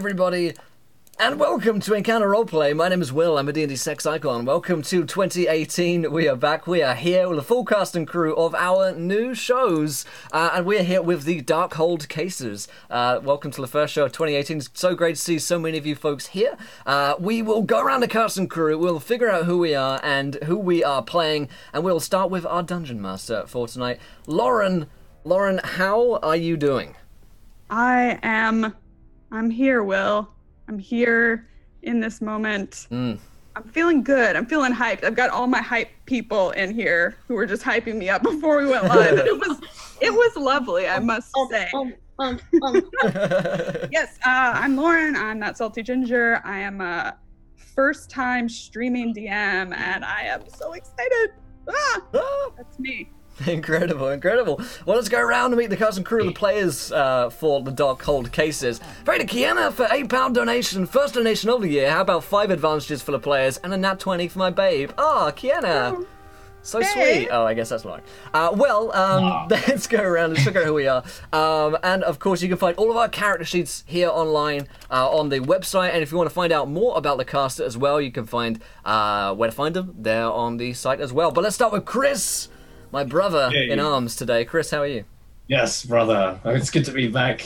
everybody, and welcome to Encounter Roleplay. My name is Will, I'm a D&D sex icon. Welcome to 2018. We are back, we are here with the full cast and crew of our new shows, and we are here with the Darkhold cases. Welcome to the first show of 2018. It's so great to see so many of you folks here. We will go around the cast and crew, we'll figure out who we are and who we are playing, and we'll start with our Dungeon Master for tonight. Lauren, how are you doing? I'm here, Will. I'm here in this moment. I'm feeling good. I'm feeling hyped. I've got all my hype people in here who were just hyping me up before we went live. It was lovely, I must say. Yes, I'm Lauren. I'm that salty ginger. I am a first-time streaming DM, and I am so excited. That's me. Incredible. Well, let's go around and meet the cast and crew of the players for the Darkhold cases. Very to Kiana for £8 donation, first donation of the year. How about 5 advantages for the players and a nat 20 for my babe? Kiana. So sweet. Oh, I guess that's lying. Let's go around and figure out who we are. And of course, you can find all of our character sheets here online on the website. And if you want to find out more about the cast as well, you can find where to find them there on the site as well. But let's start with Chris. My brother in arms today. Chris, how are you? Yes, brother. It's good to be back.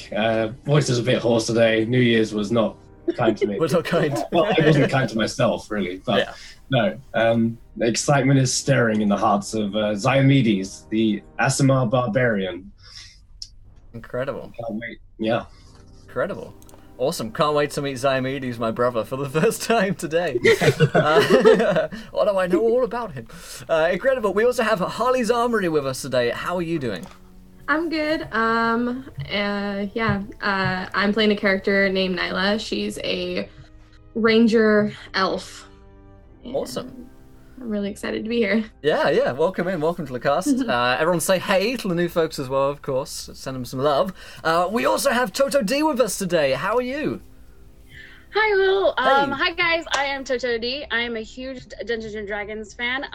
Voice is a bit hoarse today. New Year's was not kind to me. Was not kind. Well, I wasn't kind to myself, really. But no. The excitement is stirring in the hearts of Ziomedes, the Aasimar barbarian. Incredible. Can't wait. Yeah. Incredible. Awesome. Can't wait to meet Ziomedes, my brother, for the first time today. What do I know all about him? Incredible. We also have Harley's Armory with us today. How are you doing? I'm good. I'm playing a character named Nyla. She's a ranger elf. Awesome. I'm really excited to be here. Yeah. Welcome in. Welcome to the cast. Everyone say hey to the new folks as well, of course. Send them some love. We also have Toto D with us today. How are you? Hi, Will. Hey. Hi, guys. I am Toto D. I am a huge Dungeons & Dragons fan.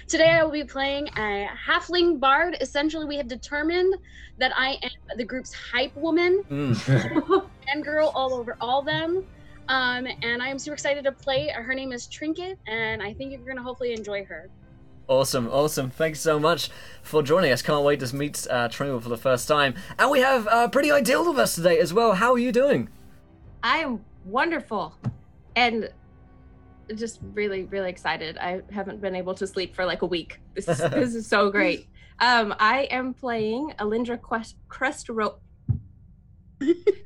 Today I will be playing a halfling bard. Essentially, we have determined that I am the group's hype woman. And girl all over all them. And I am super excited to play. Her name is Trinket, and I think you're going to hopefully enjoy her. Awesome. Thanks so much for joining us. Can't wait to meet Trinket for the first time. And we have Pretty Ideal with us today as well. How are you doing? I am wonderful and just really, really excited. I haven't been able to sleep for like a week. This is so great. I am playing Alindra Crestro.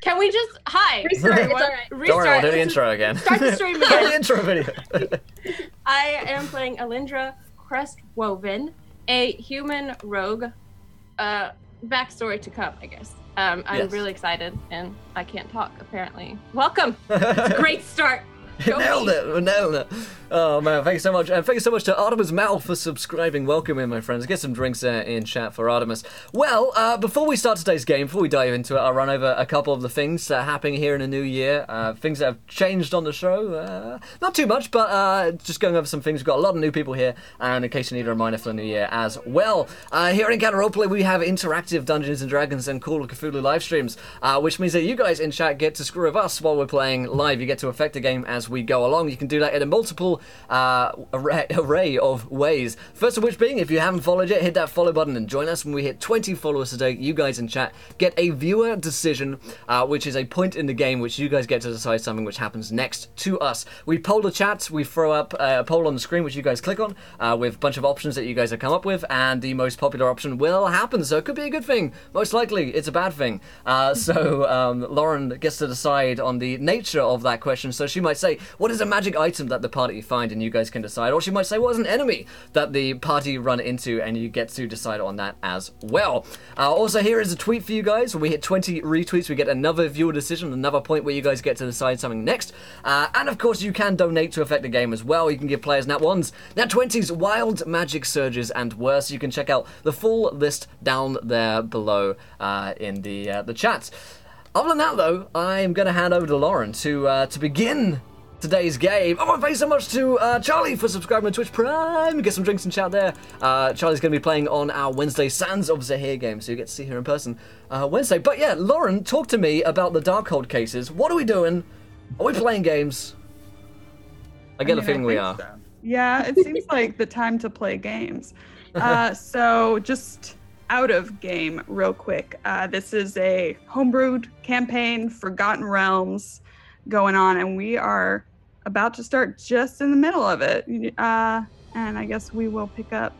Can we just Restart. It's all right. Don't worry, we'll do the intro again. Start the stream again. Start the intro video. I am playing Alindra Crestwoven, a human rogue. Backstory to come, I guess. I'm really excited, and I can't talk apparently. Welcome. It's a great start. Nailed it. Oh man, thanks so much. And thanks so much to Artemis Mal for subscribing. Welcome in, my friends. Get some drinks in chat for Artemis. Well, before we start today's game, before we dive into it, I'll run over a couple of the things that are happening here in the new year. Things that have changed on the show. Not too much, but just going over some things. We've got a lot of new people here, and in case you need a reminder for the new year as well. Here at Encounter Roleplay, we have interactive Dungeons & Dragons and Call of Cthulhu live streams, which means that you guys in chat get to screw with us while we're playing live. You get to affect the game as we go along. You can do that in a multiple array of ways. First of which being, if you haven't followed yet, hit that follow button and join us. When we hit 20 followers today, you guys in chat get a viewer decision, which is a point in the game which you guys get to decide something which happens next to us. We poll the chat, we throw up a poll on the screen which you guys click on with a bunch of options that you guys have come up with, and the most popular option will happen, so it could be a good thing. Most likely it's a bad thing. Lauren gets to decide on the nature of that question, so she might say, what is a magic item that the party find, and you guys can decide. Or she might say, what is an enemy that the party run into, and you get to decide on that as well. Also, here is a tweet for you guys. When we hit 20 retweets, we get another viewer decision, another point where you guys get to decide something next. And of course, you can donate to affect the game as well. You can give players nat 1s, nat 20s, wild magic surges, and worse. You can check out the full list down there below in the chat. Other than that, though, I'm going to hand over to Lauren to begin today's game. Oh, and thanks so much to Charlie for subscribing to Twitch Prime. Get some drinks and chat there. Charlie's going to be playing on our Wednesday Sands of Zahir game, so you get to see her in person Wednesday. But yeah, Lauren, talk to me about the Darkhold cases. What are we doing? Are we playing games? I get the feeling we are. So. Yeah, it seems like the time to play games. So just out of game real quick. This is a homebrewed campaign, Forgotten Realms going on, and we are about to start just in the middle of it. And I guess we will pick up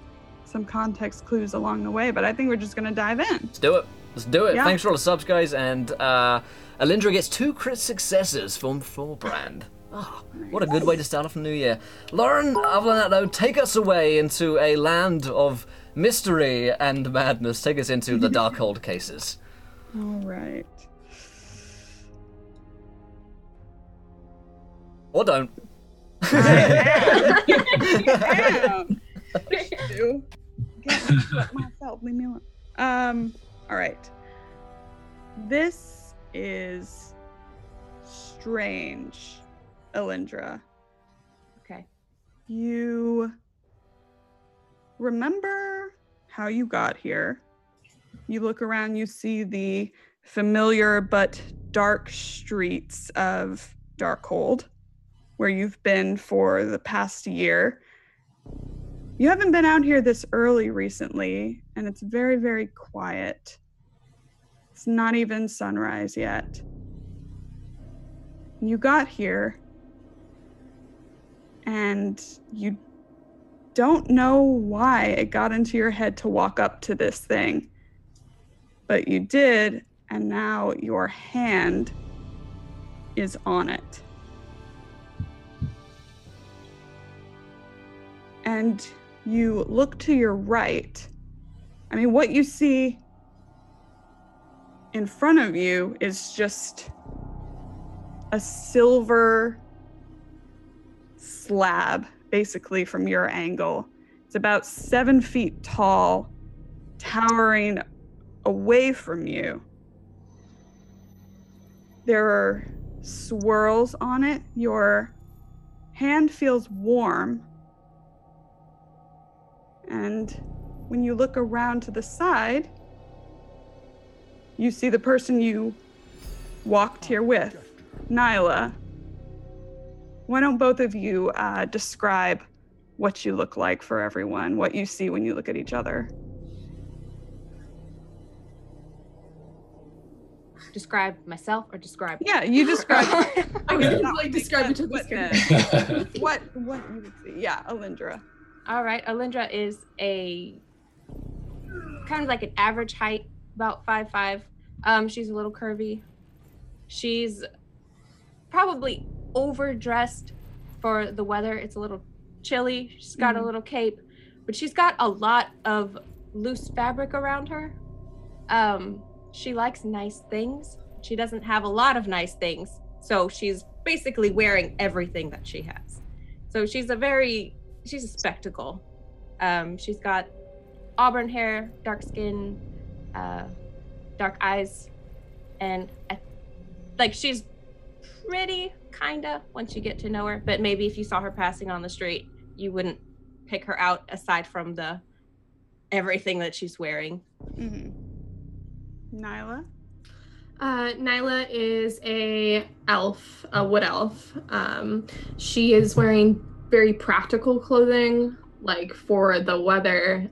some context clues along the way, but I think we're just going to dive in. Let's do it. Let's do it. Yeah. Thanks for all the subs, guys. And Alindra gets 2 crit successes from Thorbrand. Oh, what a good way to start off the new year. Lauren, other than that, though, take us away into a land of mystery and madness. Take us into the Darkhold cases. All right. Or don't. I am. Can't myself. Leave me alone. All right. This is strange, Alindra. Okay. You remember how you got here. You look around, you see the familiar but dark streets of Darkhold, where you've been for the past year. You haven't been out here this early recently, and it's very, very quiet. It's not even sunrise yet. You got here, and you don't know why it got into your head to walk up to this thing. But you did, and now your hand is on it. And you look to your right. I mean, what you see in front of you is just a silver slab, basically, from your angle. It's about 7 feet tall, towering away from you. There are swirls on it. Your hand feels warm. And when you look around to the side, you see the person you walked here with, Nyla. Why don't both of you describe what you look like for everyone, what you see when you look at each other? Describe myself or describe? Yeah, you describe. I was like describe each other. What you would see? Yeah, Alindra. All right, Alindra is a kind of like an average height, about 5'5". She's a little curvy. She's probably overdressed for the weather. It's a little chilly. She's got a little cape, but she's got a lot of loose fabric around her. She likes nice things. She doesn't have a lot of nice things, so she's basically wearing everything that she has. So she's a spectacle. She's got auburn hair, dark skin, dark eyes, and she's pretty, kinda, once you get to know her, but maybe if you saw her passing on the street, you wouldn't pick her out aside from the everything that she's wearing. Mm-hmm. Nyla? Nyla is a wood elf. She is wearing very practical clothing, like for the weather.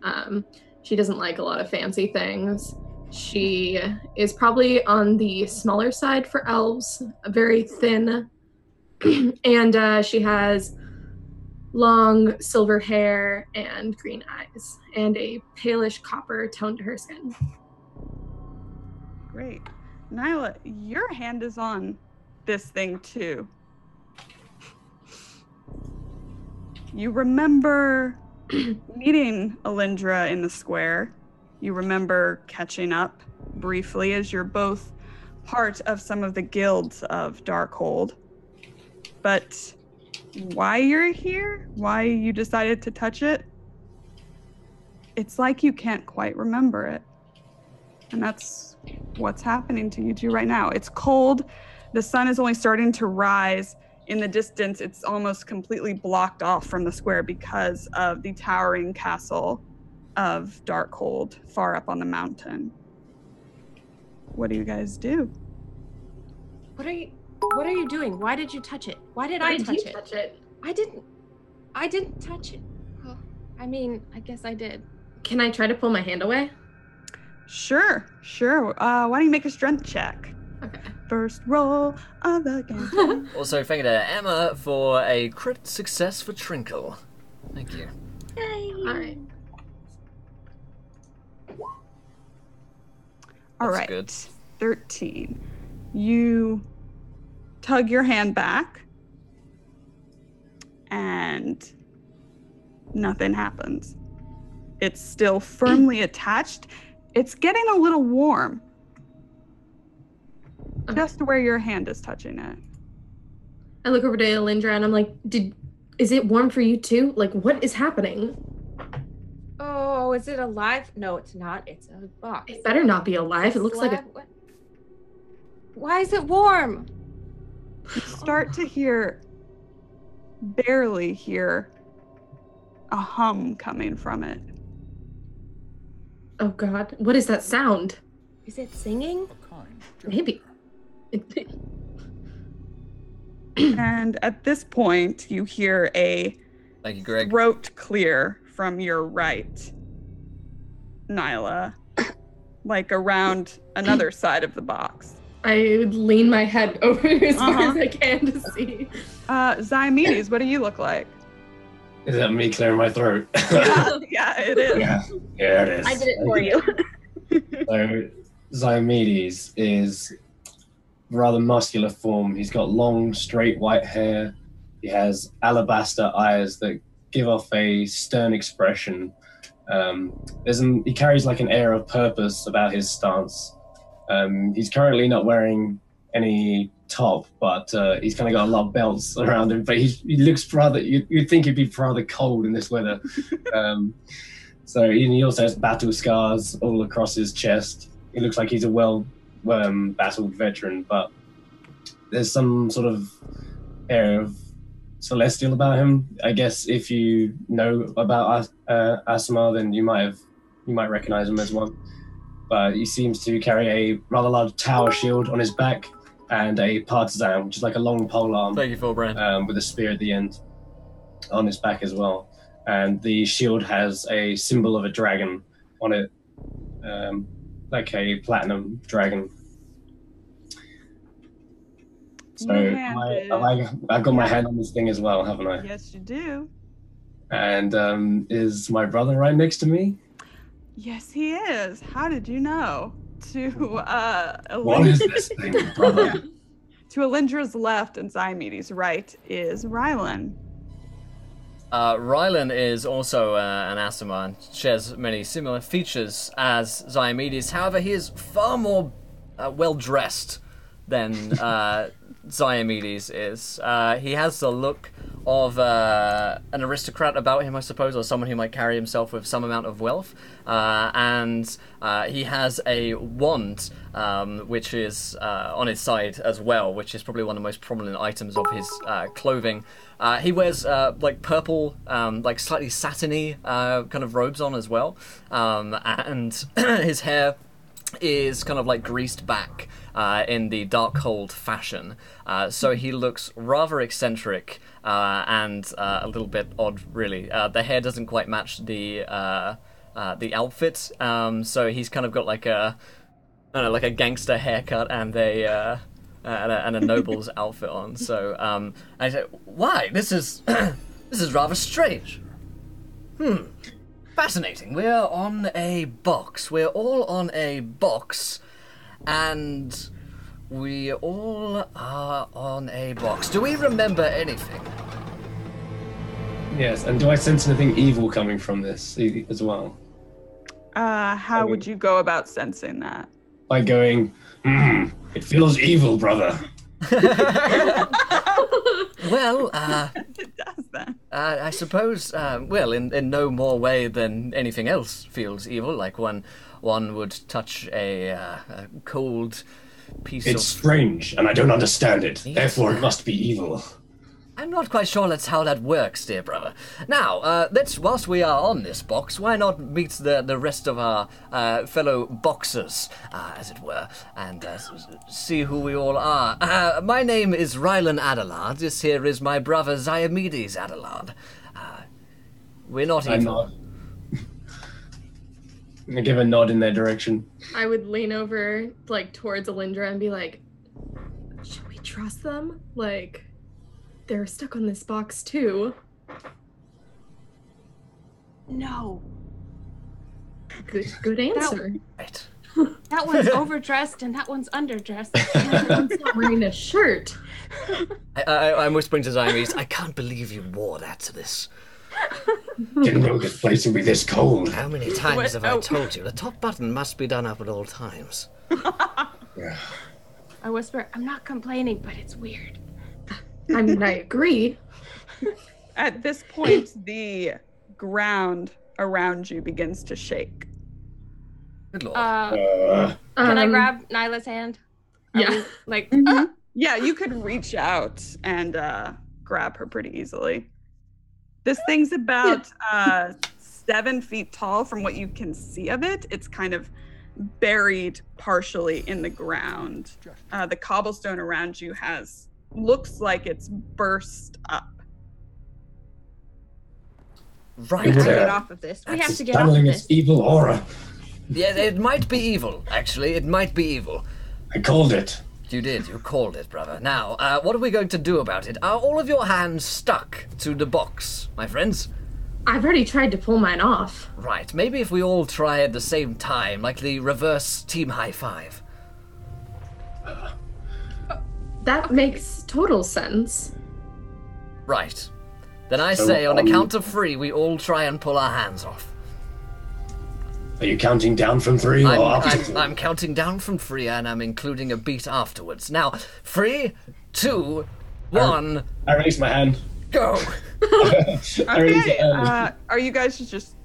She doesn't like a lot of fancy things. She is probably on the smaller side for elves, very thin, and she has long silver hair and green eyes, and a palish copper tone to her skin. Great. Nyla, your hand is on this thing too. You remember meeting Alindra in the square. You remember catching up briefly as you're both part of some of the guilds of Darkhold. But why you're here, why you decided to touch it, it's like you can't quite remember it. And that's what's happening to you two right now. It's cold. The sun is only starting to rise. In the distance, it's almost completely blocked off from the square because of the towering castle of Darkhold far up on the mountain. What do you guys do? What are you? What are you doing? Why did you touch it? Why did I touch it? Touch it? I didn't touch it. Oh, I mean, I guess I did. Can I try to pull my hand away? Sure. Why don't you make a strength check? Okay. First roll of the game. Also, thank you to Emma for a crit success for Trinkle. Thank you. All right. All That's right. good. 13. You tug your hand back, and nothing happens. It's still firmly attached. It's getting a little warm. Just where your hand is touching it. I look over to Alindra and I'm like, is it warm for you too? Like, what is happening? Oh, is it alive? No, it's not. It's a box. It better not be alive. It looks like a... What? Why is it warm? You start to barely hear a hum coming from it. Oh God, what is that sound? Is it singing? Maybe. And at this point, you hear a Thank you, Greg. throat clear from your right, Nyla, like around another side of the box. I would lean my head over as far as I can to see. Ziomedes, what do you look like? Is that me clearing my throat? Yeah, it is. Yeah, it is. I did it for you. So, Ziomedes is rather muscular form. He's got long, straight white hair. He has alabaster eyes that give off a stern expression. He carries like an air of purpose about his stance. He's currently not wearing any top, but he's kind of got a lot of belts around him. But he looks rather. You'd think he'd be rather cold in this weather. So he also has battle scars all across his chest. He looks like he's a battled veteran, but there's some sort of air of celestial about him. I guess if you know about Asimar, then you might recognize him as one. But he seems to carry a rather large tower shield on his back and a partisan, which is like a long pole arm. Thank you, Phil Brand. With a spear at the end on his back as well. And the shield has a symbol of a dragon on it, like a platinum dragon. So I've got my hand on this thing as well, haven't I? Yes, you do. And is my brother right next to me? Yes, he is. How did you know? What is this thing, brother? To Alindra's left and Ziomedes' right is Rylan. Rylan is also an Asimar and shares many similar features as Ziomedes. However, he is far more well-dressed than Ziomedes is. He has the look of an aristocrat about him, I suppose, or someone who might carry himself with some amount of wealth. And he has a wand, which is on his side as well, which is probably one of the most prominent items of his clothing. He wears like purple, like slightly satiny kind of robes on as well. And his hair is kind of like greased back in the Darkhold fashion. So he looks rather eccentric and a little bit odd, really. The hair doesn't quite match the outfit, so he's kind of got like a gangster haircut and a noble's outfit on. So I said, "Why? This is this is rather strange. Fascinating. We're on a box. We're all on a box, and we all are on a box. Do we remember anything?" Yes, and do I sense anything evil coming from this as well? How would you go about sensing that? By going, it feels evil, brother. Well, It does that. I suppose, well, in no more way than anything else feels evil, like one would touch a cold piece It's strange, and I don't understand it. Therefore, it must be evil. I'm not quite sure that's how that works, dear brother. Now, whilst we are on this box, why not meet the rest of our fellow boxers, as it were, and see who we all are. My name is Rylan Adelard. This here is my brother Ziomedes Adelard. We're not I'm evil. not. I'm gonna give a nod in their direction. I would lean over, like, towards Alindra and be like, should we trust them? Like, they're stuck on this box, too. No. Good answer. Right. That one's overdressed and that one's underdressed. That one's not wearing a shirt. I'm whispering to Ziomedes, I can't believe you wore that to this. Didn't know this place would be this cold. How many times have I told you? The top button must be done up at all times. I whisper, I'm not complaining, but it's weird. I mean, I agree. At this point, the ground around you begins to shake. Good lord. Can I grab Nyla's hand? Are Yeah. we, like, Yeah, you could reach out and grab her pretty easily. This thing's about 7 feet tall from what you can see of it. It's kind of buried partially in the ground. The cobblestone around you looks like it's burst up. Right. It's, get off of this. We have It's to get off of channeling this. its evil aura. Yeah, it might be evil, actually. It might be evil. I called it. You did. You called it, brother. Now, what are we going to do about it? Are all of your hands stuck to the box, my friends? I've already tried to pull mine off. Right. Maybe if we all try at the same time, like the reverse team high five. That makes total sense. Right. Then I So, say, on a count of 3, we all try and pull our hands off. Are you counting down from 3 or up to 3? I'm counting down from 3, and I'm including a beat afterwards. Now, 3, 2, 1, I release my hand. go! I release Okay, my hand. are you guys just...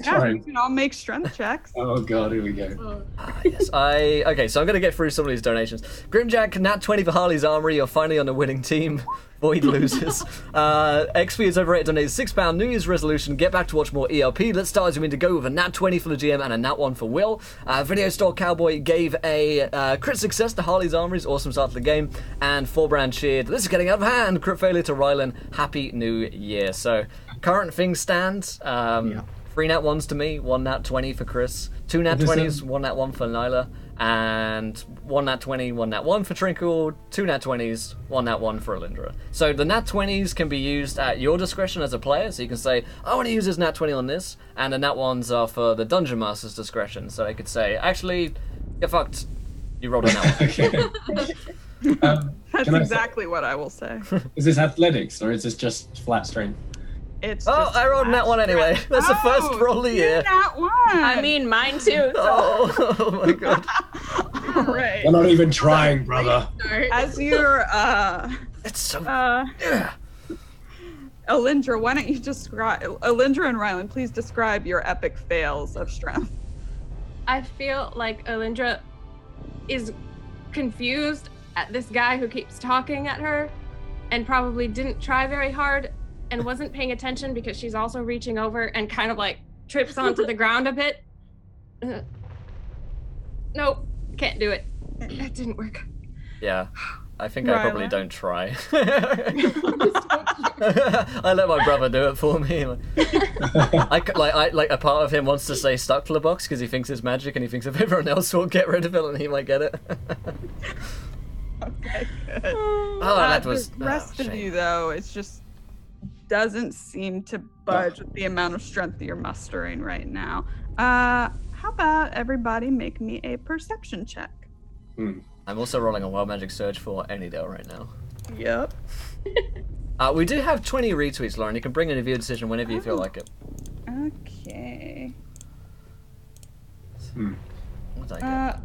Yeah, Fine. you can all make strength checks. Oh god, here we go. Yes, okay, so I'm going to get through some of these donations. Grimjack, nat 20 for Harley's Armory, you're finally on the winning team. Void loses. XP is overrated, donated £6 New Year's resolution, get back to watch more ELP. Let's start as we mean to go with a nat 20 for the GM and a nat 1 for Will. Video Store Cowboy gave a crit success to Harley's Armory's awesome start to the game, and Forbrand cheered, this is getting out of hand, crit failure to Rylan, happy new year. So, current things stand, 3 nat 1s to me, 1 nat 20 for Chris, 2 nat 20s, 1 nat 1 for Nyla, and 1 nat 20, 1 nat 1 for Trinkle, 2 nat 20s, 1 nat 1 for Alindra. So the nat 20s can be used at your discretion as a player, so you can say, I want to use this nat 20 on this, and the nat 1s are for the Dungeon Master's discretion, so they could say, actually, you're fucked, you rolled a nat 1. Okay. That's Can I- exactly what I will say. Is this athletics or is this just flat strength? It's Oh, just I rolled a nat 1 anyway. That's the first roll of the year. Nat 1! I mean, mine too. Oh my god. right. We're not even trying, brother. As you're, It's so... Alindra, why don't you describe, Alindra and Rylan, please describe your epic fails of strength. I feel like Alindra is confused at this guy who keeps talking at her and probably didn't try very hard and wasn't paying attention because she's also reaching over and kind of like trips onto the ground a bit. Nope, can't do it. That didn't work. Yeah. I think I probably Rylan? don't try. I let my brother do it for me. Like a part of him wants to say stuck to the box because he thinks it's magic, and he thinks if everyone else will get rid of it, and he might get it. Okay, good. Oh, that was The rest of shame. you, though, it just doesn't seem to budge with the amount of strength that you're mustering right now. How about everybody make me a perception check? I'm also rolling a Wild Magic Surge for Anydale right now. Yep. We do have 20 retweets, Lauren. You can bring in a viewer decision whenever you feel like it. Okay. What did I get?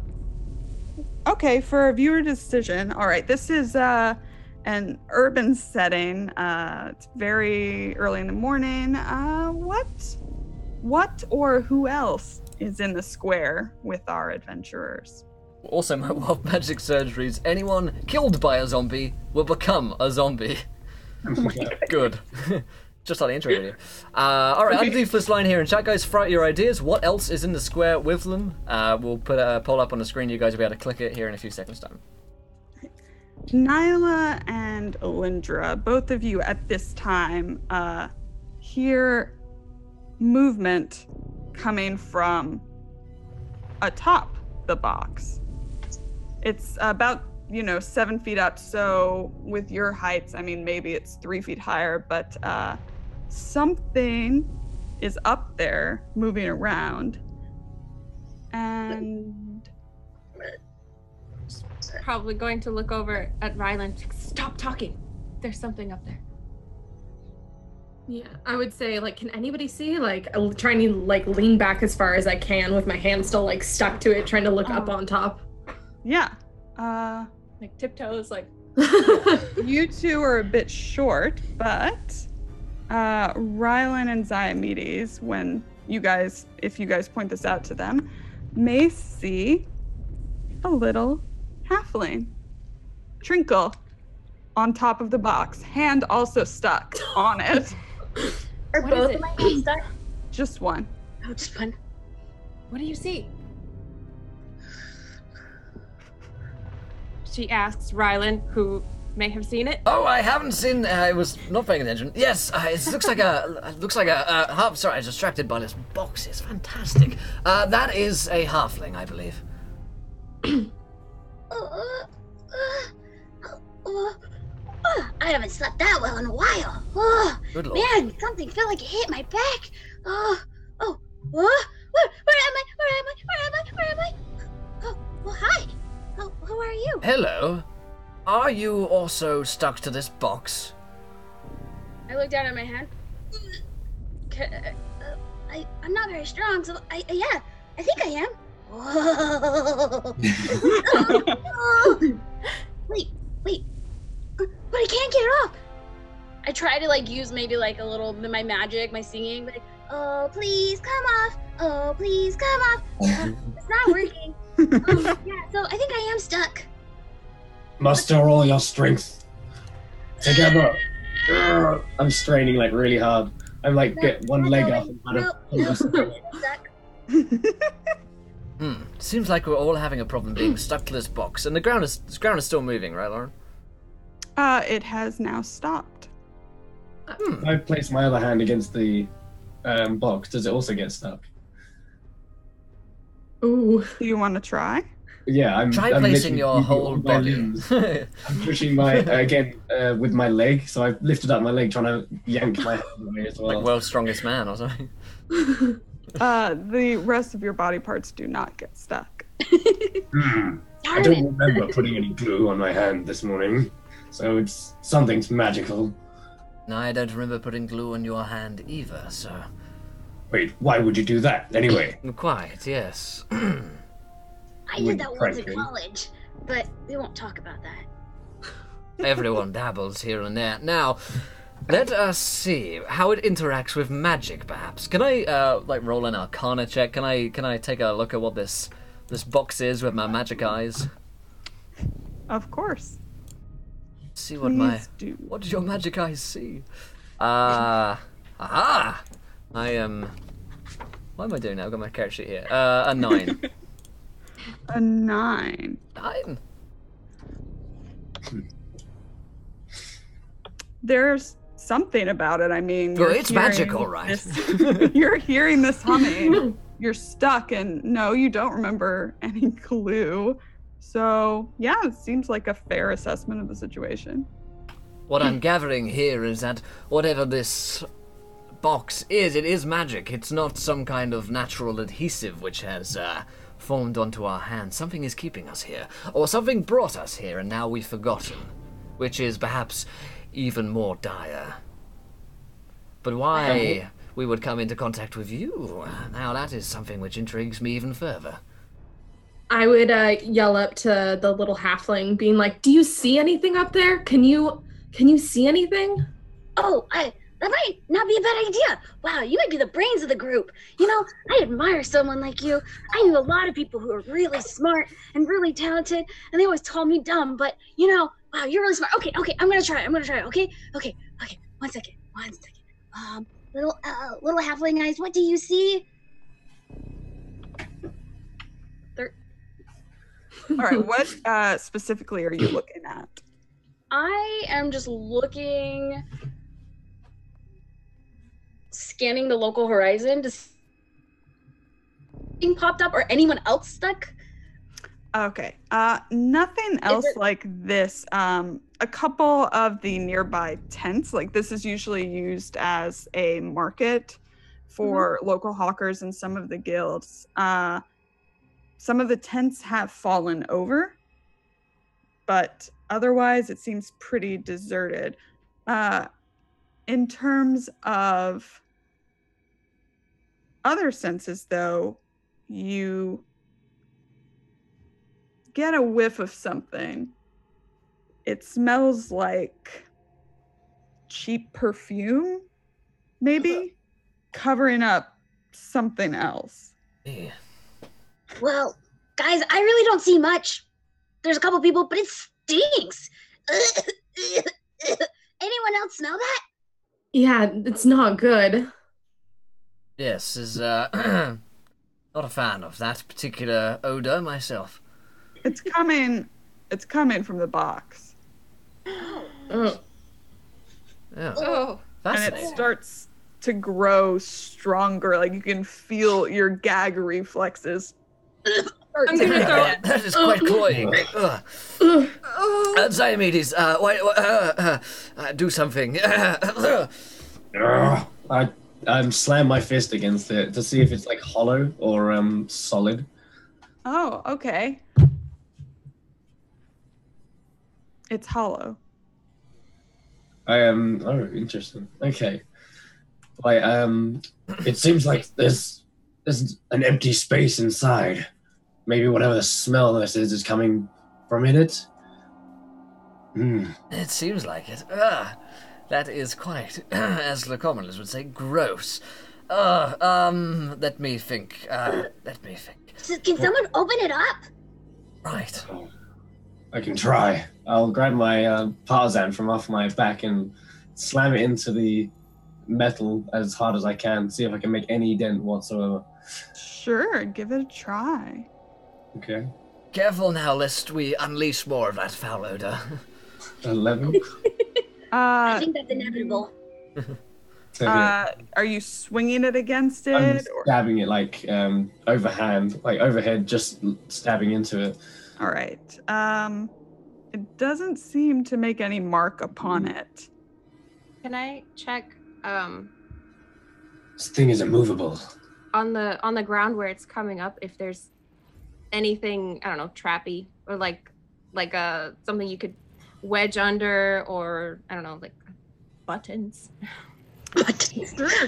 Okay, for a viewer decision, all right, this is an urban setting. It's very early in the morning. What or who else is in the square with our adventurers? Also, my Wild Magic Surge reads, anyone killed by a zombie will become a zombie. Good. Just like the intro video. All right, I'll do first line here in chat, guys. Throw out your ideas. What else is in the square with them? We'll put a poll up on the screen. You guys will be able to click it here in a few seconds' time. Nyla and Alindra, both of you at this time hear movement coming from atop the box. It's about 7 feet up, so with your heights, I mean, maybe it's 3 feet higher, but something is up there moving around. And Probably going to look over at Rylan. Stop talking. There's something up there. Yeah, I would say, like, can anybody see? Like, I'm trying to, like, lean back as far as I can with my hand still, like, stuck to it, trying to look up on top. Yeah. Like, tiptoes, like... You two are a bit short, but Rylan and Ziomedes, if you guys point this out to them, may see a little halfling Trinkle on top of the box, hand also stuck on it. Are What both is of it? my hands stuck? Just one. Oh, just one. What do you see? She asks Rylan, who may have seen it. Oh, I haven't seen. I was not paying attention. Yes, it looks like a half. Sorry, I was distracted by this box. It's fantastic. That is a halfling, I believe. I haven't slept that well in a while. Oh, Good lord. man, something felt like it hit my back. Where am I? Oh, well, hi. Oh, who are you? Hello. Are you also stuck to this box? I look down at my hand. I'm not very strong, so yeah, I think I am. Whoa. Wait, but I can't get it off. I try to like use maybe like a little my magic, my singing, like, oh please come off, oh please come off. It's not working. Yeah, so I think I am stuck. Muster all your strength together. I'm straining like really hard. I'm like get one leg up and kind of Stuck. Seems like we're all having a problem being stuck to this box, and the ground is still moving, right, Lauren? It has now stopped. I place my other hand against the box. Does it also get stuck? Ooh. Do you want to try? Yeah, I'm Try I'm placing literally your using whole all my body. limbs. I'm pushing my again with my leg, so I've lifted up my leg, trying to yank my hand away as well. Like world's strongest man or something. The rest of your body parts do not get stuck. I don't remember putting any glue on my hand this morning, so something's magical. No, I don't remember putting glue on your hand either, so... Wait, why would you do that anyway? Quite, yes. I did that once in college, but we won't talk about that. Everyone dabbles here and there. Now, let us see how it interacts with magic, perhaps. Can I, like, roll an Arcana check? Can I take a look at what this box is with my magic eyes? Of course. See what Please do. what does your magic eyes see? Aha! I am... What am I doing now? I've got my character sheet here. A 9. A 9. 9? There's something about it. I mean, Well, you're it's hearing magic, all right. this- you're hearing this humming. You're stuck, and no, you don't remember any clue. So, yeah, it seems like a fair assessment of the situation. What I'm gathering here is that whatever this box is, it is magic. It's not some kind of natural adhesive which has formed onto our hands. Something is keeping us here, or something brought us here and now we've forgotten, which is perhaps even more dire. But why we would come into contact with you, now that is something which intrigues me even further. I would yell up to the little halfling, being like, do you see anything up there? Can you see anything? Oh, that might not be a bad idea. Wow, you might be the brains of the group. You know, I admire someone like you. I knew a lot of people who are really smart and really talented, and they always called me dumb, but, you know, wow, you're really smart. Okay, I'm gonna try it, okay? One second. Little halfling eyes, what do you see? All right, what specifically are you looking at? I am just looking, scanning the local horizon to see anything popped up or anyone else stuck. Okay, nothing else like this. A couple of the nearby tents, like this is usually used as a market for local hawkers and some of the guilds. Some of the tents have fallen over, but otherwise it seems pretty deserted. In terms of other senses, though, you get a whiff of something. It smells like cheap perfume, maybe, covering up something else. Yeah. Well, guys, I really don't see much. There's a couple people, but it stinks. Anyone else smell that? Yeah, it's not good. Yes, is not a fan of that particular odor myself. It's coming from the box. Oh. Yeah. Oh. And it Fascinating. starts to grow stronger. Like you can feel your gag reflexes. I'm gonna throw it. That is quite cloying. Ugh. Diomedes, do something. I slam my fist against it to see if it's like hollow or solid. Oh, okay. It's hollow. Oh, interesting. Okay. It seems like there's an empty space inside. Maybe whatever the smell this is coming from in it. It seems like it. That is quite, as the commoners would say, gross. Let me think. Can someone open it up? Right. I can try. I'll grab my partisan from off my back and slam it into the metal as hard as I can, see if I can make any dent whatsoever. Sure, give it a try. Okay. Careful now, lest we unleash more of that foul odor. 11. I think that's inevitable. Are you swinging it against it? I'm Or? stabbing it like overhead, just stabbing into it. All right. It doesn't seem to make any mark upon it. Can I check This thing is immovable. on the ground where it's coming up if there's anything, I don't know, trappy or like something you could wedge under, or I don't know, like buttons.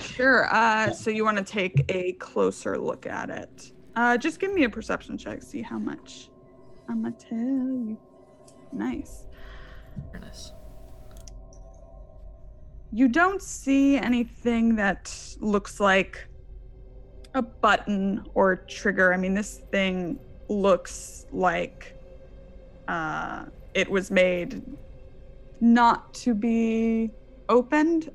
Sure. So you want to take a closer look at it. Just give me a perception check, see how much I'm gonna tell you. Nice. Very nice. You don't see anything that looks like a button or trigger. I mean, this thing looks like it was made not to be opened.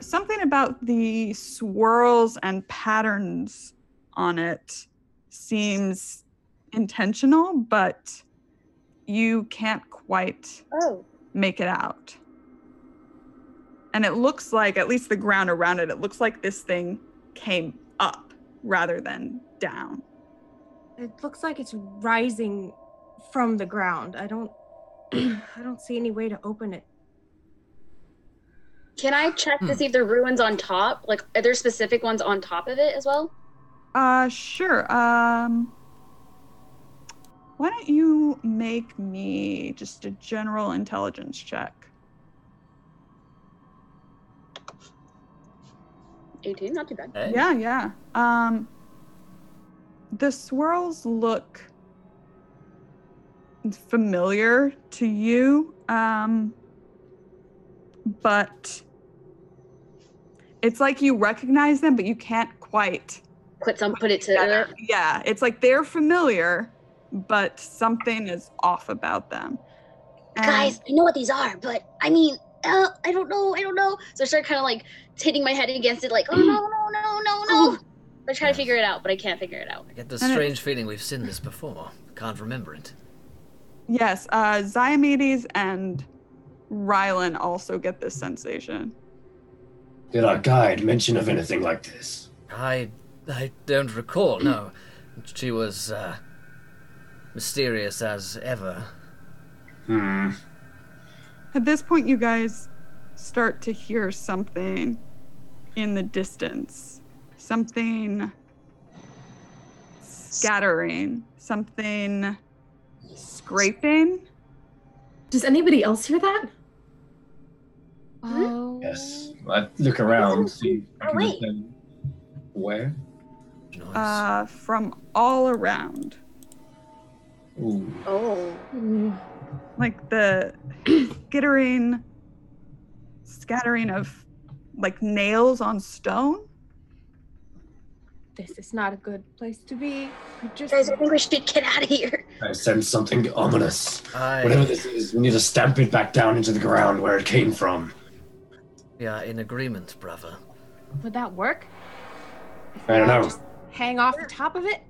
Something about the swirls and patterns on it seems intentional, but you can't quite make it out. And it looks like, at least the ground around it, it looks like this thing came up rather than down. It looks like it's rising from the ground. I don't see any way to open it. Can I check to see if there are ruins on top? Like, are there specific ones on top of it as well? Sure. Why don't you make me just a general intelligence check? 18, not too bad. Hey. Yeah. The swirls look familiar to you, but it's like you recognize them, but you can't quite Put it together. Yeah, it's like they're familiar, but something is off about them. And Guys, I know what these are, but I mean, I don't know. So I start kind of like hitting my head against it, like, oh no. I try to figure it out, but I can't figure it out. I get the strange feeling we've seen this before. Can't remember it. Yes, Ziomedes and Rylan also get this sensation. Did our guide mention of anything like this? I don't recall, no. She was mysterious as ever. At this point, you guys start to hear something in the distance. Something scattering. Something scraping. Does anybody else hear that? Oh. Yes. I look around, see. wait. Where? Noise. From all around. Ooh. Oh. Like the scattering of like nails on stone. This is not a good place to be. Guys, I think we should get out of here. I sense something ominous. Whatever this is, we need to stamp it back down into the ground where it came from. We are in agreement, brother. Would that work? I don't know. Just hang off the top of it?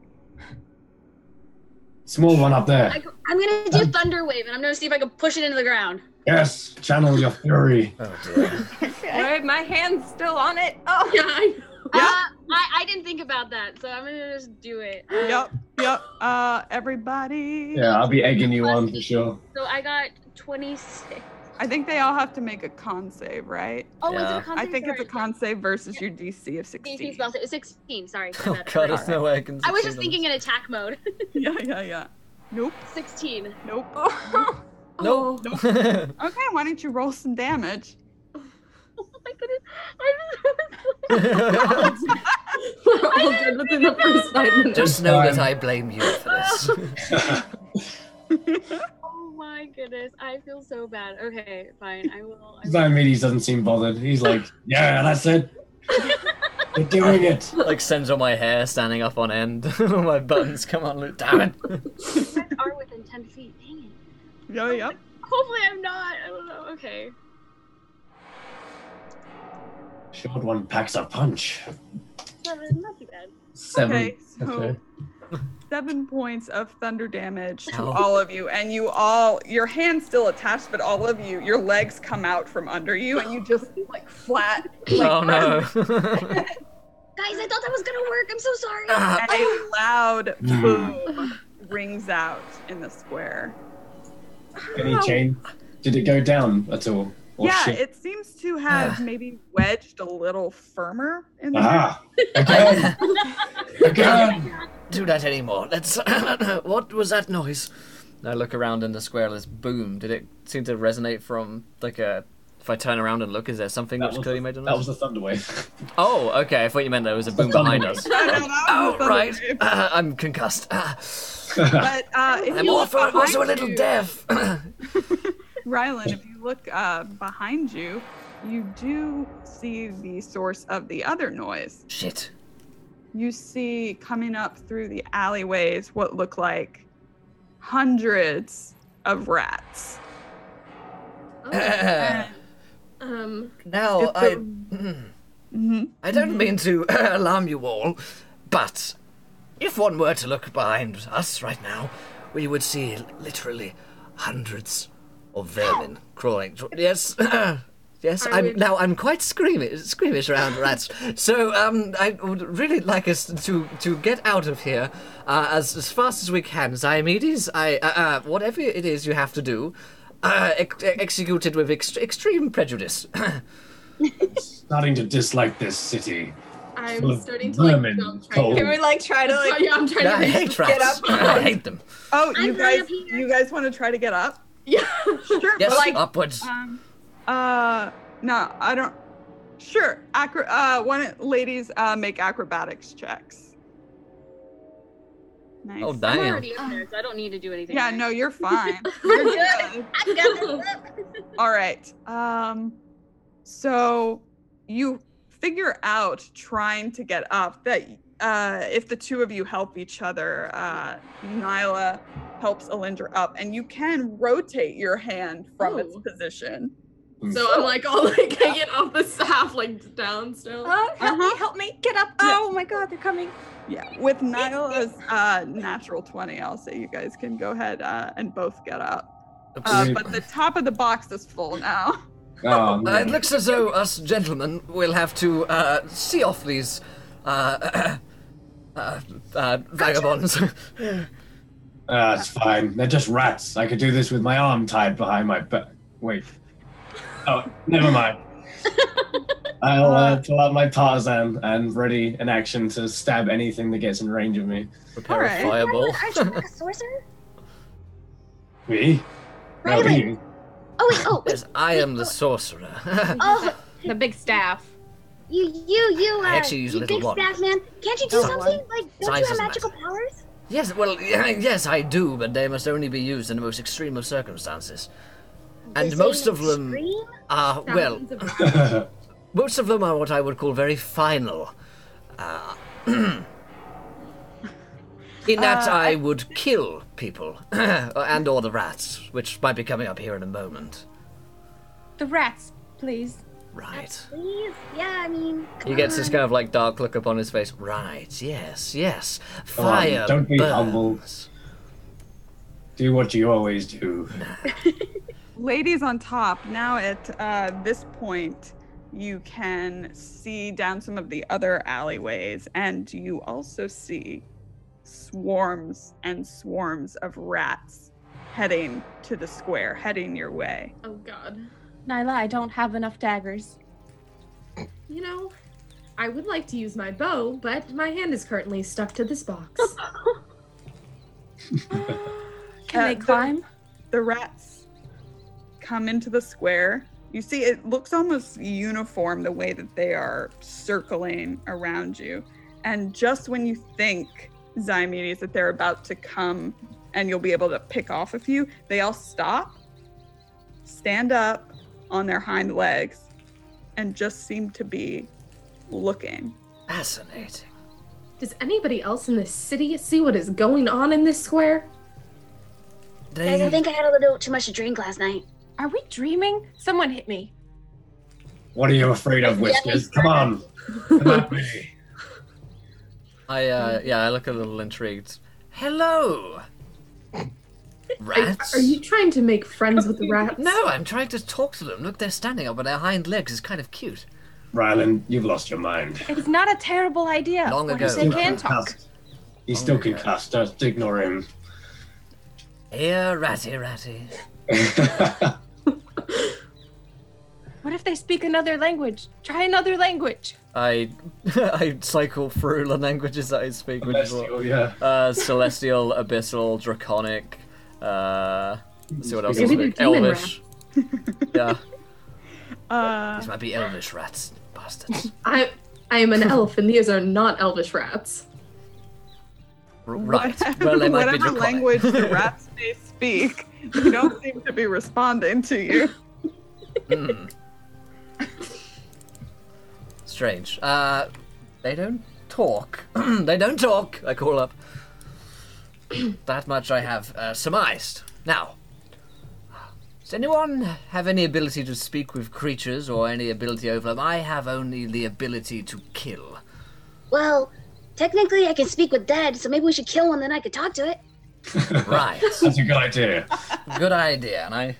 Small one up there. I'm gonna do Thunder Wave, and I'm gonna see if I can push it into the ground. Yes, channel your fury. Oh dear. Wait, my hand's still on it. Oh, Yeah, I know. I didn't think about that, so I'm gonna just do it. Yep. Everybody. Yeah, I'll be egging you on for sure. So I got 26. I think they all have to make a con save, right? Oh, is it Yeah. a con I save? think it's a Sorry. con save versus your DC of DC 16. spell save. 16, sorry. my Oh bad. god, there's no way I can I was succeed just on thinking in attack mode. Yeah. Nope. 16. Nope. this. Nope. Okay, why don't you roll some damage? Oh my goodness. We're all dead within the first 5 minutes. Just know that I blame you for this. Oh my goodness. I feel so bad. Okay, fine. I will. Ziomedes doesn't seem bothered. He's like, yeah, that's it. You're doing it. Like sends on my hair standing up on end. All my buttons come on, look. Damn it. You guys are within 10 feet. Dang it. Yep. Hopefully I'm not. I don't know. Okay. Short one packs a punch. 7, not too bad. 7. Okay, so Okay. 7 points of thunder damage to Ow. all of you, and you all, your hand's still attached, but all of you, your legs come out from under you, and you just like flat. Like, Oh no. Guys, I thought that was gonna work. I'm so sorry. And a loud boom rings out in the square. Any chain? Did it go down at all? Or Yeah, shit? it seems to have maybe wedged a little firmer in there. Aha! Again! Again! Do that anymore. Let's. What was that noise? I look around in the square. This boom. Did it seem to resonate from like a? If I turn around and look, is there something which clearly made a noise? That was the thunder wave. Oh, okay. I thought you meant there was a boom thunder behind wave. us. No, that was Oh, the thunder right. wave. I'm concussed. But if I'm you look also a behind little you- deaf. Rylan, if you look behind you, you do see the source of the other noise. Shit. You see coming up through the alleyways what look like hundreds of rats. Now, It's I. Mhm. I don't mean to alarm you all, but if one were to look behind us right now, we would see literally hundreds of vermin crawling. Yes, yes. I'm quite squeamish around rats. So I would really like us to get out of here as fast as we can. Ziomedes, whatever it is you have to do, execute it with extreme prejudice. Starting to dislike this city. I'm Full of starting to like vermin, jump, cold. Can we like try to like? Yeah, I'm trying I to hate get rats. up. I hate them. Oh, I'm you right guys, up here. you guys want to try to get up? Yeah. Sure. Yes, but, like, upwards. no, I don't. Sure. Ladies, make acrobatics checks. Nice. Oh, I'm damn. already up there, so I don't need to do anything. Yeah, no, you're fine. We're You're good. I got this. All right. So you figure out trying to get up that if the two of you help each other, Nyla helps Alindra up, and you can rotate your hand from its Oh. position. So I'm like all like hanging off the staff, like down still. Help me, get up. Oh my god, they're coming. Yeah, with Nyla's natural 20, I'll say you guys can go ahead and both get up. But the top of the box is full now. Oh, no. It looks as though us gentlemen will have to see off these vagabonds. It's fine. They're just rats. I could do this with my arm tied behind my back. Wait. Oh, never mind. I'll pull out my partisan and ready an action to stab anything that gets in range of me. Prepare a fireball. Aren't you like a sorcerer? Me? No, Riley. you. Oh wait, oh. Yes, I am the sorcerer. Oh, The big staff. you. I actually use a little big wand. staff man. Can't you do Oh, something? Like, don't size you have doesn't magical matter. powers? Yes, well, yes, I do, but they must only be used in the most extreme of circumstances. And Is most it of them extreme? are, well, most of them are what I would call very final. In that I would kill people, and or the rats, which might be coming up here in a moment. The rats, please. Right. Please? Yeah, I mean. He gets this come kind of like dark look upon his face. Right, yes. Come on, Fire don't be burns. humble. Do what you always do. Ladies on top, now at this point, you can see down some of the other alleyways, and you also see swarms and swarms of rats heading to the square, heading your way. Oh god. Nyla, I don't have enough daggers. You know, I would like to use my bow, but my hand is currently stuck to this box. Can they climb? The rats come into the square. You see, it looks almost uniform the way that they are circling around you. And just when you think, Zymedes, that they're about to come and you'll be able to pick off a few, they all stop, stand up on their hind legs, and just seem to be looking. Fascinating. Does anybody else in this city see what is going on in this square? Guys, I think I had a little too much to drink last night. Are we dreaming? Someone hit me. What are you afraid of, Whiskers? Come on. Come at me. I look a little intrigued. Hello! Rats? Are you trying to make friends with the rats? No, I'm trying to talk to them. Look, they're standing up on their hind legs. It's kind of cute. Rylan, you've lost your mind. It's not a terrible idea. Long What ago. if they can talk? He's still concussed. Just ignore him. Here, ratty. What if they speak another language? Try another language. I cycle through the languages that I speak, which is what, Celestial, yeah. Celestial, Abyssal, Draconic, let's see what else I Maybe speak. they're demon Elvish. Yeah. Uh, These might be Elvish rats, bastards. I am an elf, and these are not elvish rats. Right. Well, they might be whatever Draconic. language the rats may speak, they don't seem to be responding to you. Hmm. Strange. They don't talk. They don't talk, I call up. That much I have surmised. Now, does anyone have any ability to speak with creatures or any ability over them? I have only the ability to kill. Well, technically I can speak with dead, so maybe we should kill one, then I could talk to it. Right. That's a good idea. Good idea. And I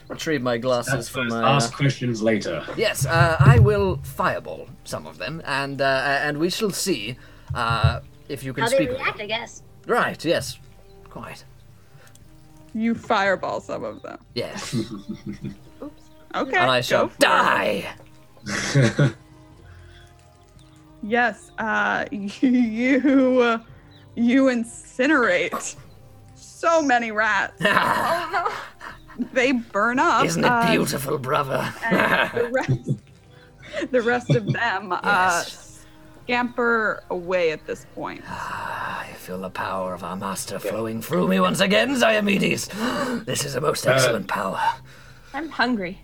retrieve my glasses from my... Ask questions later. Yes, I will fireball some of them, and we shall see if you can How they speak with react, them. I guess. Right, yes. Quite. You fireball some of them. Yes. Okay. And I go shall for it. die! Yes, you incinerate so many rats. They burn up. Isn't it beautiful, brother? and the rest of them Yes. scamper away at this point. I feel the power of our master flowing through me once again, Zymedes. This is a most excellent power. I'm hungry.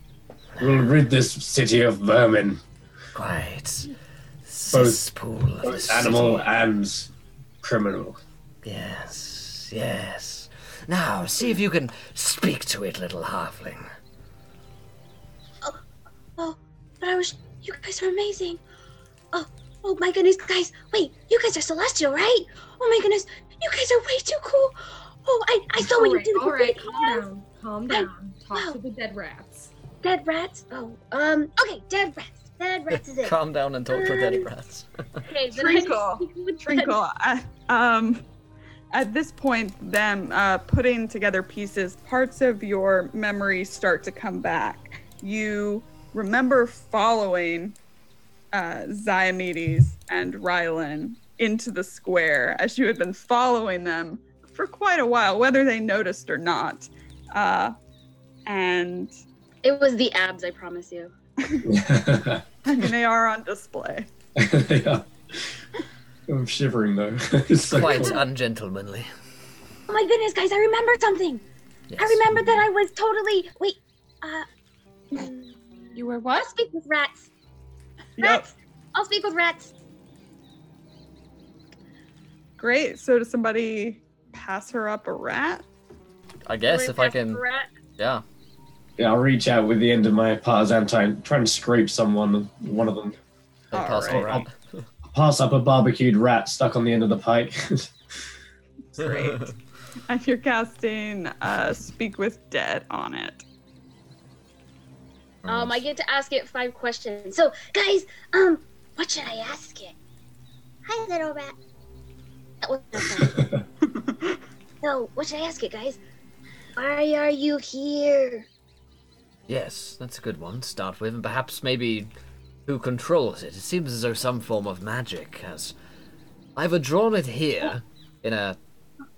We'll rid this city of vermin, Quite. Both- Cesspool of the animal city. and criminal. Yes. Now, see if you can speak to it, little halfling. Oh, but you guys are amazing. Oh my goodness, guys. Wait, you guys are celestial, right? Oh my goodness, you guys are way too cool. Oh, I saw what you did. All right, calm down. Talk to the dead rats. Dead rats? Oh, okay, dead rats. Dead rats is it. Calm down and talk to dead rats. Okay, then I Trinkle. just speak with Trinkle. At this point, them putting together pieces, parts of your memory start to come back. You remember following Ziomedes and Rylan into the square as you had been following them for quite a while, whether they noticed or not. And It was the abs, I promise you. I mean, they are on display. Yeah. I'm shivering though. It's so Quite cold. ungentlemanly. Oh my goodness, guys, I remembered something. Yes. I remembered that I was totally. Wait, You were I'll what? speak with rats. Yep. Rats. I'll speak with rats. Great. So does somebody pass her up a rat? I guess if I can. Rat. Yeah. Yeah, I'll reach out with the end of my partisan time, try and scrape one of them. They All pass right. around. Pass up a barbecued rat stuck on the end of the pike. Great. And you're casting Speak with Dead on it. I get to ask it 5 questions. So, guys, what should I ask it? Hi, little rat. That was not fun. So, what should I ask it, guys? Why are you here? Yes, that's a good one to start with, and perhaps maybe who controls it. It seems as though some form of magic has either drawn it here in a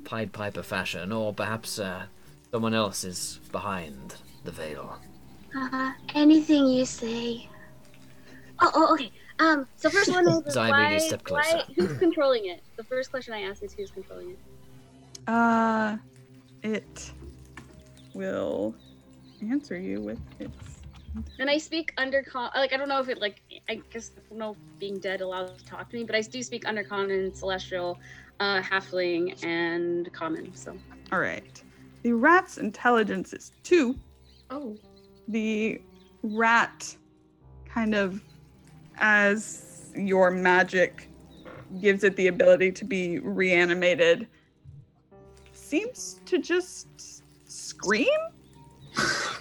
Pied Piper fashion, or perhaps someone else is behind the veil. Anything you say. Oh, okay. So first one is Ziomedes, step closer. who's controlling it? The first question I ask is who's controlling it. It will answer you with its. And I speak undercommon. I don't know if it I guess I don't know if being dead allows it to talk to me, but I do speak undercommon, celestial, halfling, and common. So. All right. The rat's intelligence is 2. Oh. The rat, kind of, as your magic gives it the ability to be reanimated, seems to just scream.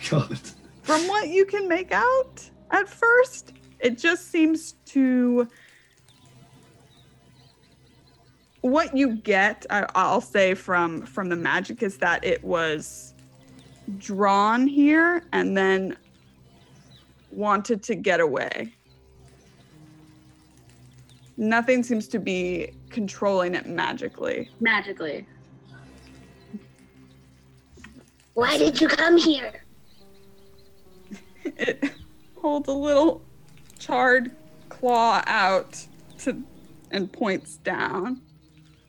God. From what you can make out at first, it just seems to. What you get, I'll say from the magic, is that it was drawn here and then wanted to get away. Nothing seems to be controlling it magically. Magically. Why did you come here? It holds a little charred claw out and points down.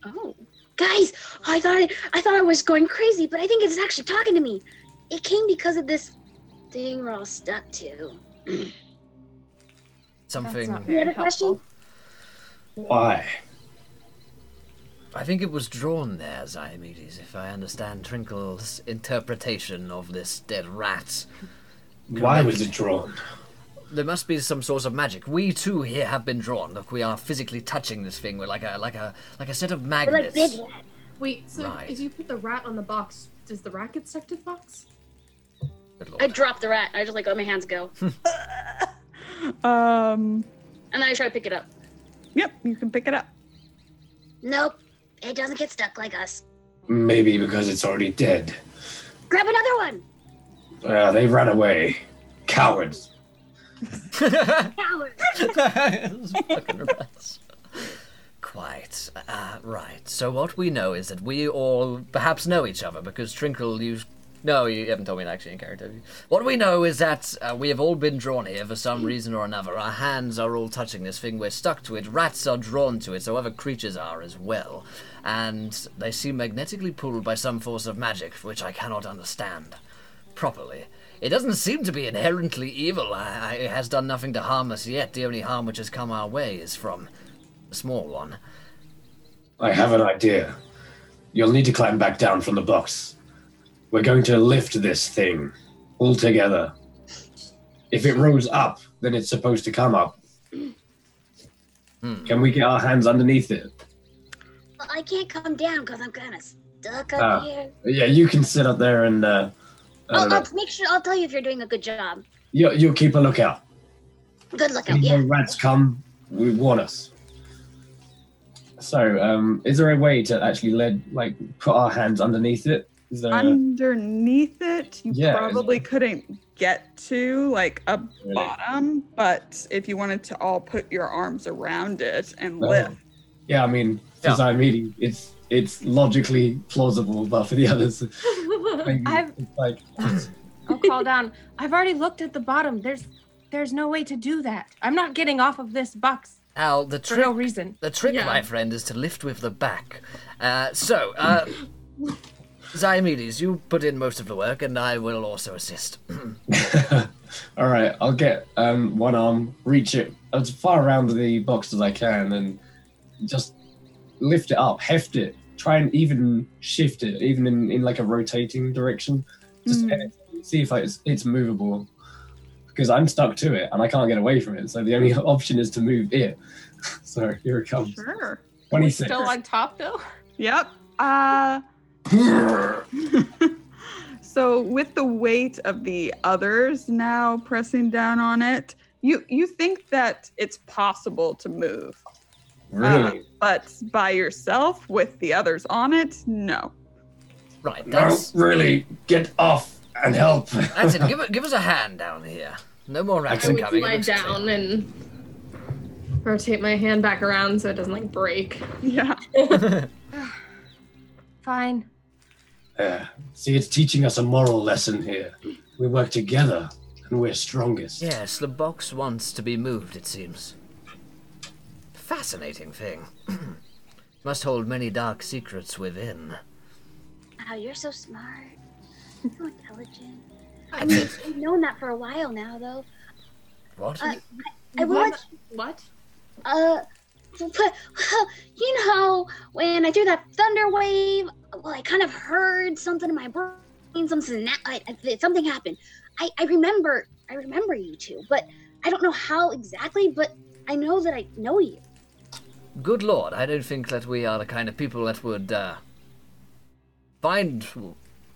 Oh, guys, I thought I was going crazy, but I think it's actually talking to me. It came because of this thing we're all stuck to. Something. That's not You had very a question? helpful. Why? I think it was drawn there, Ziomedes, if I understand Trinkle's interpretation of this dead rat. Why was it drawn? There must be some source of magic. We too here have been drawn. Look, we are physically touching this thing. We're like a set of We're magnets. like big rat. Wait, so Right. if you put the rat on the box, does the rat get stuck to the box? Good Lord. I dropped the rat. I just let my hands go. Um, And then I try to pick it up. Yep, you can pick it up. Nope. It doesn't get stuck like us. Maybe because it's already dead. Grab another one. They ran away. Cowards. Coward. Fucking rats. Quite. Right. So what we know is that we all perhaps know each other because Trinkle, No, you haven't told me that actually in character. Have you? What we know is that we have all been drawn here for some reason or another. Our hands are all touching this thing. We're stuck to it. Rats are drawn to it, so other creatures are as well. And they seem magnetically pulled by some force of magic, which I cannot understand properly. It doesn't seem to be inherently evil. It has done nothing to harm us yet. The only harm which has come our way is from the small one. I have an idea. You'll need to climb back down from the box. We're going to lift this thing all together. If it rolls up, then it's supposed to come up. Can we get our hands underneath it? Well, I can't come down because I'm kind of stuck up here. Yeah, you can sit up there and I'll make sure. I'll tell you if you're doing a good job. You'll keep a lookout. Good lookout, If yeah. rats come, warn us. So, is there a way to actually put our hands underneath it? Is there Underneath it, you Yeah, probably couldn't get to like a Really? bottom, but if you wanted to all put your arms around it and lift. Yeah, I mean, for Zymede, it's logically plausible, but for the others, maybe it's like... I'll call down. I've already looked at the bottom. There's no way to do that. I'm not getting off of this box. Al, the For trick, no reason. the trick, Yeah. my friend, is to lift with the back. Ziomedes, you put in most of the work, and I will also assist. All right, I'll get one arm, reach it as far around the box as I can, and just lift it up, heft it, try and even shift it, even in like a rotating direction. Just see if it's movable, because I'm stuck to it and I can't get away from it. So the only option is to move it. So here it comes. Sure. 26. Still on top though? Yep. So with the weight of the others now pressing down on it, you think that it's possible to move. Really? But by yourself with the others on it, no. Right, No, that's really, get off and help. that's it. Give us a hand down here. No more rats I are would coming. It lie looks down clear. and rotate my hand back around so it doesn't like break. Yeah. Fine. See, it's teaching us a moral lesson here. We work together, and we're strongest. Yes, the box wants to be moved, it seems. Fascinating thing. Must hold many dark secrets within. Wow, you're so smart. So intelligent. I That's mean, it. I've known that for a while now, though. What? I will let What? well, you know, when I threw that thunder wave, well, I kind of heard something in my brain. Something happened. I remember you two, but I don't know how exactly. But I know that I know you. Good lord, I don't think that we are the kind of people that would find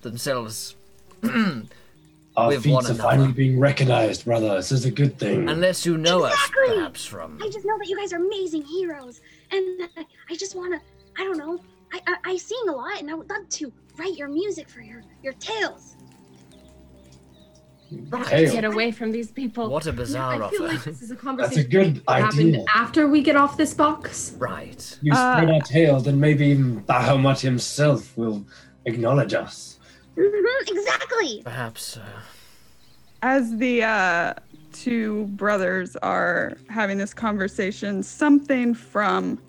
themselves Our with feats one are another. finally being recognized, brother. This is a good thing. Unless you know Exactly. us, perhaps from... I just know that you guys are amazing heroes, and I just wanna. I don't know. I sing a lot, and I would love to write your music for your tales. Hey, Get away from these people. What a bizarre I feel offer. like this is a that's conversation a good that happened idea. after we get off this box. Right. You spread our tale, then maybe even Bahamut himself will acknowledge us. Exactly. Perhaps... As the two brothers are having this conversation, something from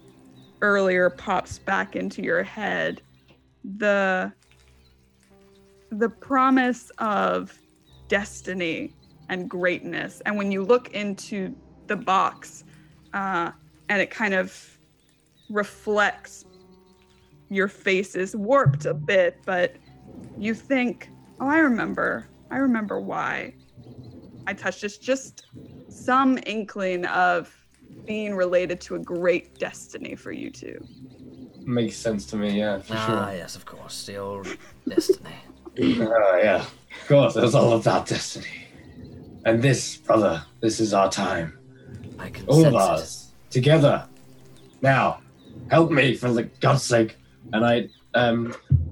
earlier pops back into your head. The promise of destiny and greatness. And when you look into the box, and it kind of reflects, your face is warped a bit, but you think, oh, I remember why I touched this. Just some inkling of being related to a great destiny for you two. Makes sense to me, yeah, for sure. yes, of course. The old destiny. Yeah, of course, it was all about destiny. And this, brother, this is our time. I can All of sense it. us, together. Now, help me, for the God's sake. And I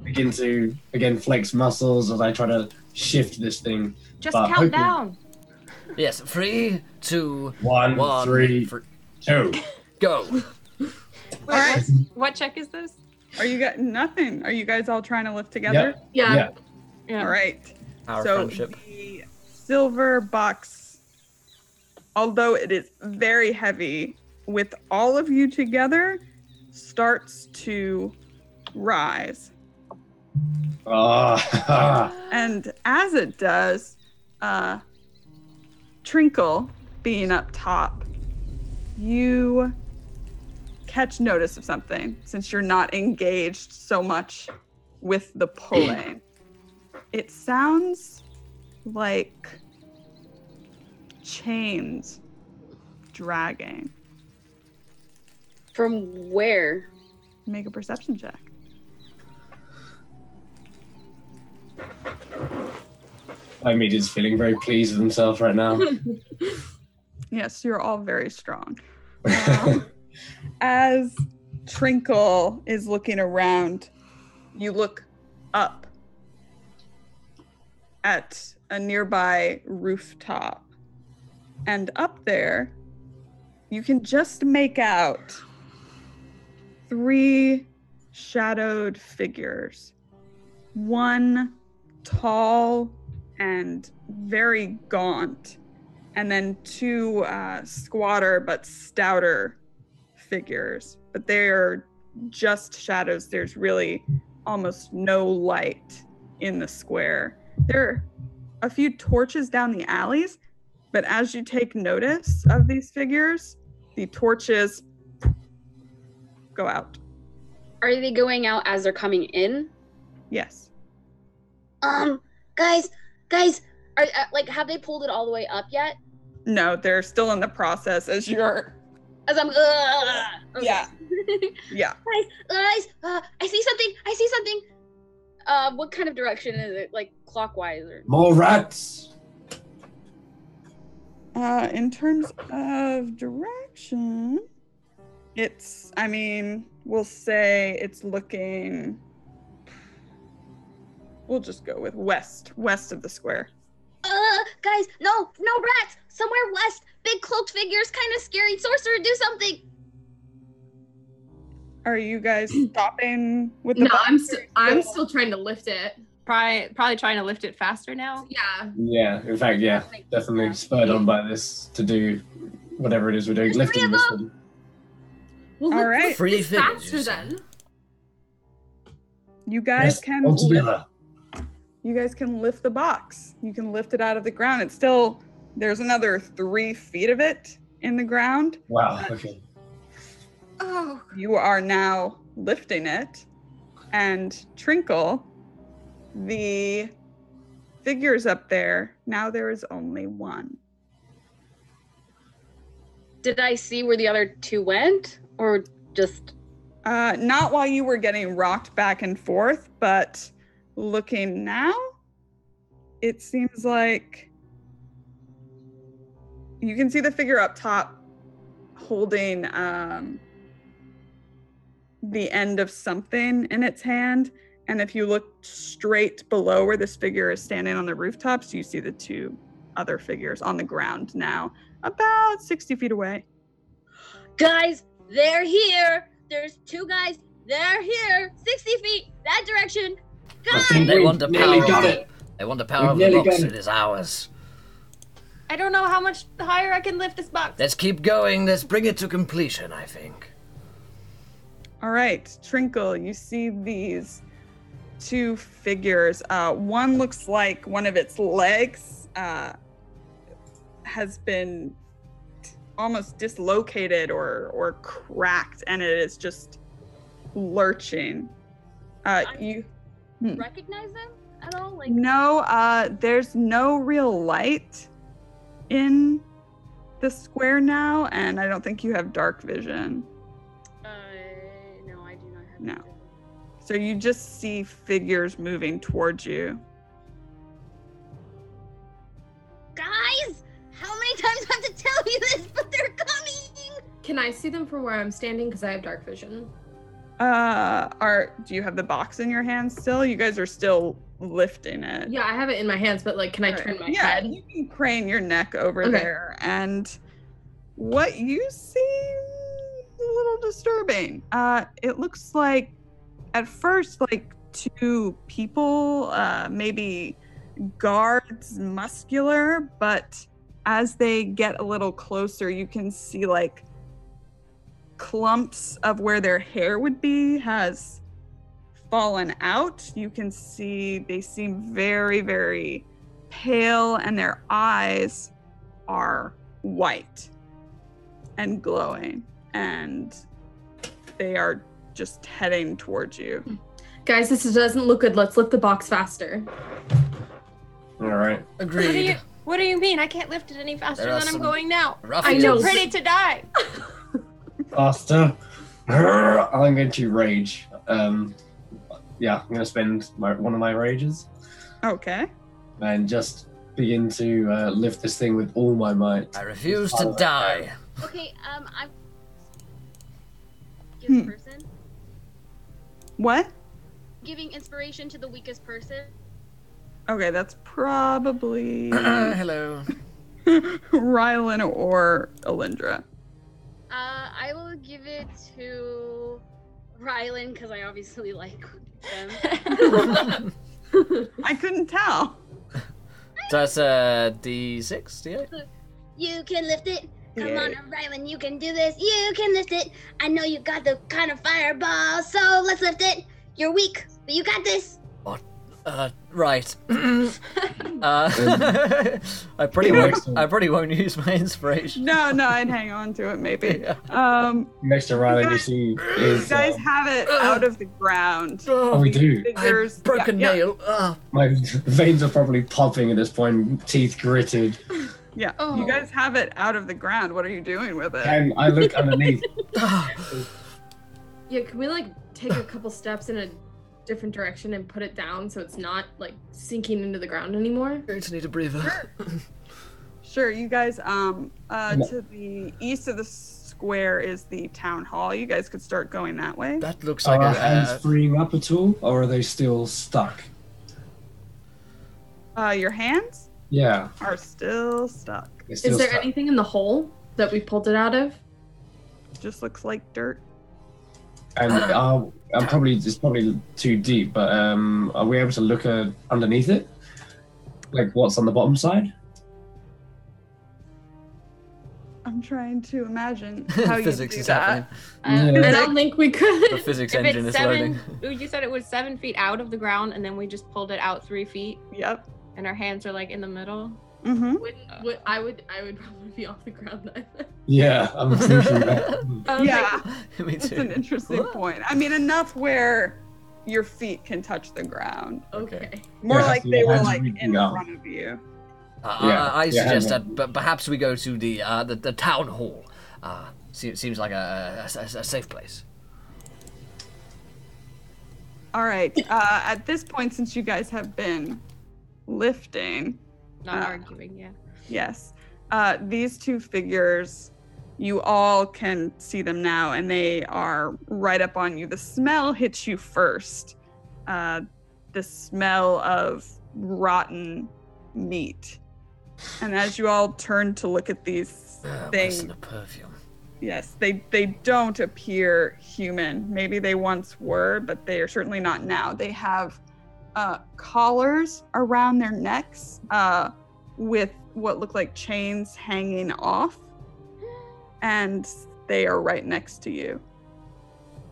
begin to, again, flex muscles as I try to shift this thing. Just But count hoping- down. Yes, 3, 2, One, 3, 2. go. Alright. What check is this? Are you guys nothing? Are you guys all trying to lift together? Yeah. Yeah. All right. Our So friendship. the silver box, although it is very heavy, with all of you together, starts to rise. And as it does, Trinkle, being up top, you catch notice of something since you're not engaged so much with the pulling. It sounds like chains dragging. From where? Make a perception check. Is feeling very pleased with himself right now. Yes, you're all very strong. As Trinkle is looking around, you look up at a nearby rooftop. And up there, you can just make out 3 shadowed figures. One tall and very gaunt, and then 2 squatter but stouter figures. But they're just shadows. There's really almost no light in the square. There are a few torches down the alleys, but as you take notice of these figures, the torches go out. Are they going out as they're coming in? Yes. Guys, are have they pulled it all the way up yet? No, they're still in the process as you're. As I'm. Okay. Yeah. Yeah. Guys, I see something. What kind of direction is it? Like clockwise or? More rats. In terms of direction, we'll say it's looking. We'll just go with west of the square. Guys, no rats! Somewhere west! Big cloaked figures, kind of scary. Sorcerer, do something! Are you guys stopping with the No, box? I'm still trying to lift it. Probably trying to lift it faster now. Yeah. Yeah, in fact, yeah, definitely spurred on by this to do whatever it is we're doing, lifting this thing. Well, All right. lift Free this figures, faster you then. You guys can all lift, together. you guys can lift the box. You can lift it out of the ground. There's another 3 feet of it in the ground. Wow, okay. Oh. You are now lifting it, and Trinkle, the figures up there, now there is only 1. Did I see where the other 2 went, or just? Not while you were getting rocked back and forth, but looking now, it seems like you can see the figure up top holding the end of something in its hand. And if you look straight below where this figure is standing on the rooftops, you see the 2 other figures on the ground now, about 60 feet away. Guys, they're here! There's 2 guys, they're here! 60 feet, that direction! I Guys! think They we want the nearly power got of it. They want the power We've of the nearly box. got It it. is ours. I don't know how much higher I can lift this box. Let's keep going. Let's bring it to completion, I think. All right, Trinkle, you see these 2 figures. One looks like one of its legs has been almost dislocated or cracked, and it is just lurching. You Recognize them at all? No, there's no real light in the square now, and I don't think you have dark vision. No, I do not have No. that. So you just see figures moving towards you. Guys, how many times do I have to tell you this? But they're coming. Can I see them from where I'm standing? Because I have dark vision. Do you have the box in your hand still? You guys are still lifting it. Yeah, I have it in my hands, but like, can I turn my Yeah, head? you can crane your neck over Okay. there, and what you see is a little disturbing. It looks like at first like 2 people, maybe guards, muscular, but as they get a little closer, you can see like clumps of where their hair would be has fallen out. You can see they seem very, very pale, and their eyes are white and glowing, and they are just heading towards you. Guys, this doesn't look good. Let's lift the box faster. All right. Agreed. What do you mean? I can't lift it any faster There are than I'm some going now. I'm ruffians. too pretty to die. Faster. I'm going to rage. Yeah, I'm going to spend one of my rages Okay. and just begin to lift this thing with all my might. I refuse to die. Okay, I'm weakest person. What? Giving inspiration to the weakest person. Okay, that's probably Hello. Rylan or Alindra. I will give it to Rylan because I obviously like them. I couldn't tell. So that's D6, D8? You can lift it. Come Yeah. on, Rylan, you can do this. You can lift it. I know you got the kind of fireball, so let's lift it. You're weak, but you got this. Right. I pretty won't use my inspiration. No, I'd hang on to it maybe. Yeah. Next to Rylan, you see You is guys have it out of the ground. oh, we do. Figures, Broken yeah, nail. My veins are probably popping at this point, teeth gritted. Yeah, Oh. you guys have it out of the ground. What are you doing with it? And I look underneath. Yeah, can we like take a couple steps in a different direction and put it down so it's not like sinking into the ground anymore? Going to need a breather. Sure, you guys, to the east of the square is the town hall. You guys could start going that way. That looks Are like our hands freeing up at all, or are they still stuck? Your hands Yeah. are still stuck. They're Is still there stuck. anything in the hole that we pulled it out of? Just looks like dirt. And it's probably too deep, but are we able to look underneath it? Like what's on the bottom side? I'm trying to imagine how you Physics do is that. happening. I don't think we could. The physics If engine it's is loading. You said it was 7 feet out of the ground, and then we just pulled it out 3 feet, Yep. and our hands are like in the middle. Mm-hmm. I would probably be off the ground then. Yeah, I'm thinking that. Yeah, Me that's too. an interesting point. I mean, enough where your feet can touch the ground. Okay. More Yeah, like so they your were hands like reaching in down. front of you. I Yeah, suggest yeah. that perhaps we go to the town hall. Seems like a safe place. All right. At this point, since you guys have been lifting, Not arguing, yeah. yes, these two figures, you all can see them now, and they are right up on you. The smell hits you first. The smell of rotten meat. And as you all turn to look at these things, Listen to perfume. yes, they don't appear human. Maybe they once were, but they are certainly not now. They have collars around their necks with what look like chains hanging off, and they are right next to you.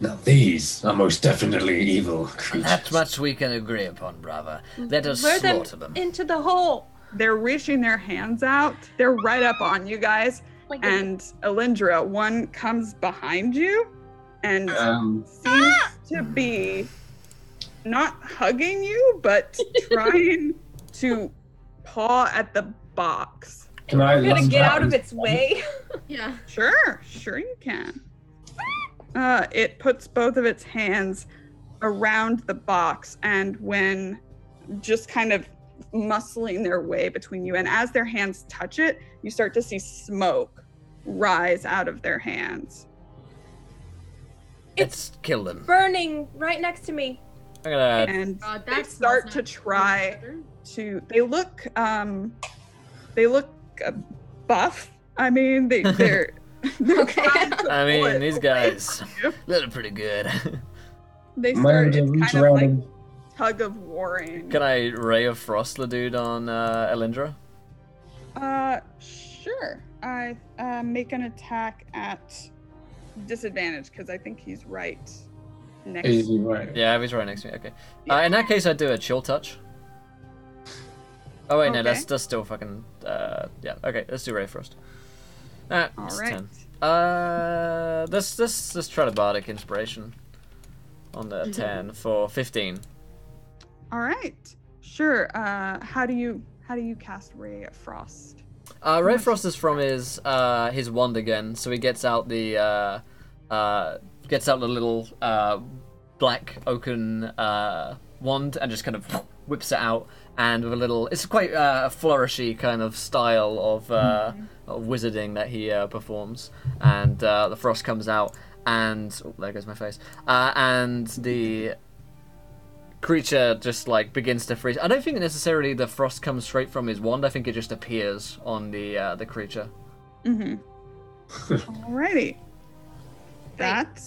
Now these are most definitely evil creatures. That much we can agree upon, brava. Let us Lure slaughter them. into the hole. They're reaching their hands out. They're right up on you guys. My goodness. And Alindra, one comes behind you and seems to be not hugging you, but trying to paw at the box. Can I We're gonna lunge get out and- of its way. Yeah. Sure you can. It puts both of its hands around the box, and when just kind of muscling their way between you, and as their hands touch it, you start to see smoke rise out of their hands. Let's kill them. Burning right next to me. I'm gonna. And God, they that start smells to not try good. to. They look buff. I mean, they're Okay. trying to I pull mean, it these away guys from you. look pretty good. They Am I start able to it's reach kind of around like and tug of warring. Can I Ray of Frost the dude on Elindra? Sure. I make an attack at disadvantage because I think he's right next. easy right? Yeah, he's right next to me. Okay. In that case, I do a chill touch. Oh wait, no, Okay. that's still fucking. Yeah. Okay, let's do Ray first. Alright, All it's right. 10. Let's try the bardic inspiration on the 10 for 15. All right. Sure. How do you how do you cast Ray of Frost? Ray of Frost is from his wand again, so he gets out the little black oaken wand and just kind of whips it out, and with a little, it's quite a flourishy kind of style of wizarding that he performs, and the frost comes out, and there goes my face, and the creature just like begins to freeze. I don't think necessarily the frost comes straight from his wand. I think it just appears on the creature. Alrighty. That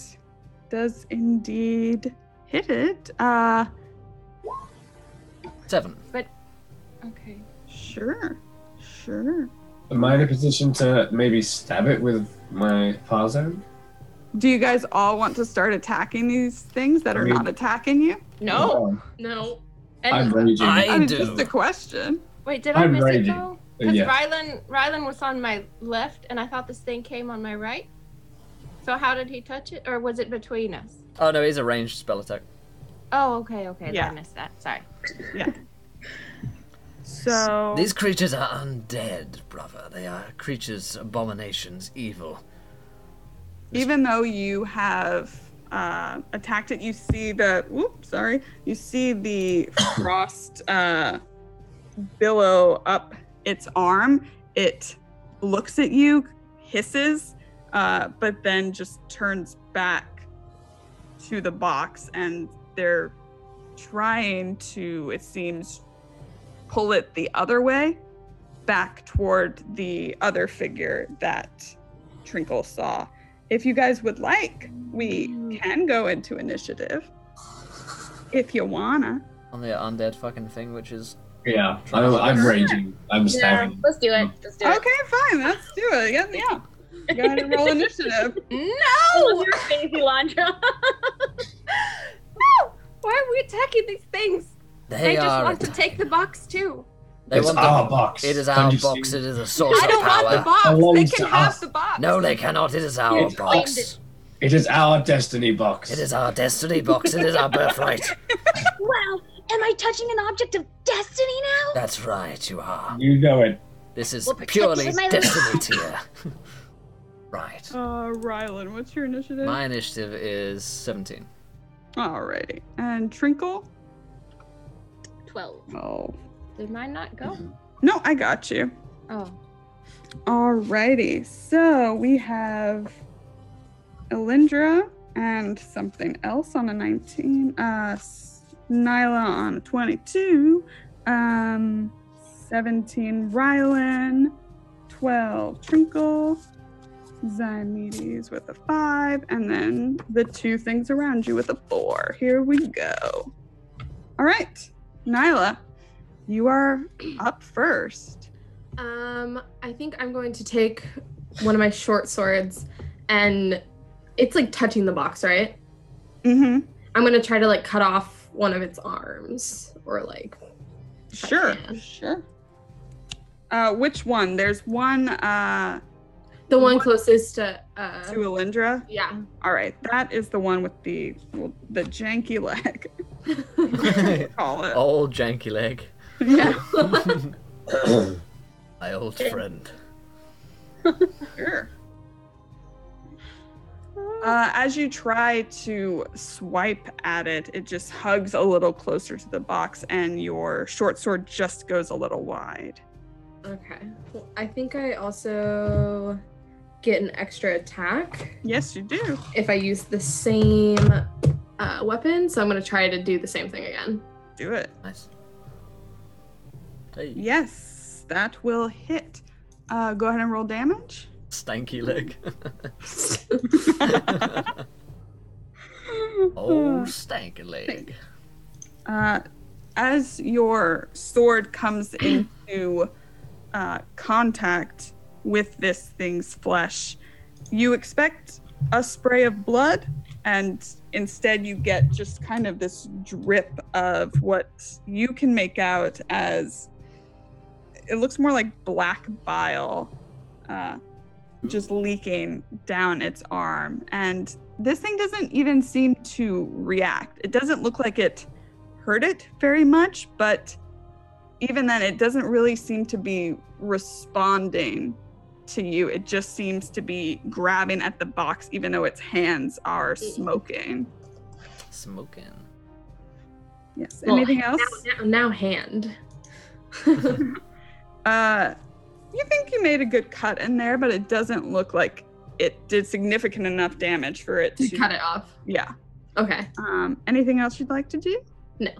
does indeed hit it. 7. But okay. Sure. Am I in a position to maybe stab it with my power zone? Do you guys all want to start attacking these things that are not attacking you? No. I'm raging. I do. Just a question. Wait, did I I'm miss raging. it though? Because Yeah. Rylan was on my left, and I thought this thing came on my right. So how did he touch it, or was it between us? Oh no, he's a ranged spell attack. Oh, okay. Yeah. I missed that. Sorry. Yeah. So These creatures are undead, brother. They are creatures, abominations, evil. even though you have attacked it, you see the you see the frost billow up its arm. It looks at you, hisses, but then just turns back to the box, and they're trying to, it seems, pull it the other way, back toward the other figure that Trinkle saw. If you guys would like, we can go into initiative. If you wanna. On the undead fucking thing, which is... Yeah, I'm raging. I'm Yeah, stabbing. let's do it. Let's do it. Okay, fine, let's do it. Yeah. Go ahead and roll initiative. No! Your face, Elandra. No! Why are we attacking these things? They just are... want to take the box too. They It's want our box. It is Don't our you box. see? It is a source I of don't power. want the box. They Belongs can to have us. the box. No, they cannot. It is our It's box. It is our destiny box. It is our destiny box. It is our birthright. Wow, am I touching an object of destiny now? That's right, you are. You know it. This is We'll protect purely it with my destiny tier. Right. Rylan, what's your initiative? My initiative is 17. Alrighty. And Trinkle? 12. Oh. Did mine not go? No, I got you. Oh. Alrighty. So we have Elindra and something else on a 19. Nyla on a 22. 17 Rylan. 12 Trinkle. Zymedes with a 5. And then the two things around you with a 4. Here we go. Alright. Nyla, you are up first. I think I'm going to take one of my short swords, and it's like touching the box, right? Mm-hmm. I'm gonna try to like cut off one of its arms, or like. if I Sure. can. Sure. Which one? There's one The one closest to. to Elindra. Yeah. All right, that is the one with the janky leg. Call it. Old janky leg. Yeah. My old friend. Sure. As you try to swipe at it, it just hugs a little closer to the box, and your short sword just goes a little wide. Okay. Well, I think I also get an extra attack Yes, you do. if I use the same weapon, so I'm gonna try to do the same thing again. Do it. Nice. Hey. Yes, that will hit. Go ahead and roll damage. Stanky leg. Oh, stanky leg. As your sword comes into contact with this thing's flesh, you expect a spray of blood, and instead you get just kind of this drip of what you can make out as, it looks more like black bile, just leaking down its arm. And this thing doesn't even seem to react. It doesn't look like it hurt it very much, but even then, it doesn't really seem to be responding to you. It just seems to be grabbing at the box, even though its hands are smoking. Smoking. Yes. Well, Anything else? Now hand. You think you made a good cut in there, but it doesn't look like it did significant enough damage for it to cut it off. Yeah. Okay. Anything else you'd like to do? No.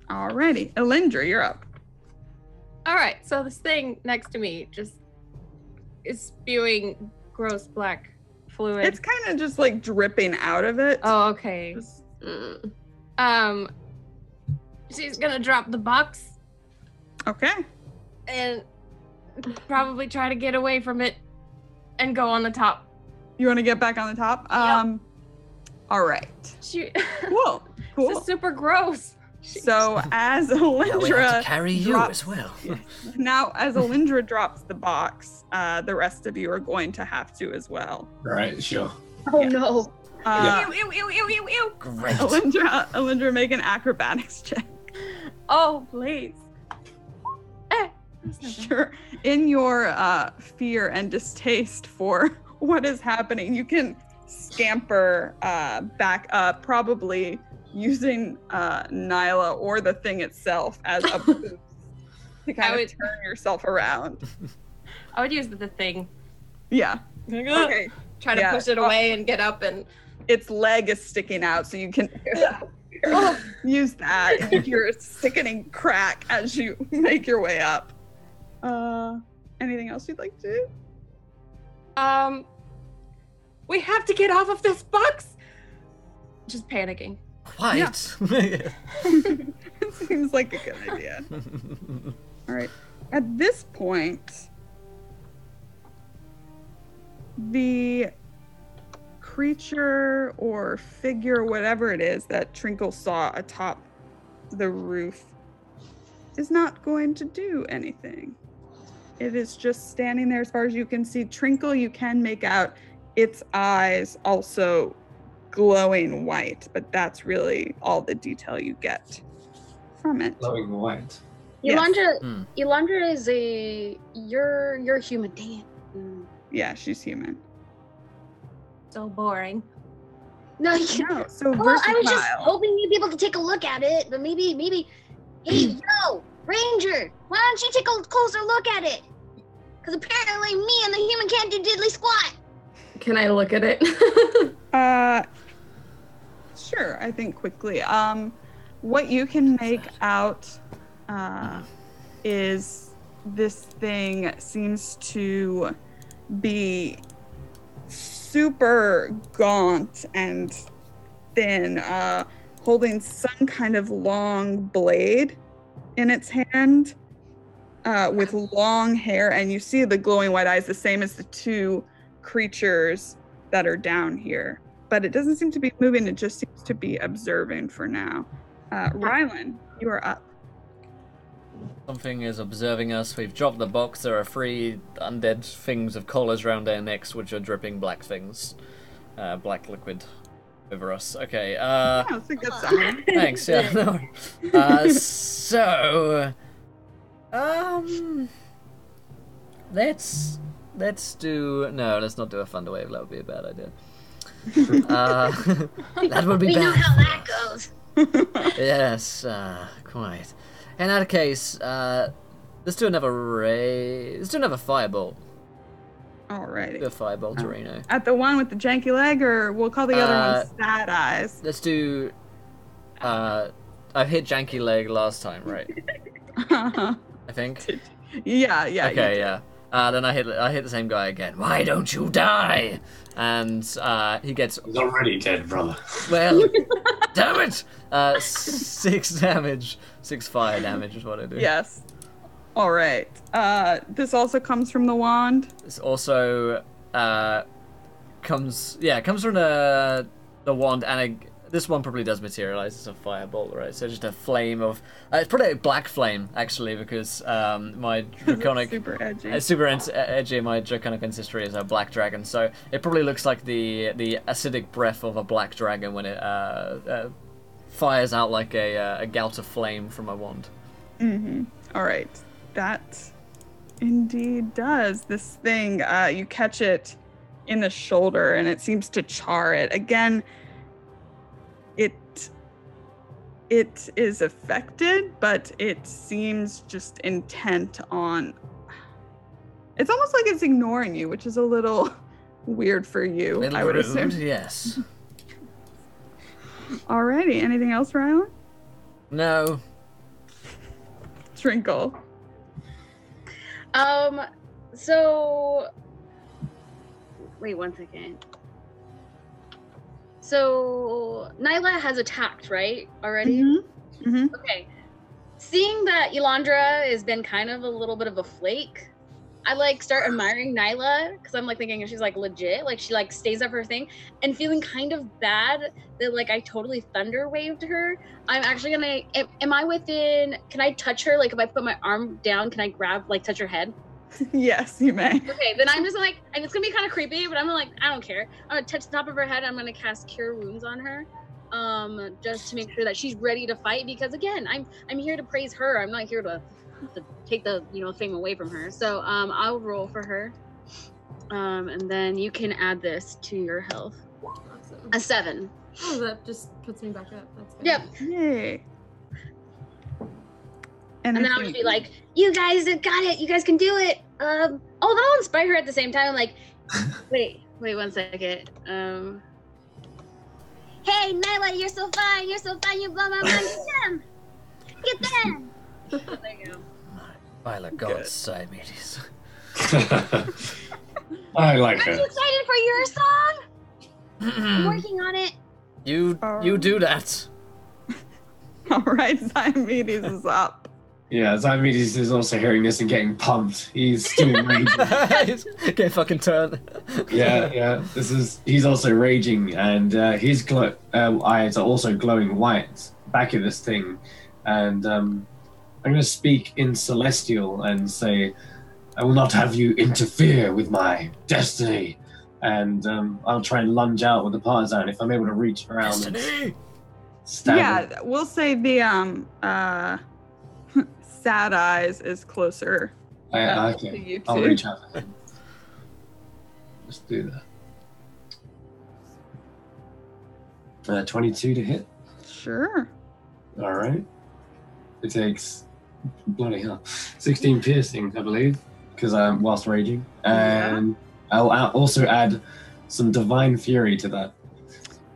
Alrighty. Elindra, you're up. All right, so this thing next to me just is spewing gross black fluid. It's kind of just like dripping out of it. Oh, okay. Just- She's gonna drop the box Okay. and probably try to get away from it and go on the top. You want to get back on the top? All right. She, Cool. Cool. This is super gross. So as Now we have Elindra to carry you drops- as well. now as Elindra drops the box, the rest of you are going to have to as well. Right, sure. Oh Yeah. no. Ew, ew, ew, ew, ew, ew. Great. Elindra, make an acrobatics check. Oh, please. Sure. In your fear and distaste for what is happening, you can scamper back up, probably using Nyla or the thing itself as a boost to kind of turn yourself around. I would use the thing. Yeah. Okay. Try to Yeah. push it away and get up and. Its leg is sticking out, so you can use that. And you hear a sickening crack as you make your way up. Anything else you'd like to do? We have to get off of this box. Just panicking. Quiet. It seems like a good idea. All right. At this point, the creature or figure, whatever it is that Trinkle saw atop the roof, is not going to do anything. It is just standing there as far as you can see. Trinkle, you can make out its eyes also glowing white, but that's really all the detail you get from it. Glowing white. Yes. Elandra is you're human. Dang it. Yeah, she's human. So boring. No, No, so well, I was just versatile. hoping you'd be able to take a look at it, but maybe. Hey, yo, Ranger, why don't you take a closer look at it? Because apparently me and the human can't do diddly squat. Can I look at it? Sure, I think quickly. What you can make out is this thing seems to be super gaunt and thin, holding some kind of long blade in its hand, with long hair, and you see the glowing white eyes, the same as the two creatures that are down here. But it doesn't seem to be moving, it just seems to be observing for now. Rylan, you are up. Something is observing us. We've dropped the box. There are 3 undead things with collars around their necks, which are dripping black things. Black liquid over us. Okay, That's a good sign. thanks, yeah. No. So... Let's do... No, let's not do a Thunderwave. That would be a bad idea. That would be We bad. know how that goes. Yes, quite. In that case, let's do another ray. Let's do another firebolt. Alrighty. Do a firebolt to Reno. At the one with the janky leg, or we'll call the other one Sad Eyes. Let's do. I hit janky leg last time, right? I think. Yeah. Okay, yeah. Then I hit the same guy again. Why don't you die? And he gets. He's already dead, brother. Well, damn it! 6 damage, 6 fire damage is what I do. Yes. All right. This also comes from the wand. This also comes from the wand, and this one probably does materialize as a firebolt, right? So just a flame of it's probably a black flame actually, because my draconic Super edgy. super edgy. My draconic ancestry is a black dragon, so it probably looks like the acidic breath of a black dragon when it fires out like a gout of flame from my wand. All right. That indeed does. This thing, you catch it in the shoulder and it seems to char it. Again, it is affected, but it seems just intent on... It's almost like it's ignoring you, which is a little weird for you, I would assume. Yes. Alrighty. Anything else, Rylan? No. Trinkle. So wait 1 second. So Nyla has attacked, right? Already? Okay. Seeing that Elandra has been kind of a little bit of a flake, I start admiring Nyla because I'm thinking she's legit, she stays up her thing, and feeling kind of bad that I totally thunder waved her. I'm actually gonna. Am I within? Can I touch her? If I put my arm down, can I grab touch her head? Yes, you may. Okay, then I'm just and it's gonna be kind of creepy, but I'm I don't care. I'm gonna touch the top of her head. I'm gonna cast Cure Wounds on her, just to make sure that she's ready to fight. Because again, I'm here to praise her. I'm not here to take the fame away from her. So I'll roll for her, and then you can add this to your health. Awesome. A 7. Oh, that just puts me back up. That's good. Yep. Yay. And then I'll just be you guys got it. You guys can do it. Then I'll inspire her at the same time. Wait 1 second. Hey, Nyla, you're so fine. You're so fine. You blow my mind. Get them. There you go. Violet God Siamese. I like her. Are you excited for your song? I'm working on it. You do that. All right, Siamese is up. Yeah, Zymedes is also hearing this and getting pumped. He's doing raging. Get fucking turned. Yeah. He's also raging, and his eyes are also glowing white back at this thing. And I'm going to speak in Celestial and say, I will not have you interfere with my destiny. And I'll try and lunge out with the partisan if I'm able to reach around and stab him. We'll say the Sad Eyes is closer to you two. I'll reach out to him. Let's do that. 22 to hit. Sure. All right. It takes bloody hell 16 piercing, I believe, because I'm whilst raging, and I'll also add some divine fury to that,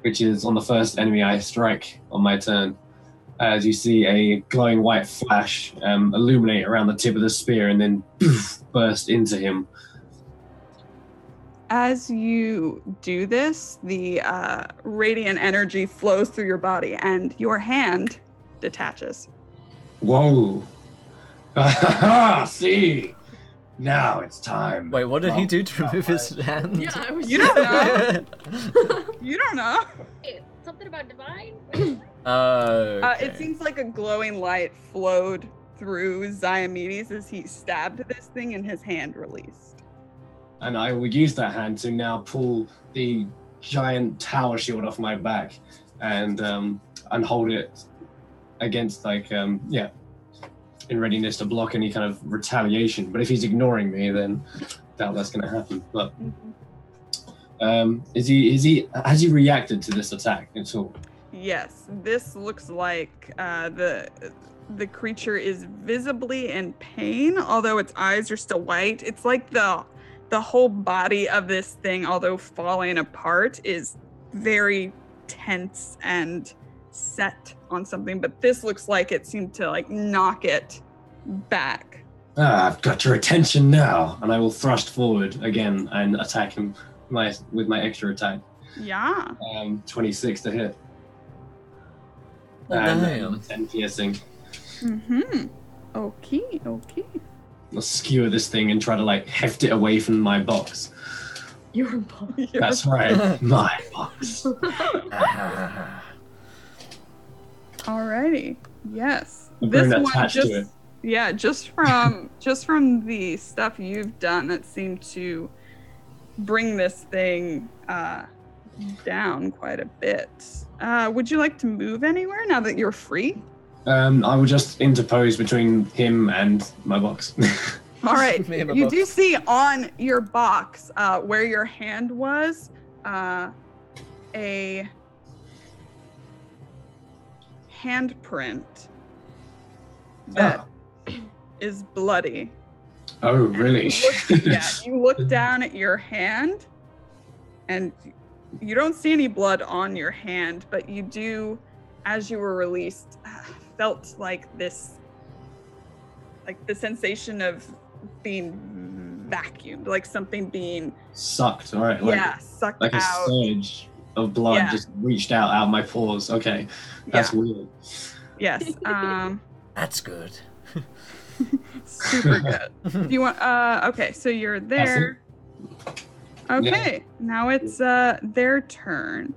which is on the first enemy I strike on my turn. As you see a glowing white flash illuminate around the tip of the spear and then poof, burst into him. As you do this, the radiant energy flows through your body and your hand detaches. Whoa. See? Now it's time. Wait, what did he do to remove his hand? Yeah, You don't know. You don't know. Wait, something about divine? Okay. It seems like a glowing light flowed through Zymedes as he stabbed this thing and his hand released. And I will use that hand to now pull the giant tower shield off my back and hold it against in readiness to block any kind of retaliation. But if he's ignoring me, then doubt that's going to happen. But has he reacted to this attack at all? Yes, this looks like the creature is visibly in pain, although its eyes are still white. It's like the whole body of this thing, although falling apart, is very tense and set on something. But this looks like it seemed to knock it back. I've got your attention now, and I will thrust forward again and attack him with my extra attack. Yeah. 26 to hit. Damn. 10 piercing. Okay. I'll skewer this thing and try to heft it away from my box. Your box. That's right, my box. Alrighty. Yes. I'm This very one attached to it. Yeah, just from the stuff you've done that seemed to bring this thing down quite a bit. Would you like to move anywhere now that you're free? I will just interpose between him and my box. All right. Me and my You box. do see on your box where your hand was a handprint that is bloody. Oh, really? You look down at your hand and you don't see any blood on your hand, but you do, as you were released, felt like this, like the sensation of being vacuumed, like something being Sucked, all right. Sucked like out. a surge of blood just reached out my pores. Okay, that's weird. Yes. That's good. Super good. Do you want? Okay, so you're there. Okay, now it's their turn.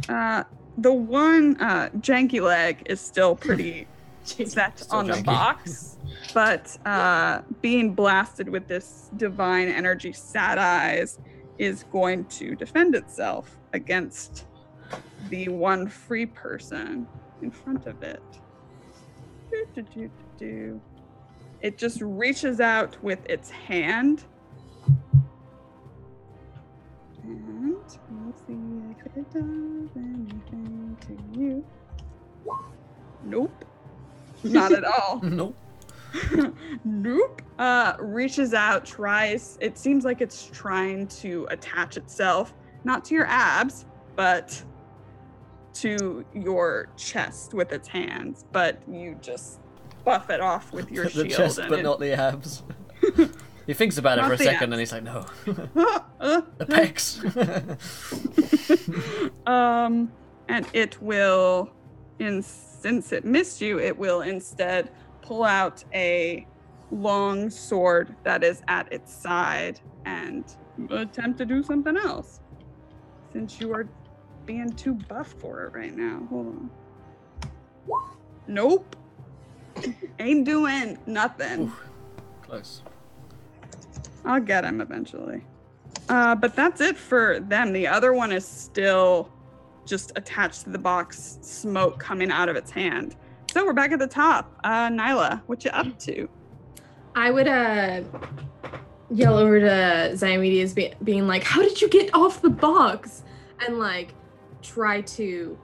The one janky leg is still pretty set on the janky. box, but being blasted with this divine energy sad eyes is going to defend itself against the one free person in front of it. It just reaches out with its hand. And let's see if it does anything to you. Nope. Not at all. Nope. Nope. Reaches out, tries. It seems like it's trying to attach itself, not to your abs, but to your chest with its hands. But you just buff it off with your The shield. chest, and but it- not the abs. He thinks about it Not for a the second, abs. and he's like, "No, the pecs." And it will, since it missed you, it will instead pull out a long sword that is at its side and attempt to do something else. Since you are being too buff for it right now. Hold on. Nope. Ain't doing nothing. Ooh, close. I'll get him eventually. But that's it for them. The other one is still just attached to the box, smoke coming out of its hand. So we're back at the top. Nyla, what you up to? I would yell over to Ziomedes being like, how did you get off the box? And like try to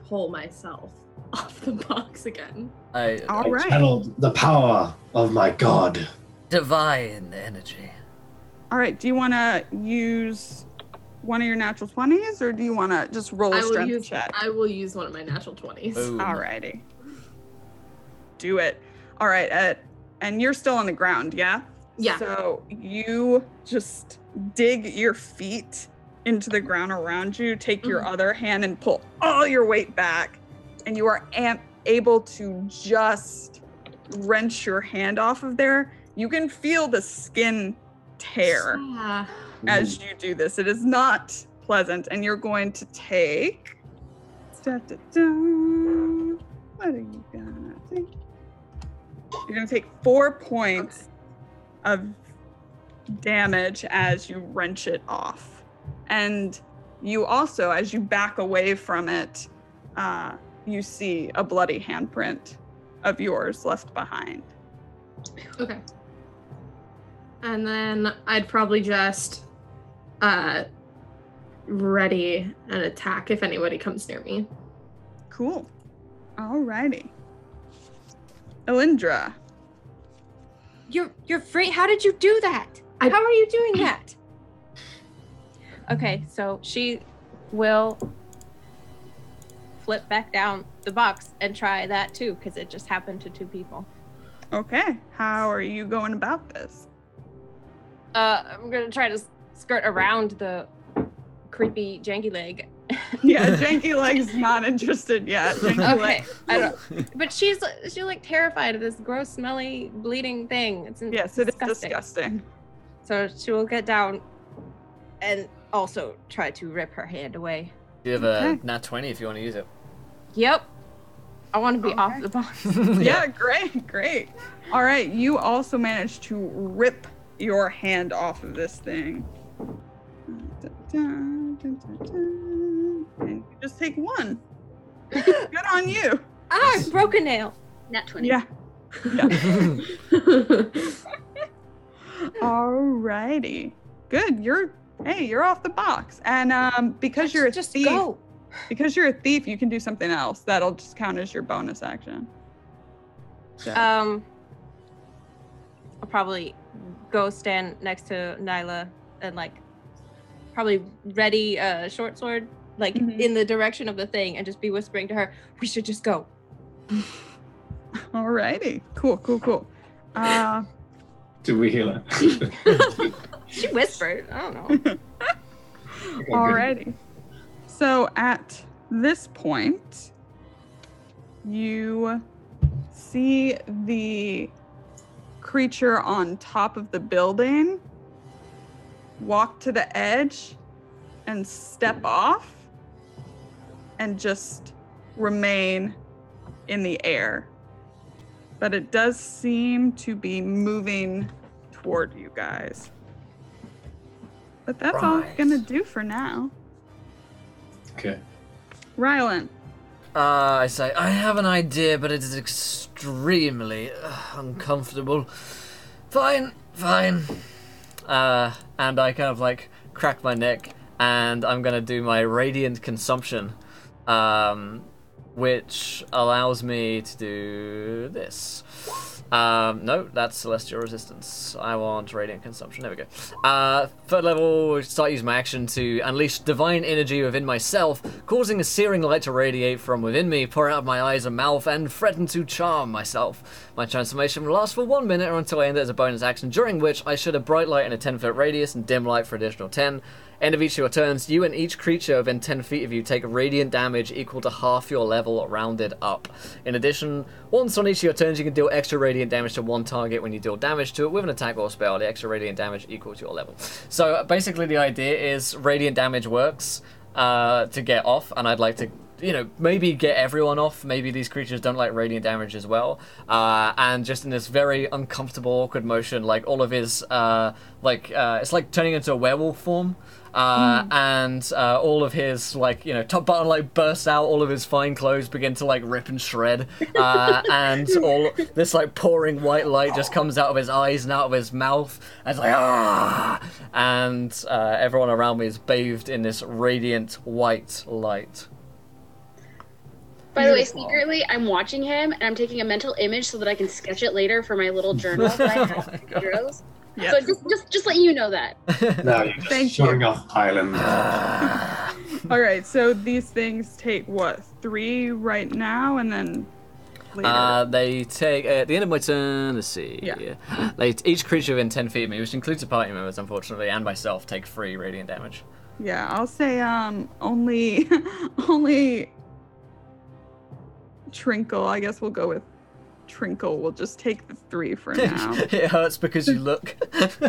pull myself off the box again. All right. Channeled the power of my god. Divine energy. All right. Do you want to use one of your natural 20s, or do you want to just roll a strength check? I will use one of my natural 20s. Boom. All righty. Do it. All right. And you're still on the ground, yeah? Yeah. So you just dig your feet into the ground around you, take your other hand and pull all your weight back, and you are able to just wrench your hand off of there. You can feel the skin tear Yeah. as you do this. It is not pleasant, and you're going to take. What are you gonna take? You're gonna take 4 points of damage as you wrench it off, and you also, as you back away from it, you see a bloody handprint of yours left behind. Okay. And then I'd probably just ready an attack if anybody comes near me. Cool. Alrighty. Elindra. You're free. How did you do that? How are you doing that? Okay, so she will flip back down the box and try that too, because it just happened to 2 people. Okay. How are you going about this? I'm gonna try to skirt around the creepy janky leg. Yeah, Janky Leg's not interested yet. Janky Okay, Leg. I don't. But she's like terrified of this gross, smelly, bleeding thing. It's Yes, it is disgusting. So she will get down and also try to rip her hand away. You have Okay. a nat 20 if you want to use it. Yep. I want to be Okay. off the box. Yeah, great. All right, you also managed to rip your hand off of this thing. And you just take 1. Good on you. Ah, I broke a nail. Nat 20. Yeah. Alrighty. Good. You're off the box. And because you're a Just thief, go. because you're a thief, you can do something else. That'll just count as your bonus action. So, I'll probably go stand next to Nyla and like probably ready a short sword like in the direction of the thing and just be whispering to her, we should just go. alrighty. Cool. Did we heal her? She whispered. I don't know. Okay, Alrighty. So at this point, you see the creature on top of the building walk to the edge and step off and just remain in the air. But it does seem to be moving toward you guys. But that's all it's gonna do for now. Okay. Rylan. I say, I have an idea, but it is extremely uncomfortable. Fine. And I kind of like crack my neck, and I'm gonna do my radiant consumption, which allows me to do this. No, that's celestial resistance. I want radiant consumption. There we go. Third level, start using my action to unleash divine energy within myself, causing a searing light to radiate from within me, pour out of my eyes and mouth, and threaten to charm myself. My transformation will last for 1 minute or until I end it as a bonus action, during which I shed a bright light in a 10-foot radius and dim light for additional 10. End of each of your turns, you and each creature within 10 feet of you take radiant damage equal to half your level rounded up. In addition, once on each of your turns, you can deal extra radiant damage to one target when you deal damage to it with an attack or spell. The extra radiant damage equal to your level. So basically the idea is radiant damage works to get off, and I'd like to, maybe get everyone off. Maybe these creatures don't like radiant damage as well. And just in this very uncomfortable, awkward motion, like all of his, it's like turning into a werewolf form. And all of his top button bursts out, all of his fine clothes begin to rip and shred, and all this pouring white light just comes out of his eyes and out of his mouth, and it's and everyone around me is bathed in this radiant white light. By the way, secretly, I'm watching him and I'm taking a mental image so that I can sketch it later for my little journal that I have for heroes. Yep. So just letting you know that. No, you're just showing off Highland. All right, so these things take what, 3 right now, and then later? They take at the end of my turn. Let's see. Yeah. Each creature within 10 feet of me, which includes the party members, unfortunately, and myself, take 3 radiant damage. Yeah, I'll say only Trinkle. I guess we'll go with Trinkle. We'll just take the 3 for now. It hurts because you look. I stared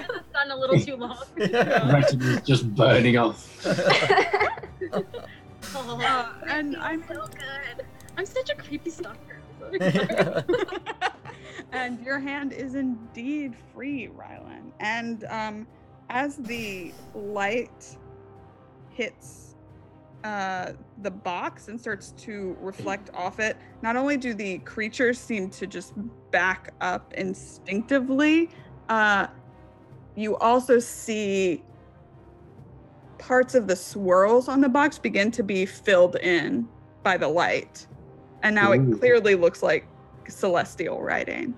at the sun a little too long. Is just burning off. And I'm so good. I'm such a creepy stalker. And your hand is indeed free, Rylan. And as the light hits the box and starts to reflect off it, not only do the creatures seem to just back up instinctively, you also see parts of the swirls on the box begin to be filled in by the light. And now it clearly looks like celestial writing.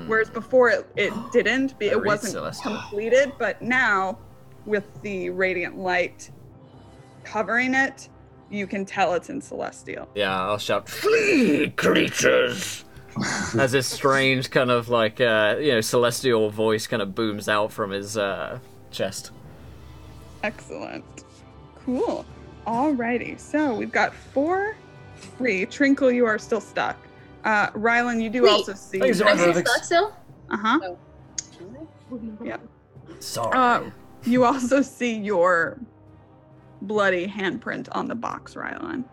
Whereas before it didn't, it wasn't completed, but now with the radiant light covering it, you can tell it's in celestial. Yeah, I'll shout, "Flee, creatures!" as this strange kind of celestial voice kind of booms out from his chest. Excellent. Cool. Alrighty, so we've got 4 free. Trinkle, you are still stuck. Rylan, you do also see... I'm still stuck still? Uh-huh. Oh. Yep. Sorry. You also see your bloody handprint on the box, Rylan.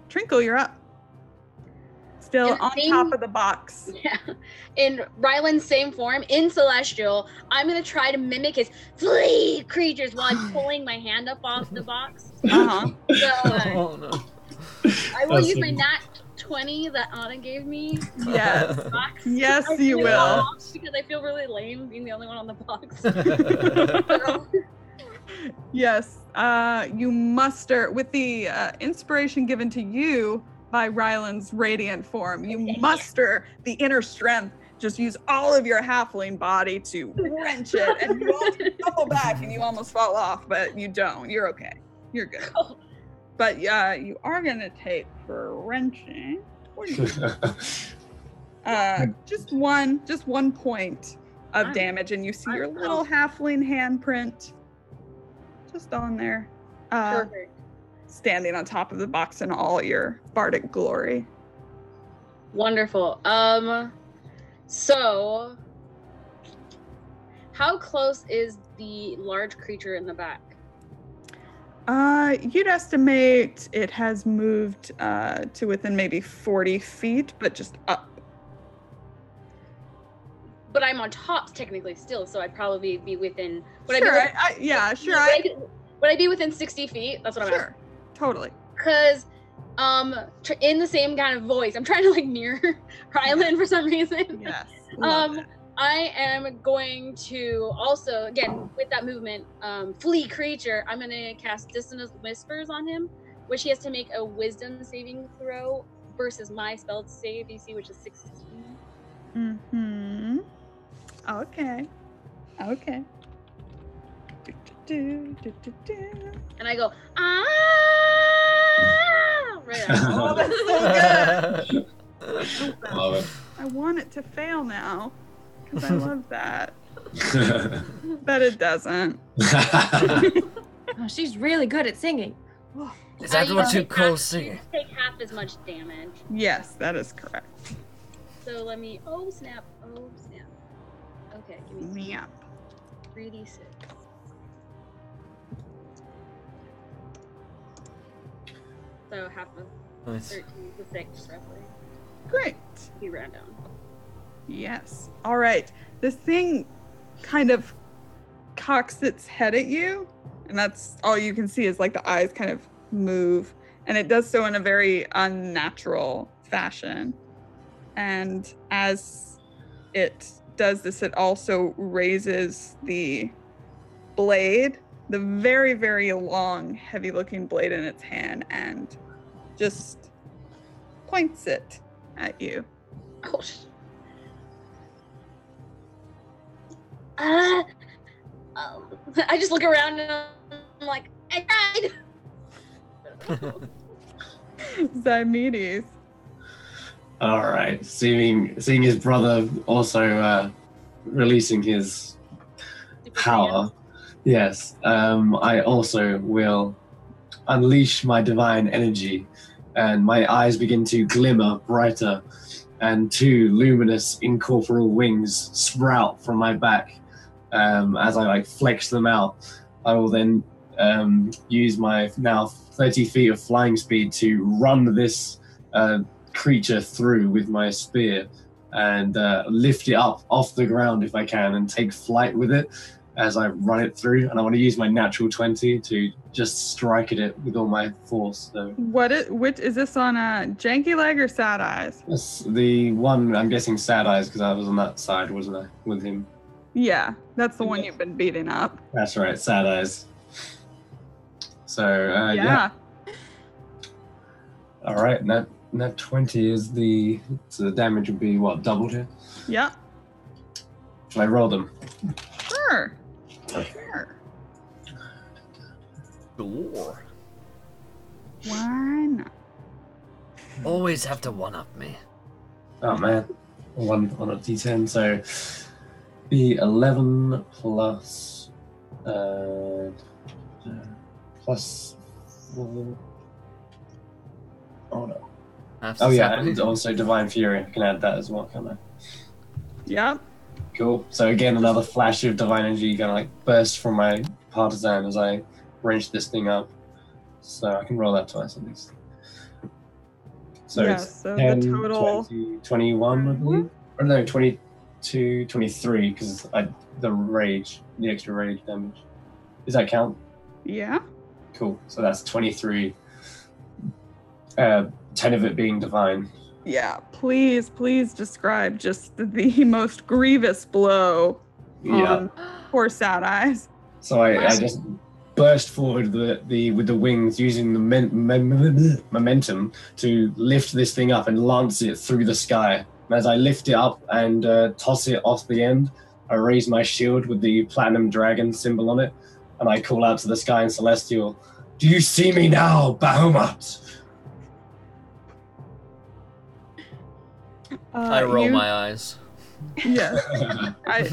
Trinkle, you're up. Still In the on same- top of the box. Yeah. In Ryland's same form, in Celestial, I'm gonna try to mimic his flee creatures while I'm pulling my hand up off the box. Uh-huh. So Oh no. I will That's use my funny. nat 20 that Anna gave me. Yes. Box. Yes, I you threw it will. off because I feel really lame being the only one on the box. So, Yes. You muster, with the inspiration given to you by Ryland's radiant form, you muster the inner strength. Just use all of your halfling body to wrench it, and you almost double back and you almost fall off, but you don't. You're okay. You're good. Cool. But you are gonna take for wrenching just one point of Nice. damage, and you see your Nice. little halfling handprint just on there, Perfect. standing on top of the box in all your bardic glory. Wonderful. So how close is the large creature in the back? You'd estimate it has moved to within maybe 40 feet, but just up. But I'm on top technically still, so I'd probably be within. Would Sure, I be within, would I be within 60 feet? That's what I'm asking. Sure, totally. Because, in the same kind of voice, I'm trying to like mirror Ryland for some reason. Yes. love Um, it. I am going to also, again, with that movement, flee creature, I'm going to cast Dissonant Whispers on him, which he has to make a wisdom saving throw versus my spell save DC, which is 16. Mm-hmm. Okay. Okay. And I go, ah! Right Oh, out. that's so good. Love it. I want it to fail now, because I love that. But it doesn't. Oh, she's really good at singing. Is that You what you take call half- singing? Take half as much damage. Yes, that is correct. So let me, oh snap. Okay, give me Yeah. 3d6. So half of Nice. 13 to 6 roughly. Great. He ran down. Yes. All right. This thing kind of cocks its head at you, and that's all you can see is like the eyes kind of move, and it does so in a very unnatural fashion. And as it does this, it also raises the blade, the very, very long, heavy-looking blade in its hand, and just points it at you. Oh, I just look around and I'm like, I tried. Zymedes. All right. Seeing his brother also releasing his power, yes, I also will unleash my divine energy, and my eyes begin to glimmer brighter, and two luminous incorporeal wings sprout from my back. As I like flex them out, I will then use my now 30 feet of flying speed to run this creature through with my spear and lift it up off the ground if I can and take flight with it as I run it through. And I want to use my natural 20 to just strike at it with all my force. So Which is this on a janky leg or sad eyes? that's the one, I'm guessing Sad Eyes, because I was on that side, wasn't I, with him? Yeah, that's the one you've been beating up. That's right, Sad Eyes. So, Yeah. All right, and that 20 is so the damage would be, what, doubled here? Yeah. Should I roll them? Sure. Sure. Sure. Why not? Always have to one-up me. Oh, man. One on a d10, so the 11 plus, plus 4. Oh, no. Oh, yeah, and also Divine Fury. I can add that as well, can't I? Yep. Cool. So again, another flash of divine energy kind of like burst from my partisan as I wrench this thing up. So I can roll that twice at least. So Yeah, it's so 10, the total 20, 21, I believe. Or no, 22, 23, because the extra rage damage. Does that count? Yeah. Cool. So that's 23. 10 of it being divine. Yeah. Please describe just the most grievous blow on poor Sad Eyes. So I just burst forward with the wings, using the momentum to lift this thing up and lance it through the sky. And as I lift it up and toss it off the end, I raise my shield with the platinum dragon symbol on it, and I call out to the sky in Celestial, "Do you see me now, Bahamut?" I roll my eyes. Yes.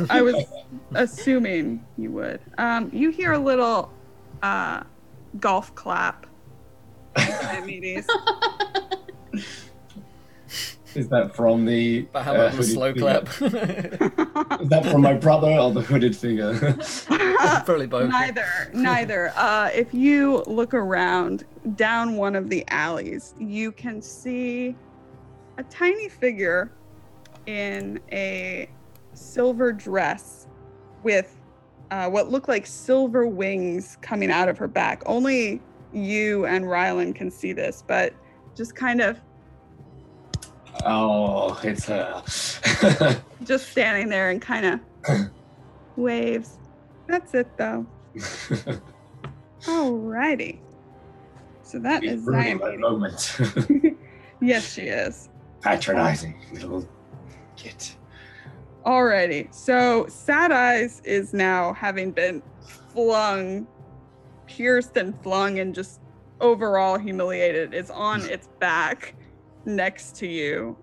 I was assuming you would. You hear a little golf clap. Diomedes. Is that from the Bahamut the slow figure? clap. Is that from my brother or the hooded figure? Probably both. Neither. If you look around down one of the alleys, you can see a tiny figure in a silver dress with what look like silver wings coming out of her back. Only you and Rylan can see this, but just kind of It's her. just standing there and kind of waves. That's it, though. Alrighty. So that She's is ruining my Zion. moment. Yes, she is. Patronizing little kid. Alrighty. So Sad Eyes is now, having been pierced and flung and just overall humiliated, is on its back next to you.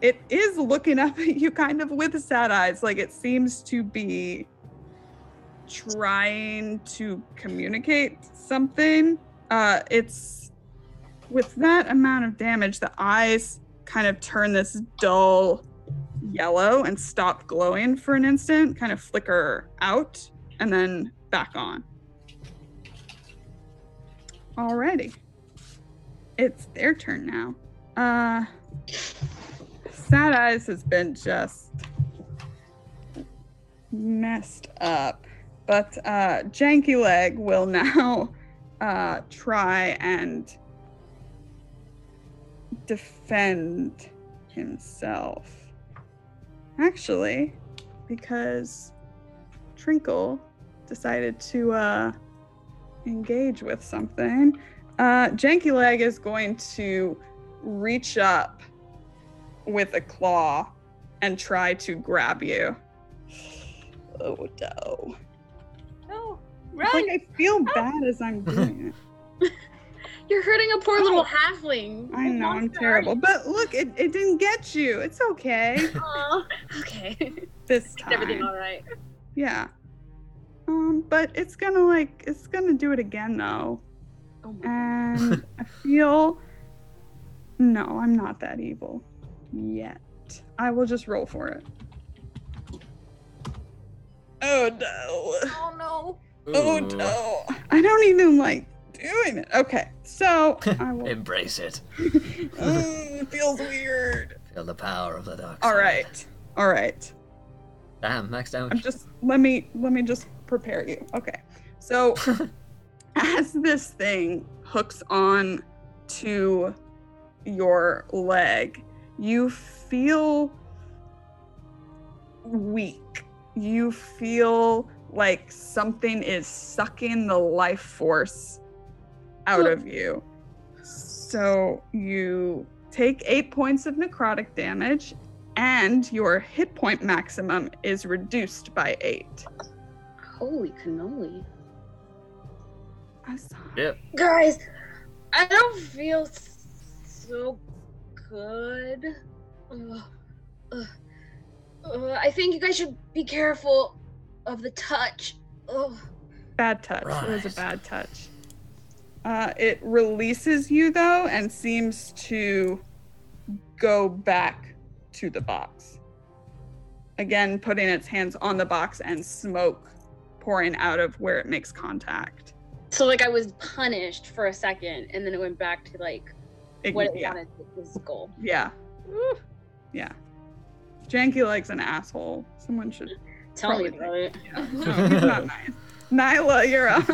It is looking up at you kind of with sad eyes, like it seems to be trying to communicate something. It's with that amount of damage, the eyes kind of turn this dull yellow and stop glowing for an instant, kind of flicker out and then back on. Alrighty. It's their turn now. Sad Eyes has been just messed up, but Janky Leg will now try and defend himself. Actually, because Trinkle decided to engage with something, Janky Leg is going to reach up with a claw and try to grab you. Oh no. No, It's run! like I feel bad as I'm doing it. You're hurting a poor little halfling. I know, I'm terrible. But look, it didn't get you. It's okay. Oh, okay. This Is everything time. all right? Yeah. But it's gonna do it again though. Oh my And I feel, no, I'm not that evil yet. I will just roll for it. Oh no. Oh no. Oh Ooh. no. I don't even like doing it. Okay, so I will. Embrace it. It feels weird. Feel the power of the dark side. All right. Damn, max damage. Let me just prepare you. Okay. So as this thing hooks on to your leg, you feel weak. You feel like something is sucking the life force out of you. So you take 8 points of necrotic damage, and your hit point maximum is reduced by 8. Holy cannoli. I'm sorry. Yep. Guys, I don't feel so good. I think you guys should be careful of the touch. Bad touch. It was a Right. bad touch. It releases you though and seems to go back to the box. Again, putting its hands on the box and smoke pouring out of where it makes contact. So like I was punished for a second and then it went back to like what it yeah. wanted was goal. Yeah. Yeah. Janky Leg's an asshole. Someone should Tell me probably- about it. Yeah. No, he's not nice. Nyla, you're up.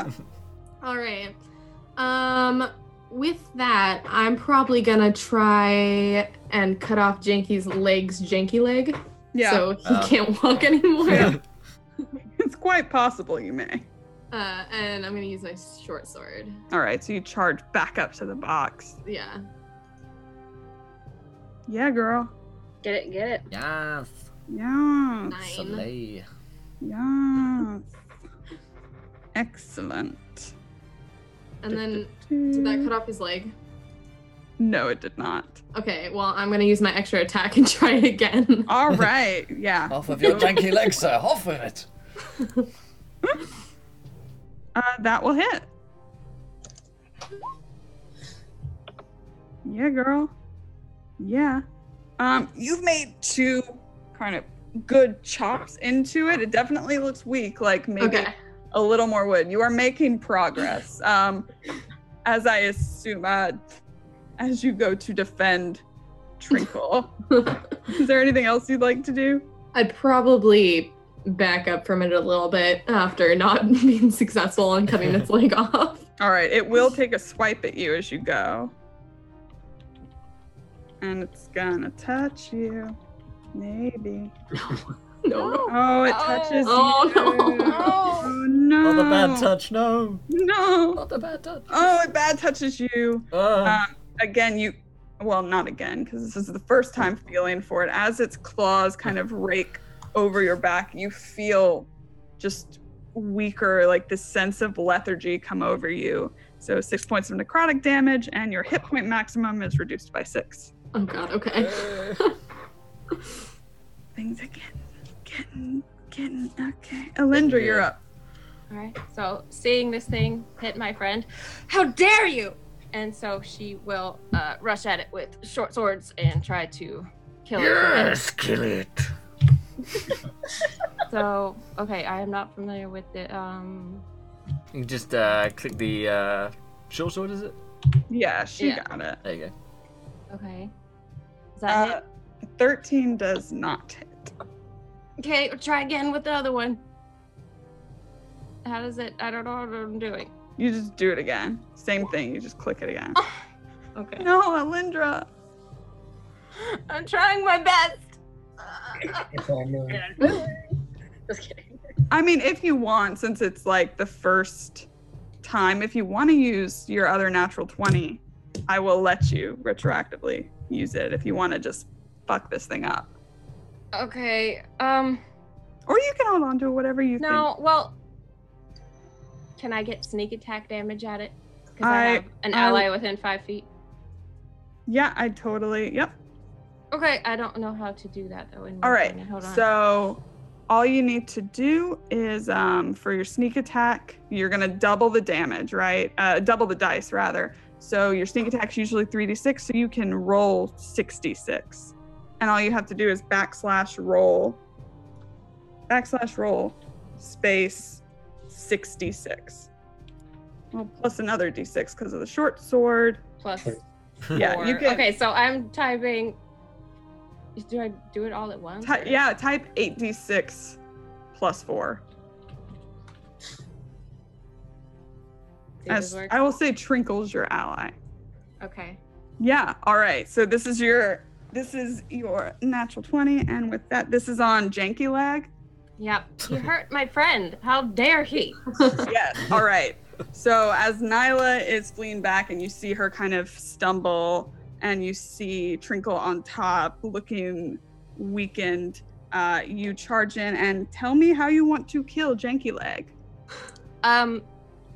All right. With that, I'm probably gonna try and cut off Janky's legs, Janky leg, Yeah. so he can't walk anymore. Yeah. It's quite possible you may. And I'm gonna use my short sword. All right, so you charge back up to the box. Yeah. Yeah, girl. Get it. Yes. Yeah. 9. Slay. Yes. Excellent. And then, did that cut off his leg? No, it did not. Okay, well, I'm gonna use my extra attack and try it again. All right. Yeah. Off of your janky legs, sir. Off with it. That will hit. Yeah, girl. Yeah. You've made 2 kind of good chops into it. It definitely looks weak, like maybe a little more wood. You are making progress. As I assume, as you go to defend Trinkle. Is there anything else you'd like to do? I'd probably back up from it a little bit after not being successful on cutting its leg off. All right, it will take a swipe at you as you go. And it's gonna touch you. Maybe. No. Oh, it touches Oh, you. no. Oh, no. Not the bad touch, no. No. Not the bad touch. Oh, it bad touches you. Again, well, not again, because this is the first time feeling for it. As its claws kind of rake over your back, you feel just weaker, like this sense of lethargy come over you. So 6 points of necrotic damage, and your hit point maximum is reduced by 6. Oh god, okay. Things are getting, okay. Alindra, you're up. All right. So seeing this thing hit my friend, how dare you! And so she will rush at it with short swords and try to kill it. Yes, kill it. So okay, I am not familiar with the You can just click the short sword, is it? Yeah, she got it. There you go. Okay. Is that it? 13 does not hit. Okay, we'll try again with the other one. How does it? I don't know what I'm doing. You just do it again. Same thing, you just click it again. Okay. No, Alindra. I'm trying my best. Just kidding. I mean, if you want, since it's like the first time, if you want to use your other natural 20, I will let you retroactively use it if you want to just fuck this thing up. Okay. Or you can hold on to it, whatever you think. No, well, can I get sneak attack damage at it? Because I have an ally within 5 feet. Yeah, I totally, yep. Okay, I don't know how to do that though. All right, Hold on. so all you need to do is for your sneak attack, you're gonna double the damage, right? Double the dice rather. So your sneak attack's usually 3d6, so you can roll 66. And all you have to do is /roll space 66. Well, plus another d6 because of the short sword. Plus Yeah, 4. you can. Okay, so I'm typing. Do I do it all at once? or- Yeah, type 8d6 plus 4. See if this As works? I will say, Trinkle's your ally. Okay. Yeah. All right. So this is your natural 20, and with that, this is on Janky Leg. Yep. He hurt my friend. How dare he? Yes. All right. So as Nyla is fleeing back, and you see her kind of stumble, and you see Trinkle on top, looking weakened, you charge in and tell me how you want to kill Janky Leg. I'm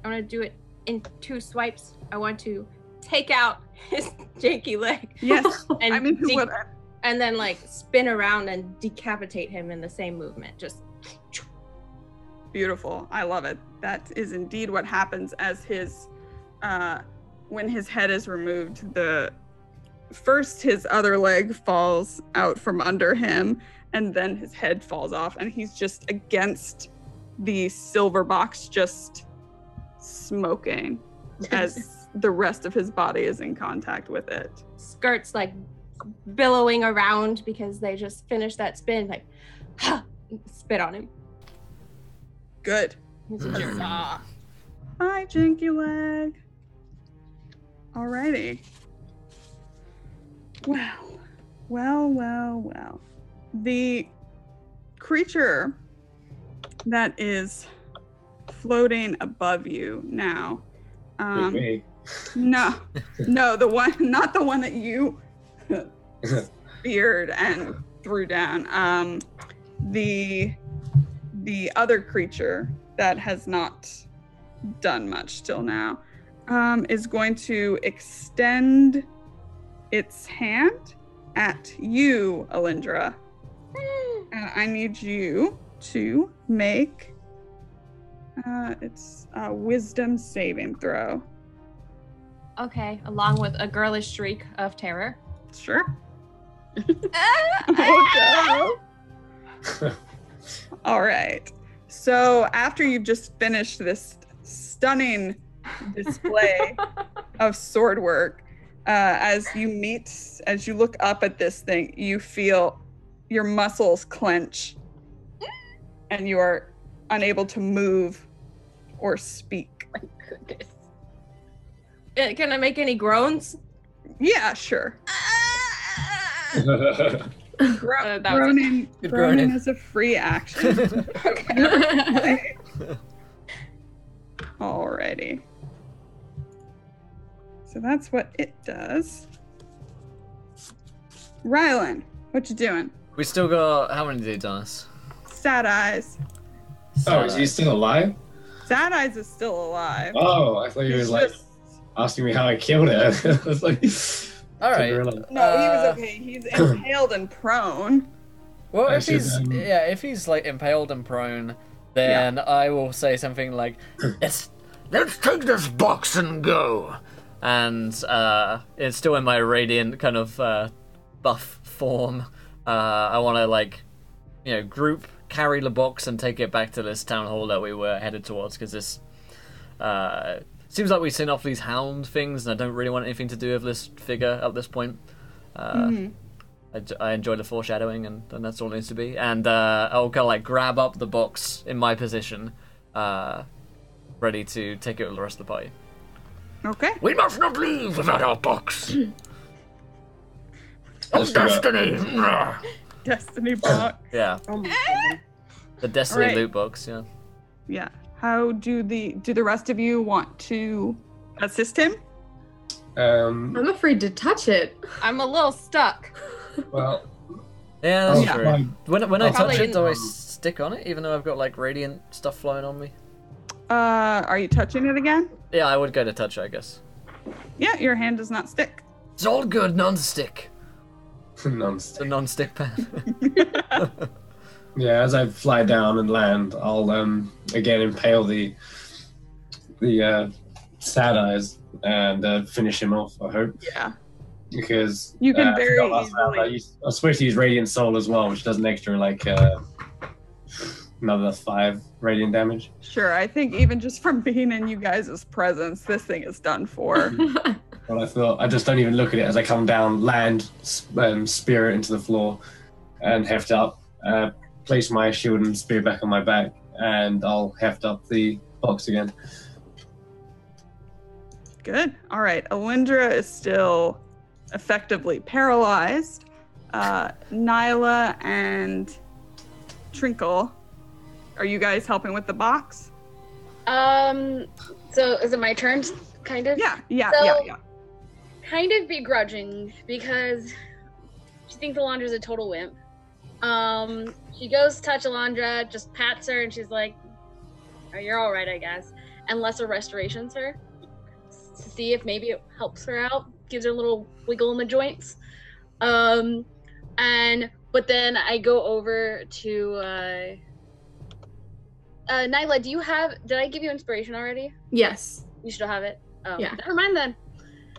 gonna do it in 2 swipes. I want to take out his janky leg. Yes. And I mean, and then like spin around and decapitate him in the same movement. Just beautiful. I love it. That is indeed what happens as when his head is removed. First his other leg falls out from under him, and then his head falls off, and he's just against the silver box, just smoking as the rest of his body is in contact with it. Skirts like billowing around because they just finished that spin, like spit on him. Good. He's a jerk. Bye, Jinky Leg. Alrighty. Well. The creature that is floating above you now. Me. No, not the one that you speared and threw down. The other creature that has not done much till now is going to extend its hand at you, Alindra. And I need you to make it's a wisdom saving throw. Okay, along with a girlish shriek of terror. Sure. Oh, no. All right. So after you've just finished this stunning display of sword work, as you look up at this thing, you feel your muscles clench and you are unable to move or speak. My goodness. Can I make any groans? Yeah, sure. That Groaning is a free action. Okay. Alrighty. So that's what it does. Rylan, what you doing? We still got how many dudes on us? Sad Eyes. Oh, is he still alive? Sad Eyes is still alive. Oh, I thought he was like asking me how I killed it. I was like, all right. No, he was okay. He's impaled and prone. Well, if he's like impaled and prone, then I will say something like, let's take this box and go. And it's still in my radiant kind of buff form. I want to carry the box and take it back to this town hall that we were headed towards, because this seems like we've seen off these hound things, and I don't really want anything to do with this figure at this point. I enjoy the foreshadowing, and that's all it needs to be. And I'll kind of like grab up the box in my position, ready to take it with the rest of the party. Okay. We must not leave without our box. Of destiny. Destiny box. Yeah. Oh my goodness. The destiny Alright. loot box. Yeah. Yeah. How do the rest of you want to assist him? I'm afraid to touch it. I'm a little stuck. well, Yeah, that's Yeah. true. When I Probably touch it, in- do I stick on it, even though I've got like radiant stuff flowing on me? Are you touching it again? Yeah, I would go to touch it, I guess. Yeah, your hand does not stick. It's all good, non-stick. nonsense. The non-stick pen. Yeah, as I fly down and land, I'll again impale the Sad Eyes and finish him off. I hope, Yeah. because You can I very forgot last round, I was supposed to use Radiant Soul as well, which does an extra like another 5 radiant damage. Sure, I think even just from being in you guys' presence, this thing is done for. But I thought I just don't even look at it as I come down, land, spear it into the floor, and heft up. Place my shield and spear back on my back, and I'll heft up the box again. Good. All right. Alindra is still effectively paralyzed. Nyla and Trinkle, are you guys helping with the box? So is it my turn? Kind of? Yeah. Kind of begrudging, because she thinks Alondra's a total wimp. She goes to touch Alondra, just pats her, and she's like, "Oh, you're all right, I guess." And Lesser restorations her to see if maybe it helps her out, gives her a little wiggle in the joints. But then I go over to Nyla. Did I give you inspiration already? Yes. You still have it. Oh, Yeah. Never mind then.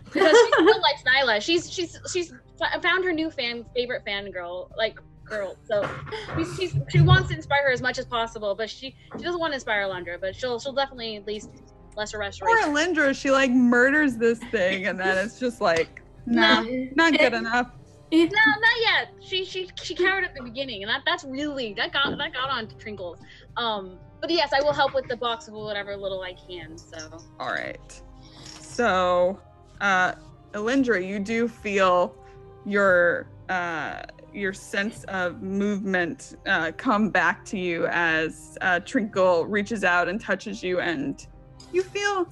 Because she still likes Nyla. She's found her new favorite fangirl, girl. So she wants to inspire her as much as possible, but she doesn't want to inspire Alondra, but she'll definitely at least lesser Poor restoration. Alindra, she like murders this thing, and then it's just like, nah, not good enough. No, not yet. She cowered at the beginning, and that's really that got on to Trinkles. But yes, I will help with the box of whatever little I can. So. All right. So, Alindra, you do feel your sense of movement come back to you as Trinkle reaches out and touches you, and you feel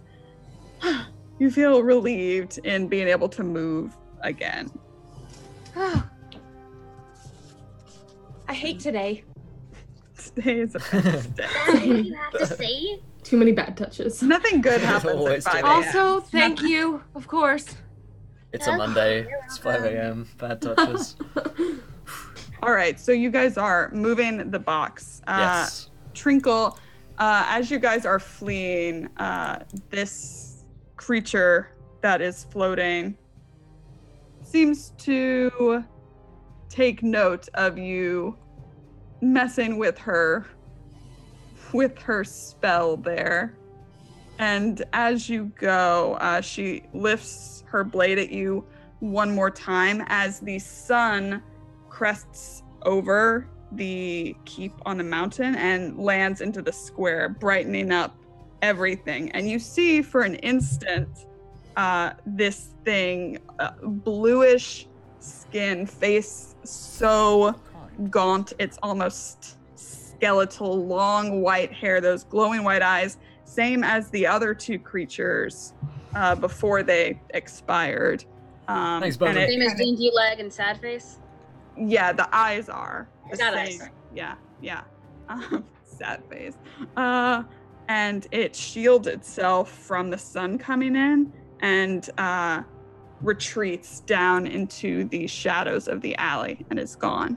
relieved in being able to move again. I hate today. Today is a bad day. That's what you have to say. Too many bad touches. Nothing good happens Always at 5 do. a.m. Also, thank you, of course. It's a Monday. It's 5 a.m. Bad touches. All right, so you guys are moving the box. Yes. Trinkle, as you guys are fleeing, this creature that is floating seems to take note of you messing with her spell there. And as you go, she lifts her blade at you one more time as the sun crests over the keep on the mountain and lands into the square, brightening up everything. And you see for an instant this thing, bluish skin, face so gaunt it's almost skeletal, long white hair, those glowing white eyes, same as the other two creatures before they expired. Thanks, Bowman. Same as Dingy Leg and Sad Face. Yeah, the eyes are the Sad same. eyes. Yeah. Sad face. And it shields itself from the sun coming in and retreats down into the shadows of the alley and is gone.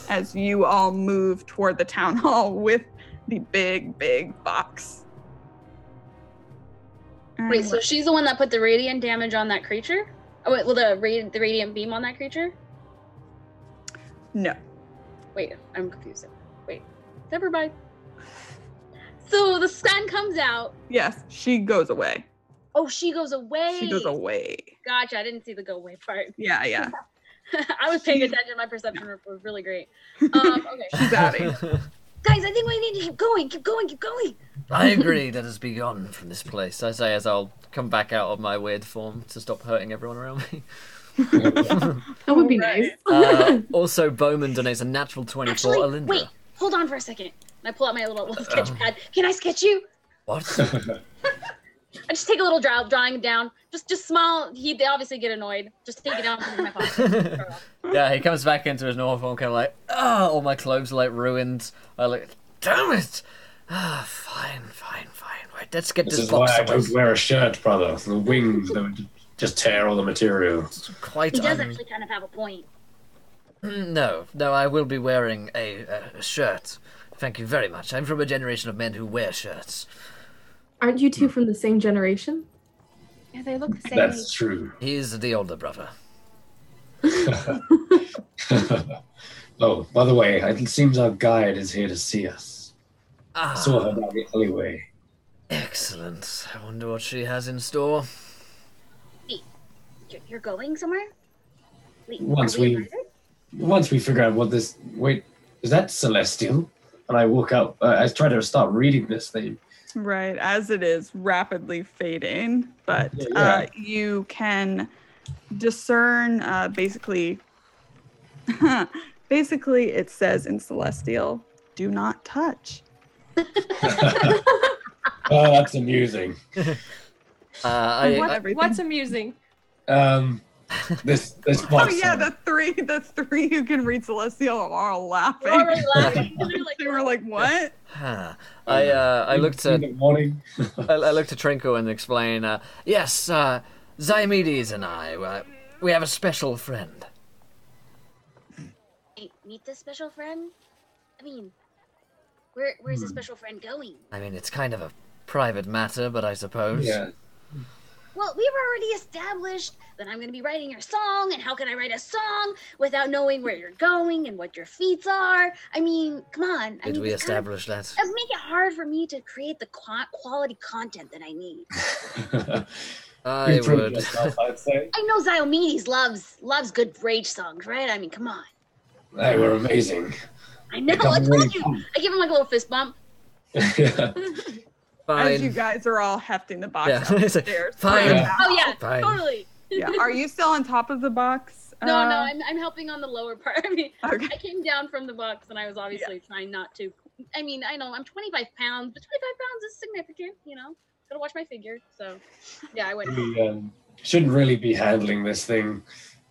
As you all move toward the town hall with the big box. Wait, so she's the one that put the radiant damage on that creature? Oh wait, well the radiant beam on that creature? No. Wait, I'm confused. Wait, never mind. So the sun comes out. Yes, she goes away. Oh, she goes away. She goes away. Gotcha. I didn't see the go away part. Yeah. I was paying attention. My perception was really great. Okay. She's out of here. Guys, I think we need to keep going. Keep going. I agree. Let us be gone from this place. I say as I'll come back out of my weird form to stop hurting everyone around me. That would be nice. Also, Bowman donates a natural 20 Actually, for Alindra. wait. Hold on for a second. And I pull out my little sketch pad. Can I sketch you? What? I just take a little drawing down. Just small. They obviously get annoyed. Just take it down and put it in my pocket. Yeah, he comes back into his normal form, kind of like, all my clothes are like ruined. I like, damn it! Fine. Right, let's get This this is why box. I don't wear a shirt, brother. The wings, they would just tear all the material. Quite. He does actually kind of have a point. No, I will be wearing a shirt. Thank you very much. I'm from a generation of men who wear shirts. Aren't you two from the same generation? Yeah, they look the same. That's true. He's the older brother. Oh, by the way, it seems our guide is here to see us. Ah, Saw her down the alleyway. excellent. I wonder what she has in store. Wait, you're going somewhere? Wait, Once are we invited? figure out what this... Wait, is that celestial? And I walk out. I try to start reading this thing. Right, as it is rapidly fading, but Yeah. you can discern basically it says in Celestial, do not touch. Oh, that's amusing. What's amusing? This Oh box. yeah, the three who can read Celestial are all laughing. We're already laughing. They're like, They were like, what? I looked at Good morning. I looked at Trinko and explained, yes, Zymedes and I, we have a special friend. Hey, meet this special friend? I mean, where's the special friend going? I mean, it's kind of a private matter, but I suppose. Yeah. Well, we've already established that I'm going to be writing your song, and how can I write a song without knowing where you're going and what your feats are? I mean, come on. Did we establish that? It make it hard for me to create the quality content that I need. I would. Yourself, I'd say. I know Ziomedes loves good rage songs, right? I mean, come on. They were amazing. I know. I told you. I give him like a little fist bump. Yeah. Fine. As you guys are all hefting the box Yeah. up the stairs. Fine. Yeah. Oh yeah, Fine. totally. Yeah. Are you still on top of the box? No, I'm helping on the lower part. I mean, Okay. I came down from the box, and I was obviously trying not to. I mean, I know I'm 25 pounds, but 25 pounds is significant, you know. Gotta watch my figure. So, yeah, I went. We shouldn't really be handling this thing.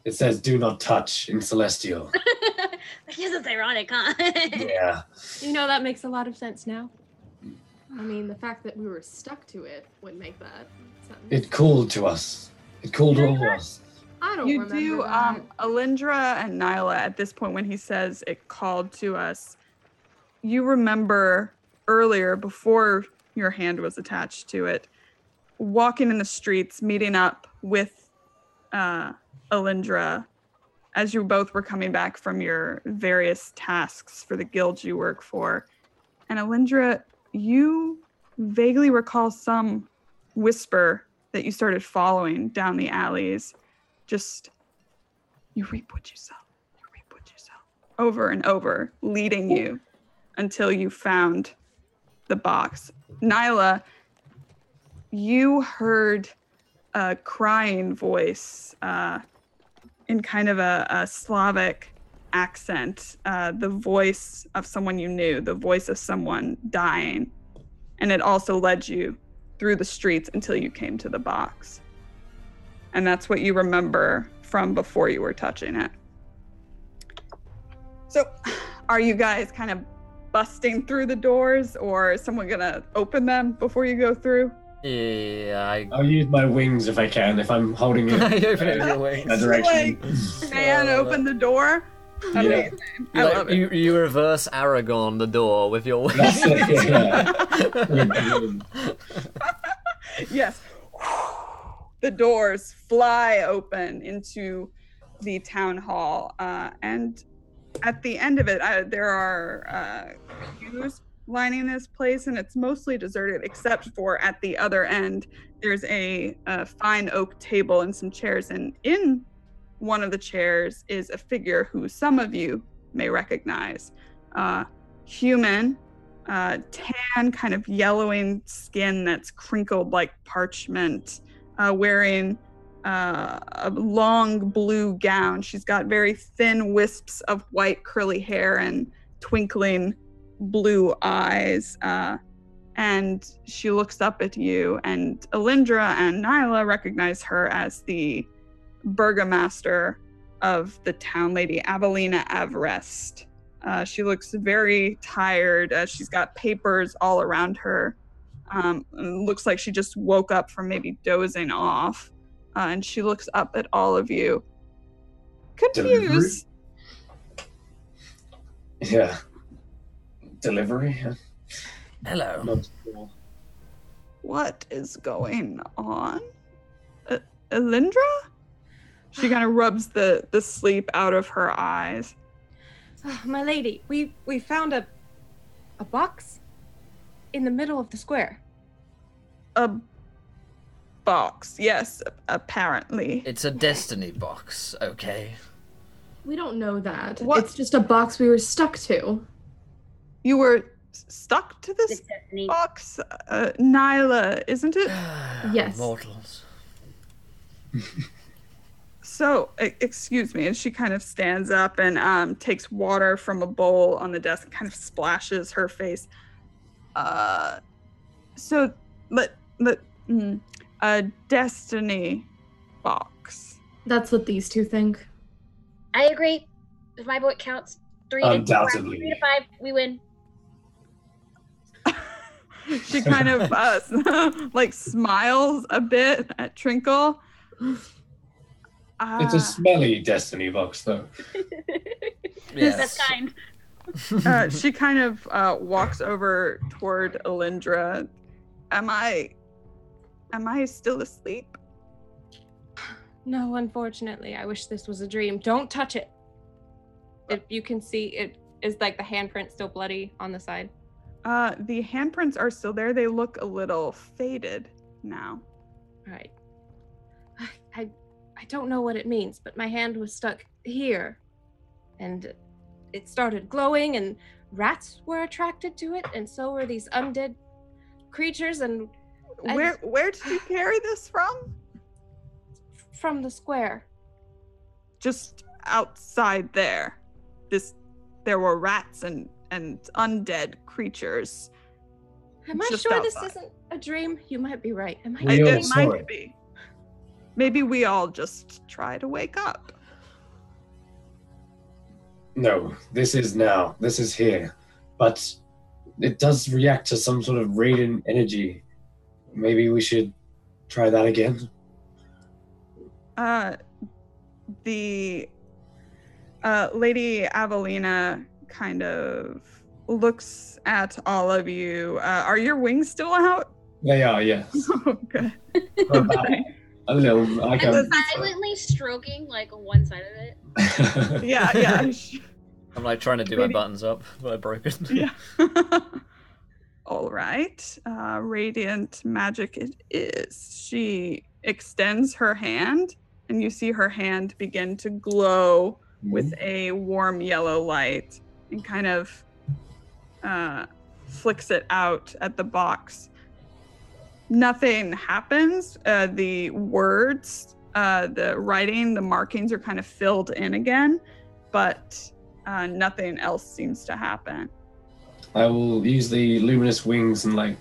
It says "Do not touch" in Celestial. I guess it's ironic, huh? Yeah. You know, that makes a lot of sense now. I mean, the fact that we were stuck to it would make that sense. It called to us. It called all of us. I don't You remember do, that. Alindra and Nyla, at this point when he says it called to us, you remember earlier, before your hand was attached to it, walking in the streets, meeting up with Alindra as you both were coming back from your various tasks for the guilds you work for. And Alindra, you vaguely recall some whisper that you started following down the alleys. Just, you reap what you sow, you reap what you sow, over and over, leading you until you found the box. Nyla, you heard a crying voice in kind of a Slavic accent, the voice of someone you knew, the voice of someone dying. And it also led you through the streets until you came to the box. And that's what you remember from before you were touching it. So, are you guys kind of busting through the doors, or is someone gonna open them before you go through? Yeah, I'll use my wings if I can. If I'm holding it You open it with your wings. that direction. Man, open the door. Yeah. Amazing. I love it. You reverse Aragon the door with your wings. That's it, yeah. Yes. The doors fly open into the town hall, and at the end of it, there are queues lining this place, and it's mostly deserted except for at the other end. There's a fine oak table and some chairs, and in one of the chairs is a figure who some of you may recognize. Human, tan, kind of yellowing skin that's crinkled like parchment, wearing a long blue gown. She's got very thin wisps of white curly hair and twinkling blue eyes. And she looks up at you, and Alindra and Nyla recognize her as the burgomaster of the town, Lady Avelina Avrest. She looks very tired. She's got papers all around her. Looks like she just woke up from maybe dozing off. And she looks up at all of you, confused. Yeah. Delivery? Hello. Not sure. What is going on? Alindra? She kind of rubs the sleep out of her eyes. Oh, my lady, we found a box in the middle of the square. A box, yes, apparently. It's a destiny box, okay? We don't know that. What? It's just a box we were stuck to. You were stuck to this It's destiny. box, Nyla, isn't it? Yes. Mortals. So, excuse me, and she kind of stands up and takes water from a bowl on the desk and kind of splashes her face. A destiny box. That's what these two think. I agree. If my vote counts, 3 to 4, Undoubtedly. 3 to 5, we win. She kind of like smiles a bit at Trinkle. It's a smelly destiny box, though. Yes. That's kind. She kind of walks over toward Alindra. Am I still asleep? No, unfortunately, I wish this was a dream. Don't touch it. If you can see, it is like the handprint still bloody on the side. The handprints are still there. They look a little faded now. All right. I don't know what it means, but my hand was stuck here, and it started glowing, and rats were attracted to it, and so were these undead creatures. And where did you carry this from? From the square. Just outside there. There were rats and undead creatures. Am I sure this isn't a dream? You might be right. It might be. Maybe we all just try to wake up. No, this is now. This is here. But it does react to some sort of radiant energy. Maybe we should try that again. The Lady Avelina kind of looks at all of you. Are your wings still out? They are, yes. Okay. A little, like I'm silently stroking like one side of it. Yeah. I'm like trying to do my buttons up, but I broke it. Yeah. All right. Radiant magic it is. She extends her hand, and you see her hand begin to glow with a warm yellow light, and kind of flicks it out at the box. Nothing happens. The words, the writing, the markings are kind of filled in again, but nothing else seems to happen. I will use the luminous wings and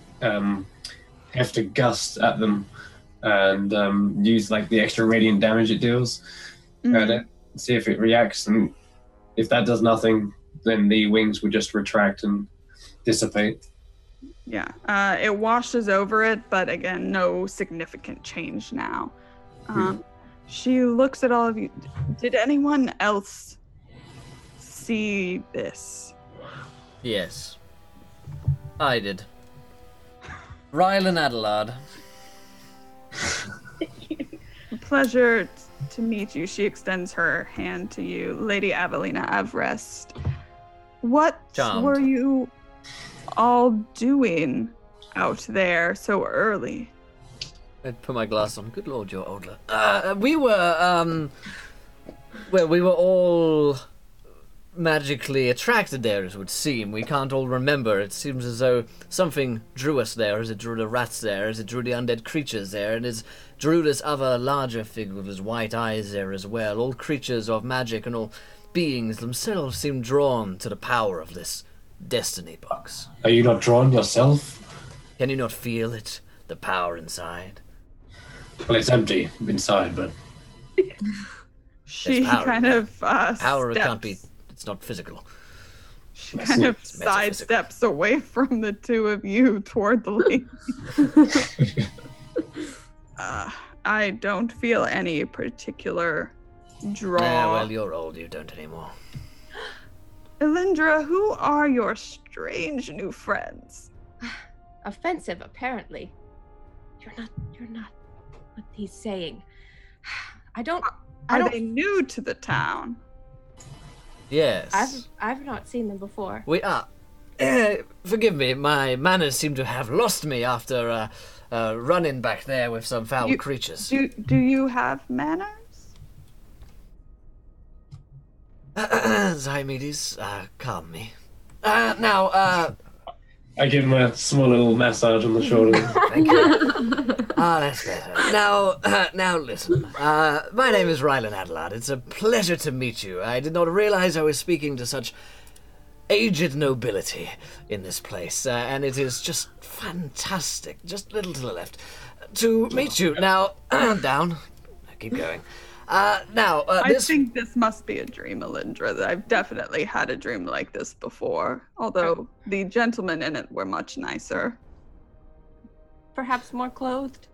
heft a gust at them and use the extra radiant damage it deals. See if it reacts, and if that does nothing, then the wings would just retract and dissipate. Yeah, it washes over it, but again, no significant change now. She looks at all of you. Did anyone else see this? Yes. I did. Rylan Adelard. Pleasure to meet you. She extends her hand to you. Lady Avelina Avrest. What were you all doing out there so early? I'd put my glass on. Good lord, you're older. We were all magically attracted there, as it would seem. We can't all remember. It seems as though something drew us there, as it drew the rats there, as it drew the undead creatures there, and as drew this other larger figure with his white eyes there as well. All creatures of magic and all beings themselves seem drawn to the power of this destiny box. Are you not drawn yourself? Can you not feel it? The power inside? Well, it's empty inside, but... She kind of power steps. Can't be... It's not physical. She kind of sidesteps away from the two of you toward the lady. I don't feel any particular draw. Well, you're old. You don't anymore. Elindra, who are your strange new friends? Offensive, apparently. You're not what he's saying. Are they new to the town? Yes. I've not seen them before. We are. Forgive me, my manners seem to have lost me after running back there with some foul creatures. Do you have manners? Zymedes, calm me. Now, I give him a small little massage on the shoulder. Thank you. That's better. Now listen. My name is Rylan Adelard. It's a pleasure to meet you. I did not realize I was speaking to such aged nobility in this place, and it is just fantastic. Just a little to the left. To meet you. Now, down. Keep going. I think this must be a dream, Elindra. I've definitely had a dream like this before, although the gentlemen in it were much nicer. Perhaps more clothed?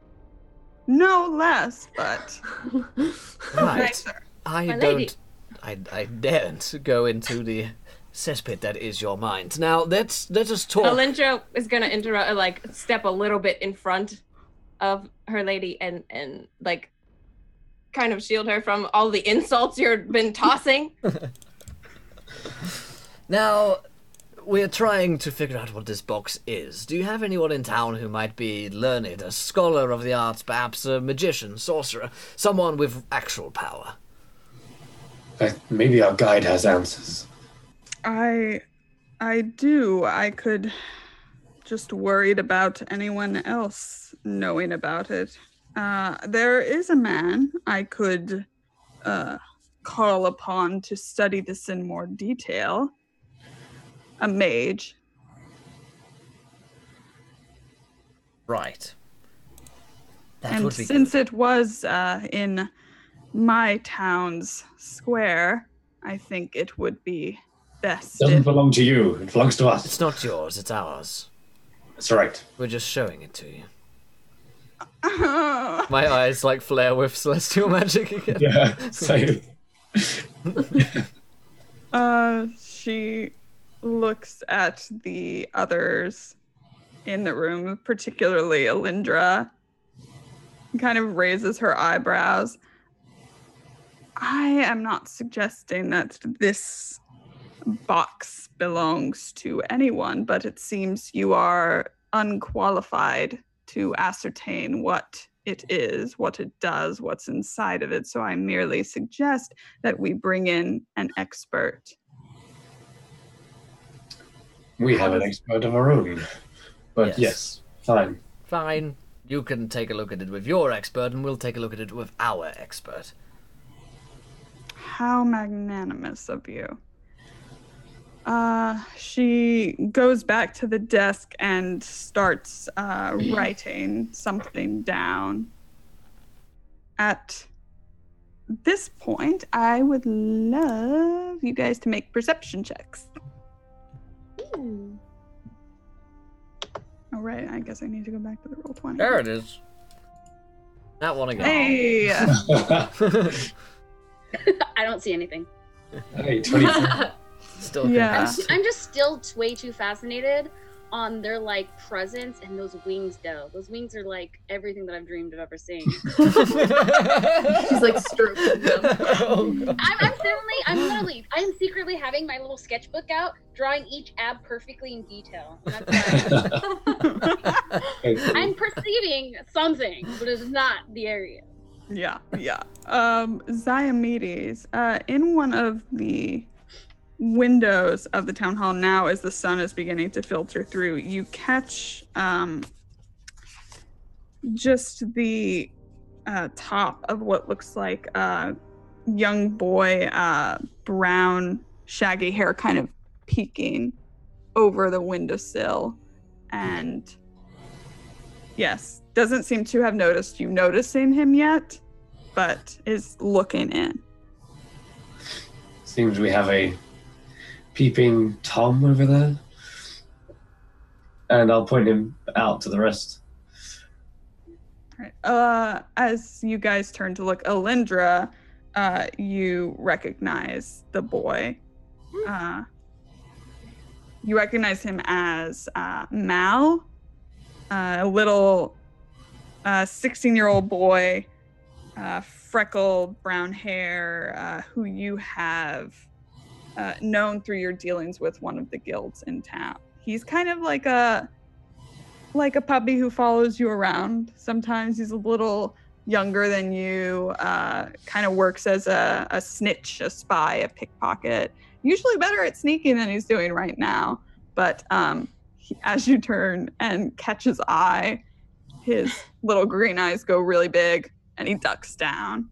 No less, but right. nicer. I daren't go into the cesspit that is your mind. Now, let us talk. Elindra is going to step a little bit in front of her lady and kind of shield her from all the insults you've been tossing. Now, we're trying to figure out what this box is. Do you have anyone in town who might be learned, a scholar of the arts, perhaps a magician, sorcerer, someone with actual power? Maybe our guide has answers. I do. I could just worried about anyone else knowing about it. There is a man I could call upon to study this in more detail. A mage. Right. And since it was in my town's square, I think it would be best. It doesn't belong to you. It belongs to us. It's not yours, it's ours. That's right. We're just showing it to you. My eyes like flare with celestial magic again. Yeah, same. She looks at the others in the room, particularly Alindra, and kind of raises her eyebrows. I am not suggesting that this box belongs to anyone, but it seems you are unqualified to ascertain what it is, what it does, what's inside of it. So I merely suggest that we bring in an expert. We have an expert of our own. But yes, fine. Fine. You can take a look at it with your expert, and we'll take a look at it with our expert. How magnanimous of you. She goes back to the desk and starts writing something down. At this point, I would love you guys to make perception checks. All right, I guess I need to go back to the Roll20. There it is. That one again. Hey! I don't see anything. Hey, 24. Still Yeah. I'm just still way too fascinated on their like presence and those wings though. Those wings are like everything that I've dreamed of ever seeing. She's like stroking them. Oh, I'm secretly having my little sketchbook out, drawing each ab perfectly in detail. And that's I'm perceiving something, but it's not the area. Yeah. Ziomedes, in one of the windows of the town hall now, as the sun is beginning to filter through, you catch just the top of what looks like a young boy, brown, shaggy hair kind of peeking over the windowsill. And yes, doesn't seem to have noticed you noticing him yet, but is looking in. Seems we have a peeping Tom over there. And I'll point him out to the rest. Right. As you guys turn to look, Alindra, you recognize the boy. You recognize him as Mal, a little 16-year-old boy, freckled brown hair, who you have known through your dealings with one of the guilds in town. He's kind of like a puppy who follows you around. Sometimes he's a little younger than you, kind of works as a snitch, a spy, a pickpocket. Usually better at sneaking than he's doing right now. But as you turn and catch his eye, his little green eyes go really big and he ducks down.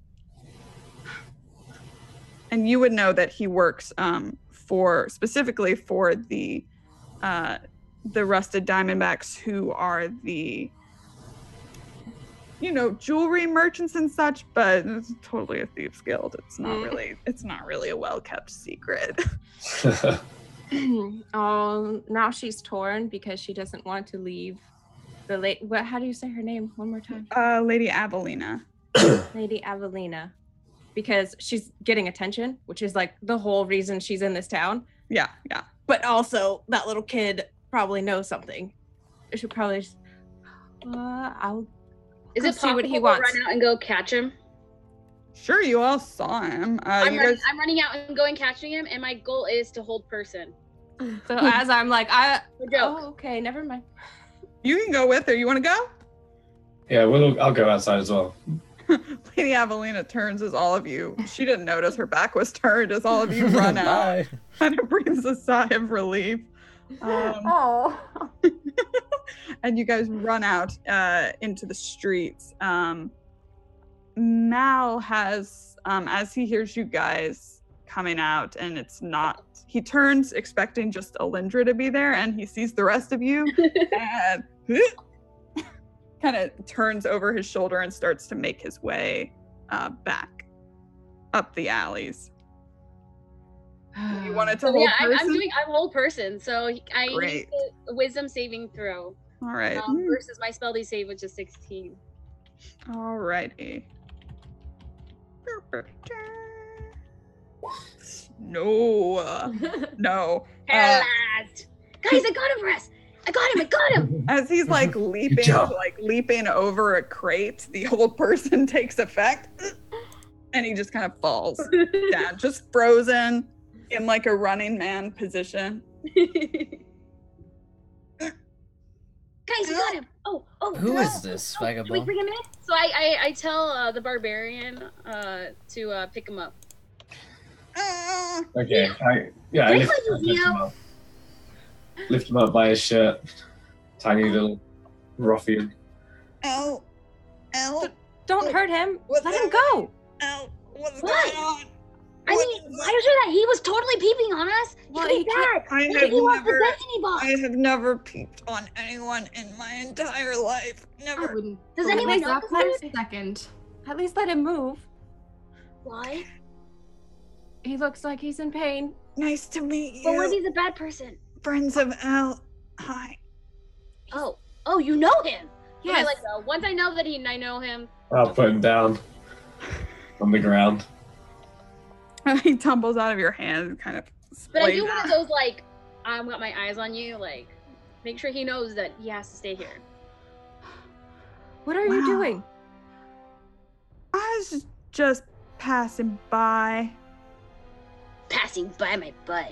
And you would know that he works specifically for the Rusted Diamondbacks, who are the, jewelry merchants and such, but it's totally a thieves guild. It's not really a well-kept secret. Oh, now she's torn because she doesn't want to leave the how do you say her name one more time? Lady Avelina. Lady Avelina. Because she's getting attention, which is like the whole reason she's in this town. Yeah. But also that little kid probably knows something. It should probably just, I'll Is it see what he possible to wants. run out and go catch him? Sure, you all saw him. I'm running out and going catching him, and my goal is to hold person. So as I'm like, No joke. oh, okay, never mind. You can go with her. You want to go? Yeah, I'll go outside as well. Lady Avelina turns as all of you. She didn't notice her back was turned as all of you run out. Bye. Kind of breathes a sigh of relief. Oh. And you guys run out into the streets. Mal has, as he hears you guys coming out, and it's not, he turns expecting just Alindra to be there, and he sees the rest of you, and kind of turns over his shoulder and starts to make his way back up the alleys. You wanted to hold person? I'm whole person, so I Great. need a wisdom saving throw. All right. Versus my spell save, which is 16. All righty. No. No. Paralyzed. Guys, I got him for us. I got him. As he's like leaping over a crate, the old person takes effect, and he just kind of falls down, just frozen in like a running man position. Guys, I got him. Oh. Who is this Can we vagabond? bring him in? So I tell the barbarian to pick him up. Okay. I lift him up by his shirt. Tiny little ruffian. Ow. Don't hurt him. What's Let him that? go. Ow. What's What? going on? I mean, why is it that he was totally peeping on us? Well, He he could be bad. I Maybe have he wants never- the destiny box. I have never peeped on anyone in my entire life. I Never. wouldn't. Does believe anyone that know for this? a second? At least let him move. Why? He looks like he's in pain. Nice to meet But what if you. he's a bad person? Friends of L. Hi. Oh, you know him. Yes. Okay, once I know that I know him. I'll put him down on the ground. He tumbles out of your hand, kind of. But I splays do one out. of those I've got my eyes on you, make sure he knows that he has to stay here. What are you Wow. doing? I was just passing by. Passing by my butt.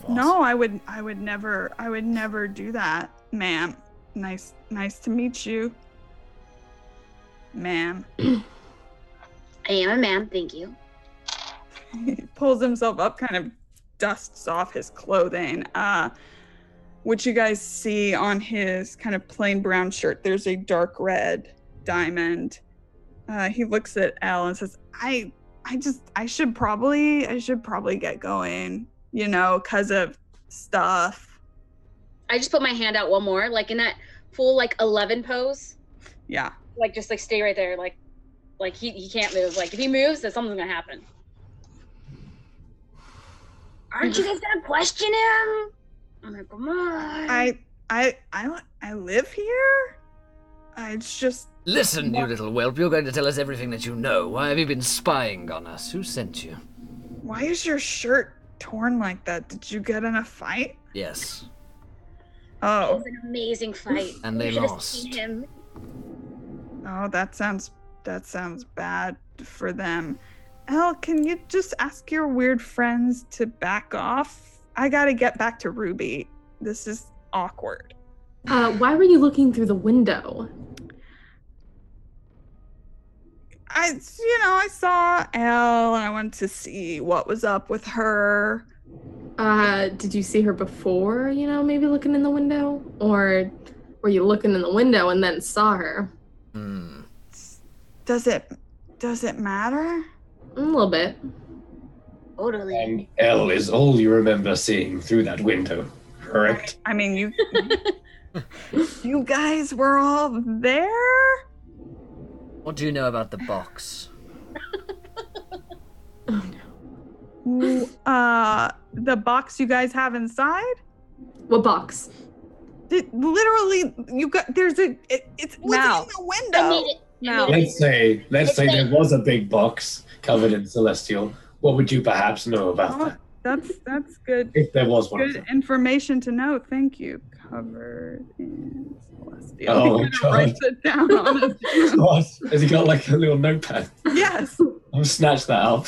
No, I would never do that, ma'am. Nice to meet you, ma'am. I am a man, thank you. He pulls himself up, kind of dusts off his clothing. Which you guys see on his kind of plain brown shirt. There's a dark red diamond. He looks at Elle and says, I should probably get going, because of stuff. I just put my hand out one more, in that full 11 pose. Yeah. Just stay right there, he can't move. If he moves, then something's gonna happen. Aren't you guys gonna question him? I'm like, come on. I live here. It's just. Listen, you little whelp, you're going to tell us everything that you know. Why have you been spying on us? Who sent you? Why is your shirt torn like that? Did you get in a fight? Yes. It Oh. was an amazing fight. And they You should have lost. seen him. Oh, that sounds bad for them. Elle, can you just ask your weird friends to back off? I gotta get back to Ruby. This is awkward. Why were you looking through the window? I saw Elle and I wanted to see what was up with her. Did you see her before, maybe looking in the window? Or were you looking in the window and then saw her? Does it matter? A little bit. Totally. And L is all you remember seeing through that window, correct? I mean, you guys were all there? What do you know about the box? The box you guys have inside? What box? Literally, it's Now. in the I window. made it. No. Let's say It's there was a big box covered in celestial. What would you perhaps know about that? That's good. If there was one. Good information to know. Thank you. Covered in celestial. Oh my God. Write it down on his What? Has he got like a little notepad? Yes. I'll snatch that up.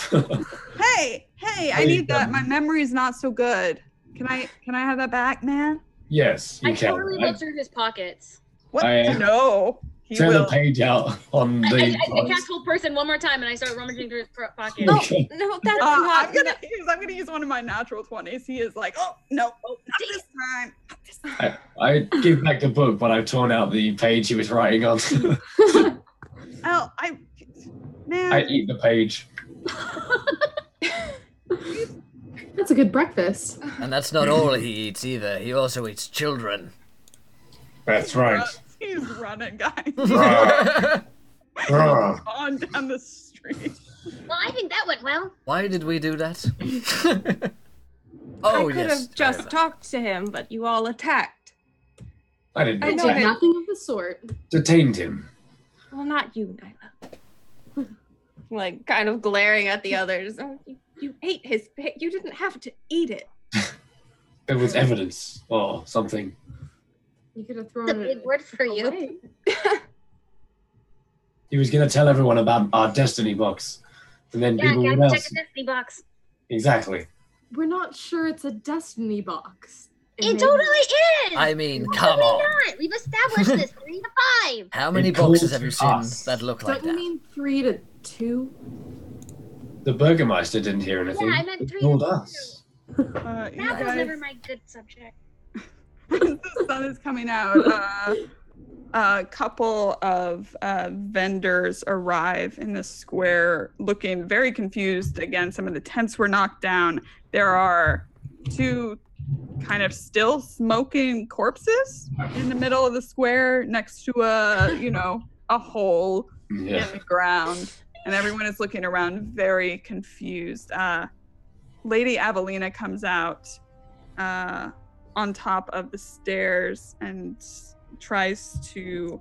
Hey, I need that. My memory's not so good. Can I have that back, man? Yes, you I can. totally looked through his pockets. What? I- No. He Tear will. the page out on the. I cast hold person one more time and I start rummaging through his pocket. No, Okay. no, that's I'm not. gonna use one of my natural 20s. He is like, oh no, not this time. Not this time. I give back the book, but I've torn out the page he was writing on. Oh, man. I eat the page. That's a good breakfast. And that's not all he eats either. He also eats children. That's right. He's running, guys. On down the street. Well, I think that went well. Why did we do that? I Oh, could yes. have just talked to him, but you all attacked. I didn't I I know did it. nothing of the sort. Detained him. Well, not you, Nyla. Like, kind of glaring at the others. Oh, you ate his pig. You didn't have to eat it. There was evidence or something. You could have It's thrown a big it word for you. away. He was going to tell everyone about our destiny box. And then Yeah, people would check ask. the Destiny box. Exactly. We're not sure it's a destiny box. It totally is! I mean, Why come would we on. not? We've established this 3 to 5. How many It calls boxes have you to seen us. that look like Don't you that? mean 3 to 2? The burgomaster didn't hear anything. Yeah, I meant He 3 told to us. 2. You That was guys, never my good subject. the sun is coming out. A couple of vendors arrive in the square looking very confused. Again, some of the tents were knocked down. There are 2 kind of still smoking corpses in the middle of the square next to a hole Yeah. in the ground. And everyone is looking around very confused. Lady Avelina comes out on top of the stairs and tries to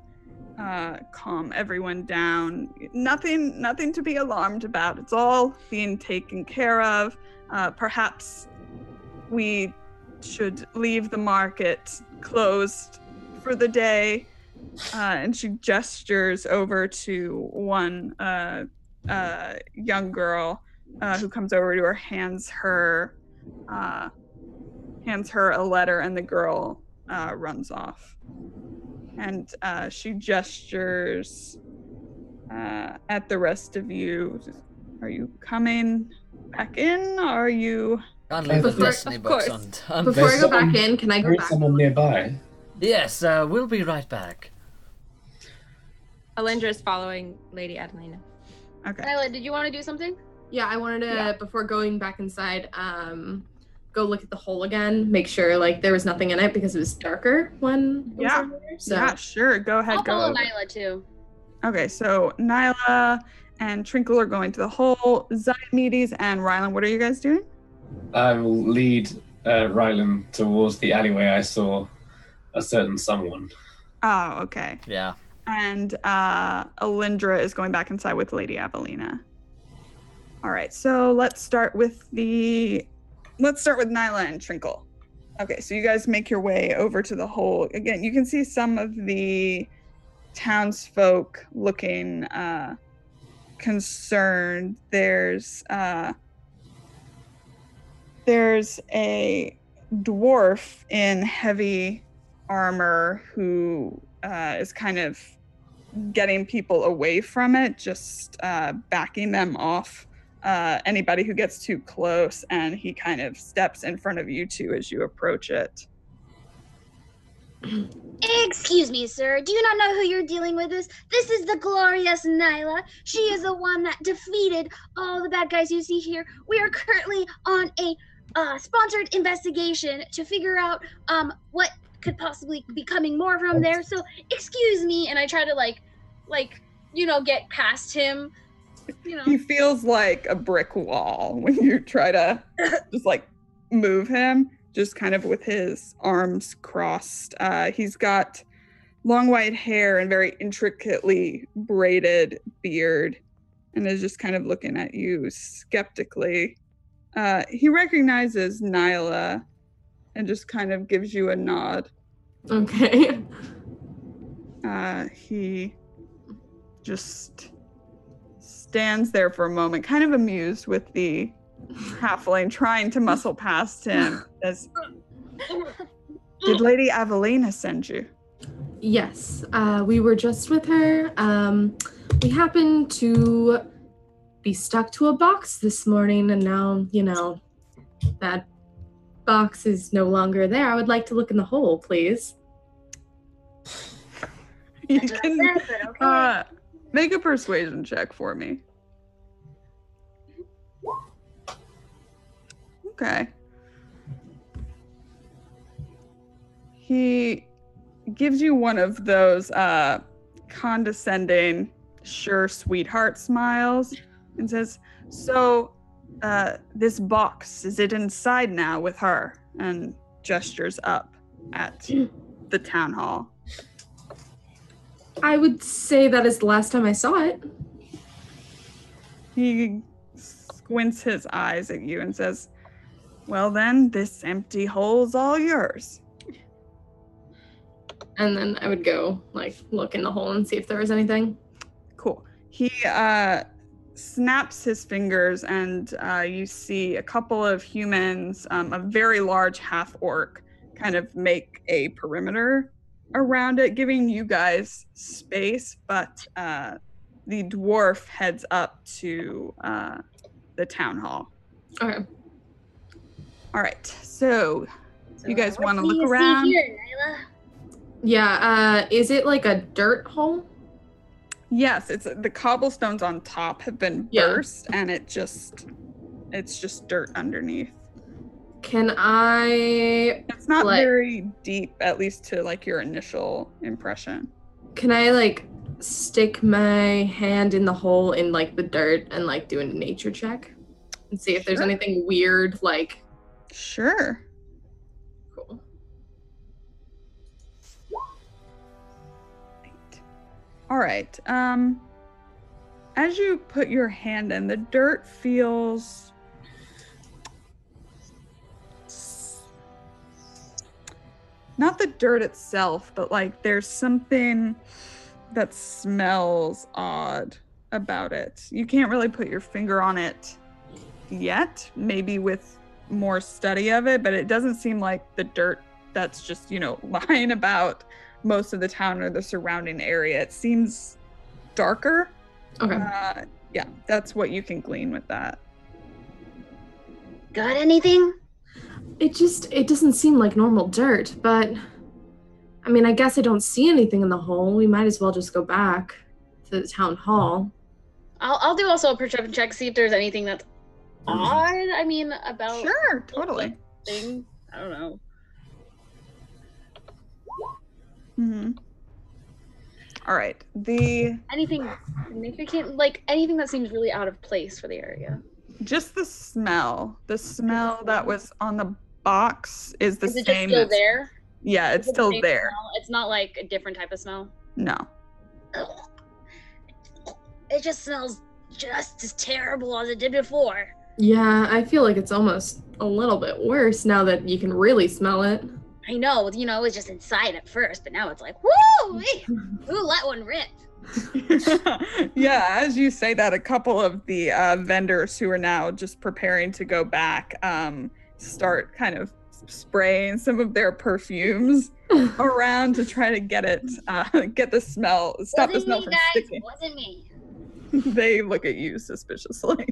calm everyone down. Nothing to be alarmed about. It's all being taken care of. Perhaps we should leave the market closed for the day. And she gestures over to one young girl who comes over to her, hands her a letter, and the girl runs off. And she gestures at the rest of you. Are you coming back in? Are you? Can't leave the Before- Destiny of box course. on. Before I There's go back someone- in, can I There go is back? someone nearby. Yes, we'll be right back. Alindra is following Lady Adelina. Okay. Nyla, did you want to do something? Yeah, I wanted to, Yeah. before going back inside, go look at the hole again, make sure like there was nothing in it because it was darker when it was Yeah. in there. So Yeah, sure. Go ahead. I'll follow go. Nyla too. Okay, so Nyla and Trinkle are going to the hole. Ziomedes and Rylan, what are you guys doing? I will lead Rylan towards the alleyway I saw a certain someone. Oh, okay. Yeah. And Alindra is going back inside with Lady Avelina. All right, so let's start with Nyla and Trinkle. Okay, so you guys make your way over to the hole. Again, you can see some of the townsfolk looking concerned. There's a dwarf in heavy armor who is kind of getting people away from it, just backing them off anybody who gets too close, and he kind of steps in front of you two as you approach it. Excuse me, sir. Do you not know who you're dealing with? This is the glorious Nyla. She is the one that defeated all the bad guys you see here. We are currently on a sponsored investigation to figure out what could possibly be coming more from there. So excuse me, and I try to like get past him. He feels like a brick wall when you try to just like move him, just kind of with his arms crossed. He's got long white hair and very intricately braided beard, and is just kind of looking at you skeptically. He recognizes Nyla and just kind of gives you a nod. Okay. He just stands there for a moment, kind of amused with the halfling trying to muscle past him. Says, "Did Lady Avelina send you?" Yes, we were just with her. We happened to be stuck to a box this morning, and now, that box is no longer there. I would like to look in the hole, please. You can make a persuasion check for me. Okay. He gives you one of those condescending, sure sweetheart smiles and says, "So, this box, is it inside now with her?" And gestures up at the town hall. I would say that is the last time I saw it. He squints his eyes at you and says, "Well then, this empty hole's all yours." And then I would go, look in the hole and see if there was anything. Cool. He snaps his fingers and you see a couple of humans, a very large half-orc, kind of make a perimeter around it, giving you guys space, but the dwarf heads up to the town hall. Okay. All right, so you guys want to what do look you see around? here, Nyla? Yeah, is it like a dirt hole? Yes, it's the cobblestones on top have been burst, and it's just dirt underneath. Can I... It's not very deep, at least to your initial impression. Can I stick my hand in the hole in the dirt and do a nature check and see if there's anything weird Sure. Cool. All right. As you put your hand in, the dirt feels not the dirt itself, but there's something that smells odd about it. You can't really put your finger on it yet, maybe with more study of it, but it doesn't seem like the dirt that's just, lying about most of the town or the surrounding area. It seems darker. Okay. Yeah, that's what you can glean with that. Got anything? It doesn't seem like normal dirt, but I guess I don't see anything in the hole. We might as well just go back to the town hall. I'll do also a perception check, see if there's anything that's odd. About Sure, totally. Thing. I don't know. Mm-hmm. All right. Anything significant, anything that seems really out of place for the area. Just the smell. The smell that was on the box is the Is it same. Just still there? Yeah, it's still there. Smell? It's not a different type of smell. No. Ugh. It just smells just as terrible as it did before. Yeah, I feel like it's almost a little bit worse now that you can really smell it. I know, it was just inside at first, but now it's woo! Ooh, let one rip. Yeah, as you say that, a couple of the vendors who are now just preparing to go back start kind of spraying some of their perfumes around to try to get the smell, stop the smell from sticking. It wasn't me. They look at you suspiciously.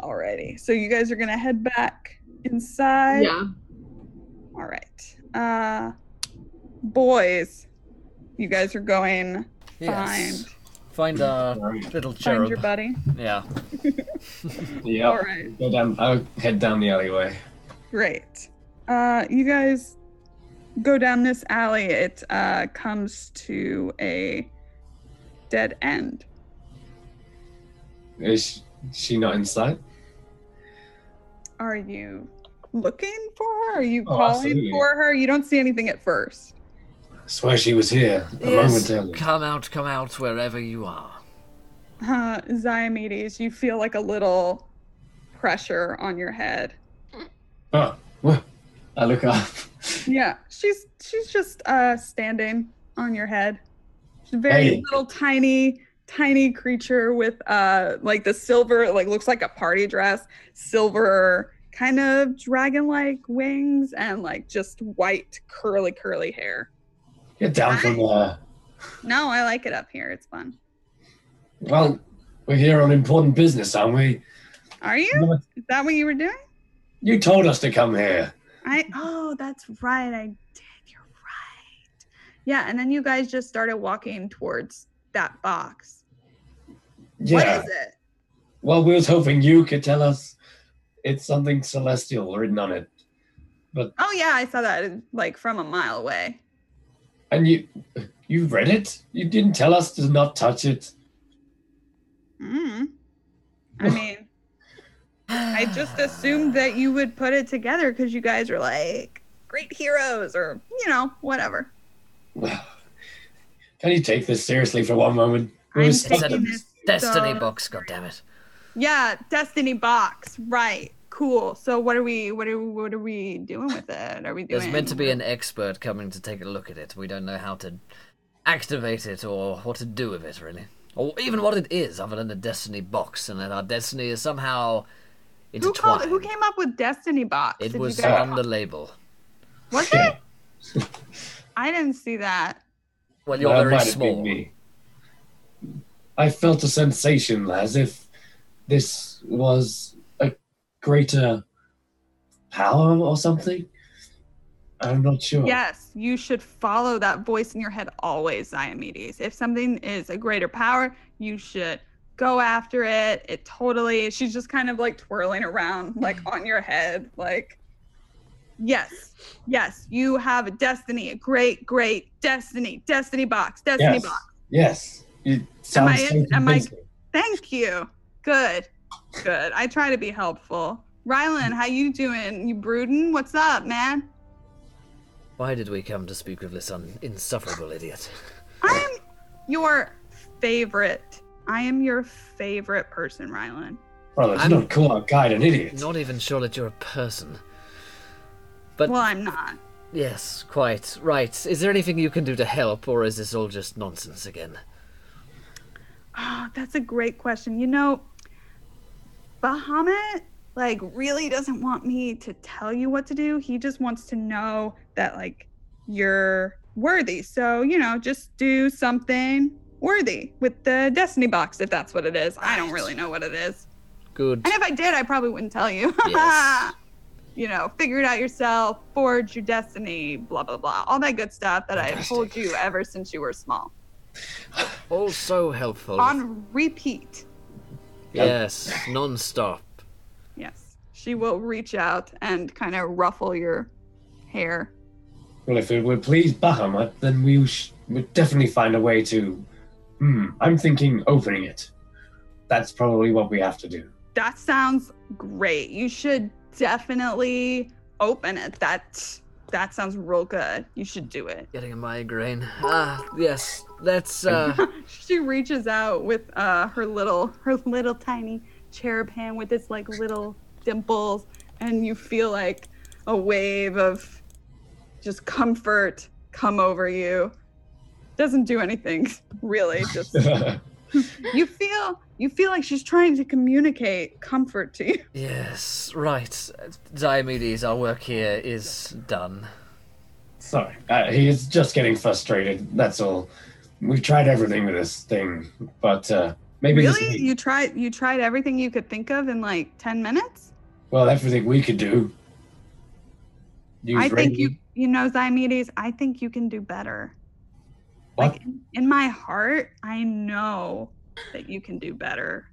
Alrighty, so you guys are gonna head back inside. Yeah. All right. Boys, you guys are going find our little cherub. Find your buddy. Yeah. Yeah. All right. I'll head down the alleyway. Great. You guys go down this alley. It comes to a dead end. Is she not inside? Are you looking for her? Are you Oh, calling absolutely. for her? You don't see anything at first. I swear she was here a moment earlier. Come out wherever you are. Ziomedes, you feel a little pressure on your head. Oh, well, I look up. Yeah, she's just standing on your head. She's a very little tiny creature with like the silver, like looks like a party dress, silver kind of dragon-like wings and like just white curly hair. Get down from there. No, I like it up here. It's fun. Well, we're here on important business, aren't we? Are you? Is that what you were doing? You told us to come here. Oh, that's right. I did. You're right. Yeah, and then you guys just started walking towards that box. Yeah. What is it? Well, we was hoping you could tell us. It's something celestial written on it. But oh yeah, I saw that like from a mile away. And you read it? You didn't tell us to not touch it. I mean, I just assumed that you would put it together because you guys are like great heroes or, whatever. Can you take this seriously for one moment? I'm taking this Destiny box, goddammit. Yeah, Destiny box. Right. Cool. So what are we doing with it? Are we doing There's meant to be an expert coming to take a look at it. We don't know how to activate it or what to do with it, really. Or even what it is, other than a Destiny box, and that our destiny is somehow intertwined. Who came up with Destiny box? It was on the label. Was it? I didn't see that. Well, you're very small. I felt a sensation as if this was a greater power or something. I'm not sure. Yes, you should follow that voice in your head always, Diomedes. If something is a greater power, you should go after it. It totally, she's just kind of like twirling around like on your head. Like, yes, you have a destiny, a great destiny box, box. Yes. It sounds Thank you. Good. I try to be helpful. Rylan, how you doing? You brooding? What's up, man? Why did we come to speak with this insufferable idiot? I am your favorite. I am your favorite person, Rylan. Well, it's not call our guide an idiot. Not even sure that you're a person. But well, I'm not. Yes, quite. Right. Is there anything you can do to help, or is this all just nonsense again? Oh, that's a great question. Bahamut, really doesn't want me to tell you what to do. He just wants to know that, you're worthy. So, just do something worthy with the Destiny box, if that's what it is. I don't really know what it is. Good. And if I did, I probably wouldn't tell you. Yes. Figure it out yourself, forge your destiny, blah, blah, blah. All that good stuff that I've told you ever since you were small. All so helpful. On repeat. Yes, non-stop. Yes. She will reach out and kind of ruffle your hair. Well, if it would please Bahamut, then we would definitely find a way to... I'm thinking opening it. That's probably what we have to do. That sounds great. You should definitely open it. That sounds real good. You should do it. Getting a migraine. Yes. That's She reaches out with her little tiny cherub hand with its little dimples, and you feel like a wave of just comfort come over you. Doesn't do anything really, just you feel like she's trying to communicate comfort to you. Yes, right. Diomedes, our work here is done. Sorry, he is just getting frustrated, that's all. We've tried everything with this thing, but maybe Really? this week... You tried everything you could think of in 10 minutes? Well, everything we could do. I think Diomedes, I think you can do better. What? In my heart, I know that you can do better.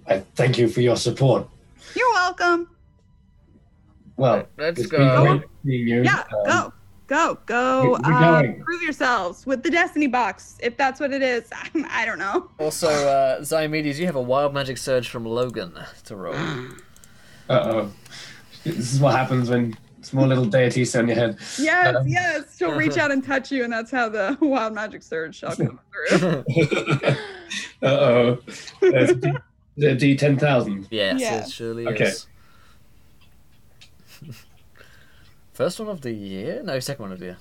I thank you for your support. You're welcome. Well, Let's it's go. been great seeing you. Yeah, go. We're going. Prove yourselves with the Destiny box, if that's what it is. I don't know. Also, Diomedes, you have a wild magic surge from Logan to roll. Uh-oh. This is what happens when small little deities on your head. Yes. She'll reach out and touch you, and that's how the wild magic surge shall come through. Uh-oh. Is it a D10,000? Yes, Yeah. it surely Okay. is. First one of the year? No, second one of the year.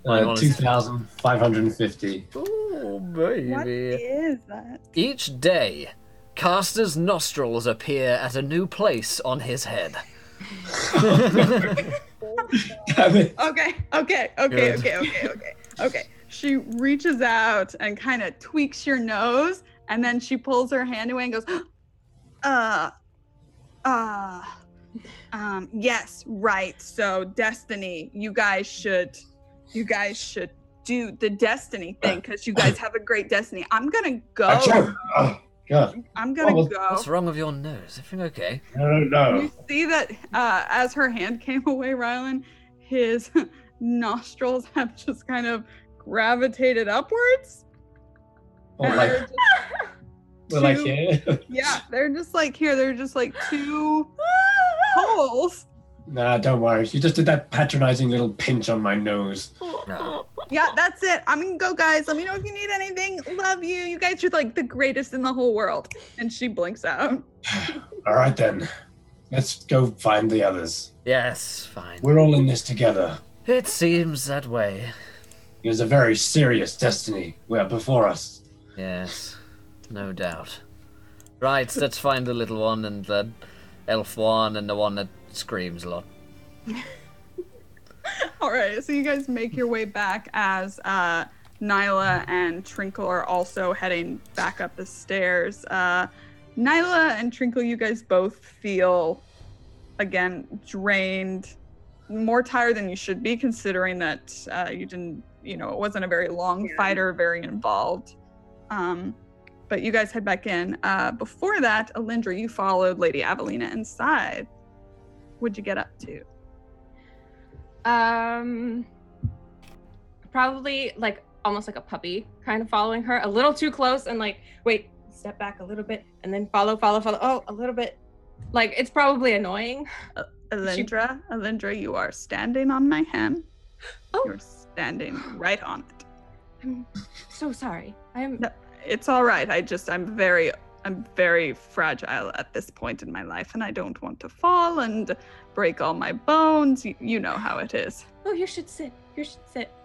Mine was 2,550. Oh, What baby. is that? Each day, caster's nostrils appear at a new place on his head. Damn it. Okay. She reaches out and kind of tweaks your nose, and then she pulls her hand away and goes, yes, right. So Destiny, you guys should do the Destiny thing because you guys have a great Destiny. I'm gonna go. Achoo! Oh, God. I'm gonna What was- go. What's wrong with your nose? Everything okay? No. You see that as her hand came away, Rylan, his nostrils have just kind of gravitated upwards. Oh, And like, they're just- we're like two- here. yeah, they're just like here. They're just like two holes. Nah, don't worry. You just did that patronizing little pinch on my nose. No. Yeah, that's it. I'm gonna go, guys. Let me know if you need anything. Love you. You guys are like the greatest in the whole world. And she blinks out. All right, then. Let's go find the others. Yes, fine. We're all in this together. It seems that way. There's a very serious destiny before us. Yes, no doubt. Right, let's find the little one and the elf one and the one that screams a lot. All right, so you guys make your way back as Nyla and Trinkle are also heading back up the stairs. Nyla and Trinkle, you guys both feel, again, drained, more tired than you should be, considering that you didn't, it wasn't a very long fight or very involved. But you guys head back in. Before that, Alindra, you followed Lady Avelina inside. What'd you get up to? Probably like almost like a puppy, kind of following her a little too close and like, wait, step back a little bit and then follow. Oh, a little bit. Like, it's probably annoying. Alindra, you are standing on my hand. Oh. You're standing right on it. I'm so sorry. No, it's all right. I'm very fragile at this point in my life, and I don't want to fall and break all my bones. You know how it is. Oh, you should sit.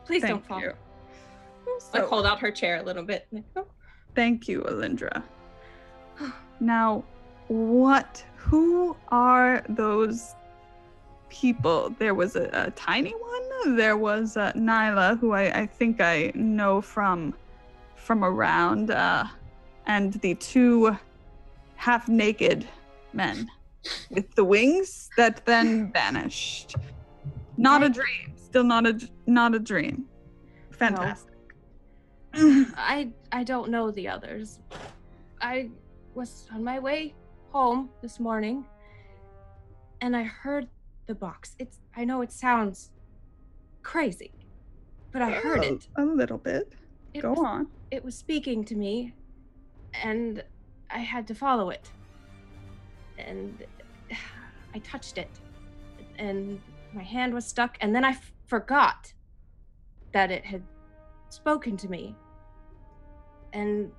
Please don't fall. You. Like, hold out her chair a little bit. Like, oh. Thank you, Alindra. Now, who are those people? There was a tiny one. There was Nyla, who I think I know from around, and the two half-naked men with the wings that then vanished. Not a dream. Still not a dream. Fantastic. I don't know the others. I was on my way home this morning and I heard the box. I know it sounds crazy, but I heard it. A little bit. Go on. It was speaking to me and I had to follow it. And I touched it and my hand was stuck, and then I forgot that it had spoken to me. And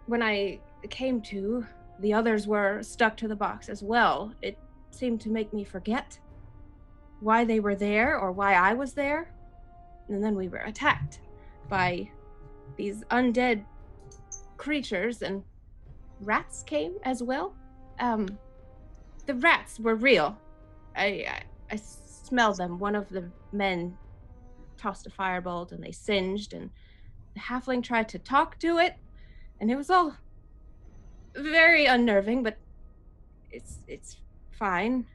when I came to, the others were stuck to the box as well. It seemed to make me forget why they were there or why I was there. And then we were attacked by these undead creatures, and rats came as well. The rats were real. I smelled them. One of the men tossed a firebolt and they singed, and the halfling tried to talk to it, and it was all very unnerving, but it's fine.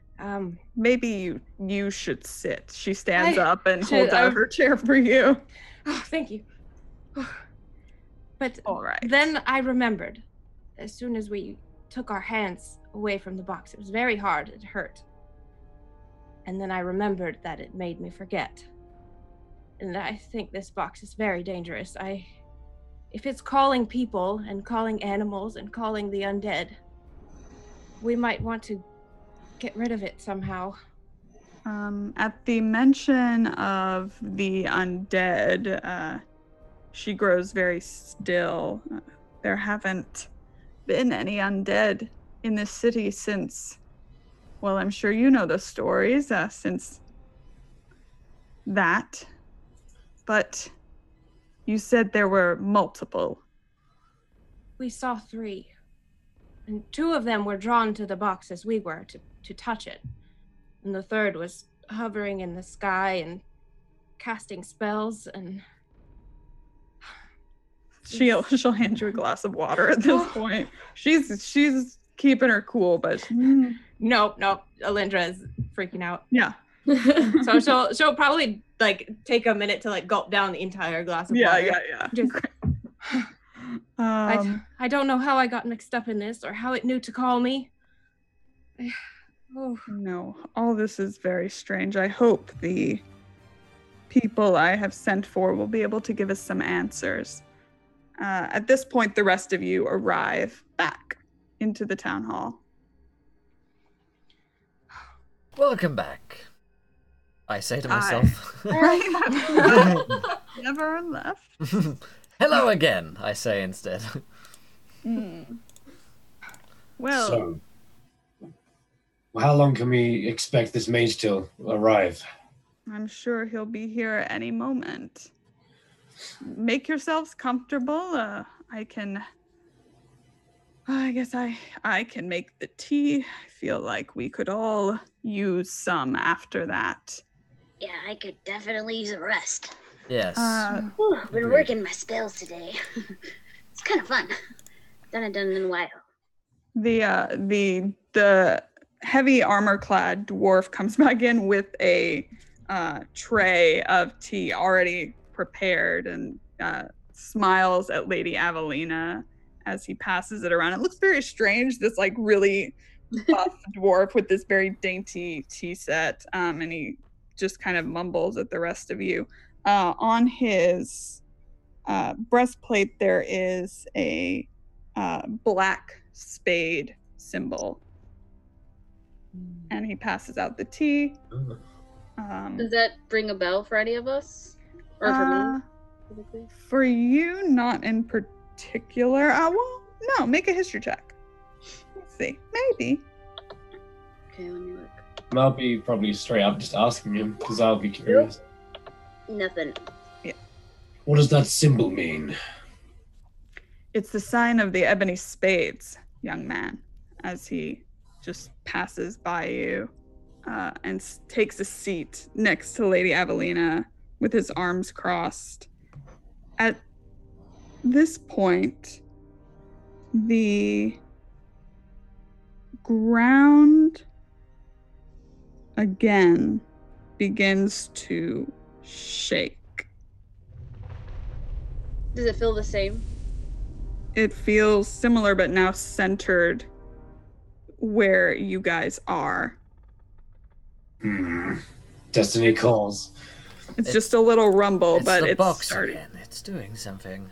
Maybe you should sit. She stands up and holds out her chair for you. Oh, thank you. But all right. Then I remembered, as soon as we took our hands away from the box, it was very hard. It hurt. And then I remembered that it made me forget. And I think this box is very dangerous. If it's calling people and calling animals and calling the undead, we might want to get rid of it somehow. At the mention of the undead, she grows very still. There haven't been any undead in this city since, well, I'm sure you know the stories, since that. But you said there were multiple. We saw 3. And 2 of them were drawn to the box as we were to touch it. And the 3rd was hovering in the sky and casting spells and... She'll hand you a glass of water at this point. She's keeping her cool, but Nope. Alindra is freaking out. Yeah. So she'll probably like take a minute to like gulp down the entire glass of water. Yeah. Just, I don't know how I got mixed up in this or how it knew to call me. No, all this is very strange. I hope the people I have sent for will be able to give us some answers. At this point, the rest of you arrive back into the town hall. Welcome back, I say to myself. Never left. Hello again, I say instead. Well, So, how long can we expect this mage to arrive? I'm sure he'll be here at any moment. Make yourselves comfortable. I guess I can make the tea. I feel like we could all use some after that. Yeah, I could definitely use a rest. Yes. I've been working my spells today. It's kind of fun. Done in a while. The heavy armor-clad dwarf comes back in with a tray of tea already prepared and smiles at Lady Avelina as he passes it around. It looks very strange, this like really buff dwarf with this very dainty tea set, and he just kind of mumbles at the rest of you. On his breastplate there is a black spade symbol, and he passes out the tea. Does that ring a bell for any of us? Or for me? For you, not in particular. Well, no, make a history check. Let's see. Maybe. Okay, let me look. I'll be probably straight up just asking him, because I'll be curious. Nothing. What does that symbol mean? It's the sign of the ebony spades, young man, as he just passes by you and takes a seat next to Lady Avelina with his arms crossed. At this point, the ground again begins to shake. Does it feel the same? It feels similar, but now centered where you guys are. Destiny calls. It's just a little rumble, It's but the it's box starting. again. It's doing something.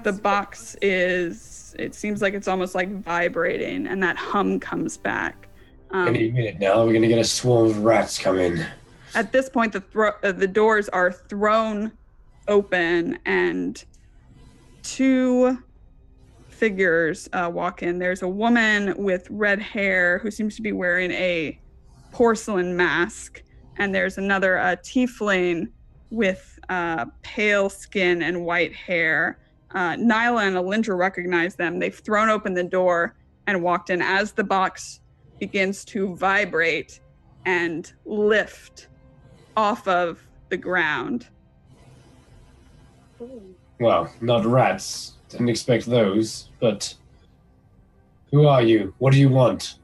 The box is, it seems like it's almost like vibrating, and that hum comes back. Any minute now, we're going to get a swarm of rats come in. At this point, the doors are thrown open, and 2 figures walk in. There's a woman with red hair who seems to be wearing a porcelain mask, and there's another tiefling with pale skin and white hair. Nyla and Alindra recognize them. They've thrown open the door and walked in as the box begins to vibrate and lift off of the ground. Well, not rats. Didn't expect those, but who are you? What do you want?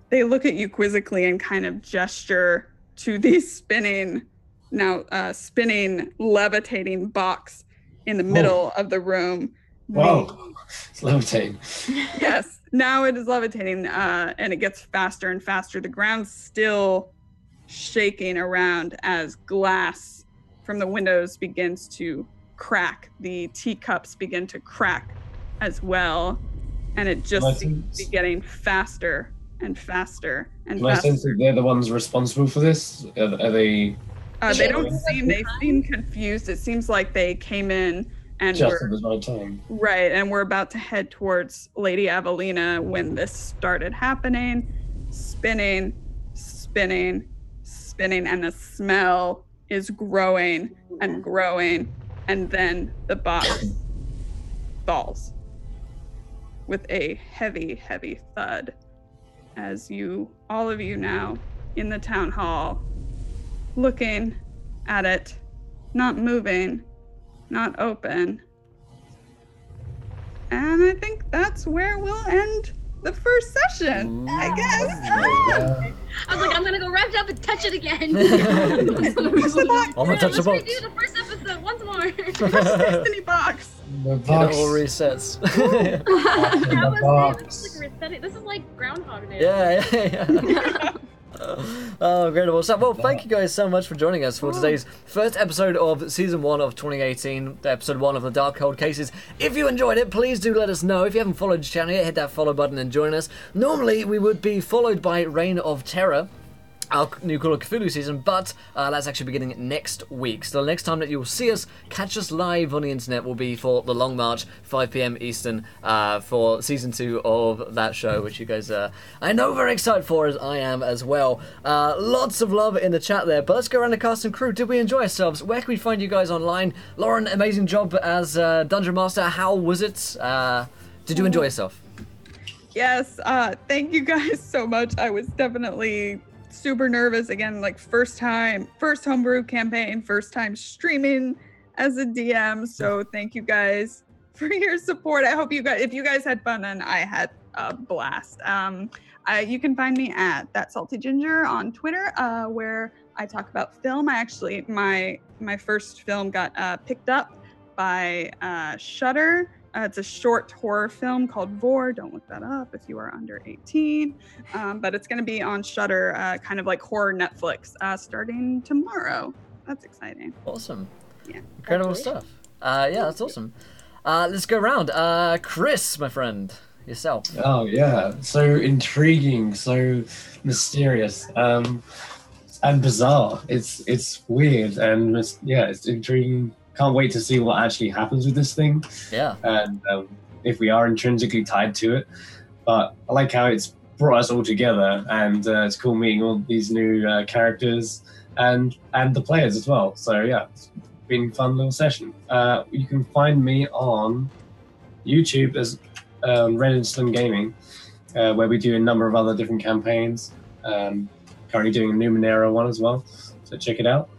They look at you quizzically and kind of gesture to the spinning, levitating box in the middle of the room. Whoa, it's levitating. Yes, now it is levitating, and it gets faster and faster. The ground's still shaking around as glass from the windows begins to crack. The teacups begin to crack as well, and it just seems to be getting faster and faster and Can I faster. sense that they're the ones responsible for this? Are they... They don't seem, they seem confused. It seems like they came in And Just at the right time. Right, and we're about to head towards Lady Avelina when this started happening. Spinning, spinning, spinning, and the smell is growing and growing, and then the box falls with a heavy, heavy thud as all of you now in the town hall, looking at it, not moving, not open. And I think that's where we'll end the first session, I guess. I was like, I'm gonna go wrap it up and touch it again. I'm gonna touch the box. Let's redo the first episode once more. Destiny box. The It box. all resets. That was box. it. This is like resetting. This is like Groundhog Day. Yeah. Oh, incredible. So, well, thank you guys so much for joining us for today's first episode of Season 1 of 2018, Episode 1 of the Darkhold Cases. If you enjoyed it, please do let us know. If you haven't followed the channel yet, hit that follow button and join us. Normally, we would be followed by Reign of Terror, our new Call of Cthulhu season, but that's actually beginning next week. So the next time that you'll see us, catch us live on the internet, will be for The Long March, 5 p.m. Eastern, for Season 2 of that show, which you guys I know very excited for, as I am as well. Lots of love in the chat there, but let's go around the cast and crew. Did we enjoy ourselves? Where can we find you guys online? Lauren, amazing job as Dungeon Master. How was it? Did you enjoy yourself? Yes, thank you guys so much. I was definitely super nervous again, like first homebrew campaign, first time streaming as a DM. So thank you guys for your support. I hope if you guys had fun, and I had a blast. You can find me at That Salty Ginger on Twitter, where I talk about film. I actually, my first film got picked up by Shudder. It's a short horror film called Vor. Don't look that up if you are under 18. But it's going to be on Shudder, kind of like horror Netflix, starting tomorrow. That's exciting. Awesome. Yeah. Incredible stuff. Yeah, that's awesome. Let's go around. Chris, my friend, yourself. Oh, yeah. So intriguing, so mysterious, and bizarre. It's weird, and it's intriguing. Can't wait to see what actually happens with this thing. Yeah. And if we are intrinsically tied to it. But I like how it's brought us all together, and it's cool meeting all these new characters and the players as well. So yeah, it's been a fun little session. You can find me on YouTube as Red and Slim Gaming, where we do a number of other different campaigns. Currently doing a Numenera one as well, so check it out.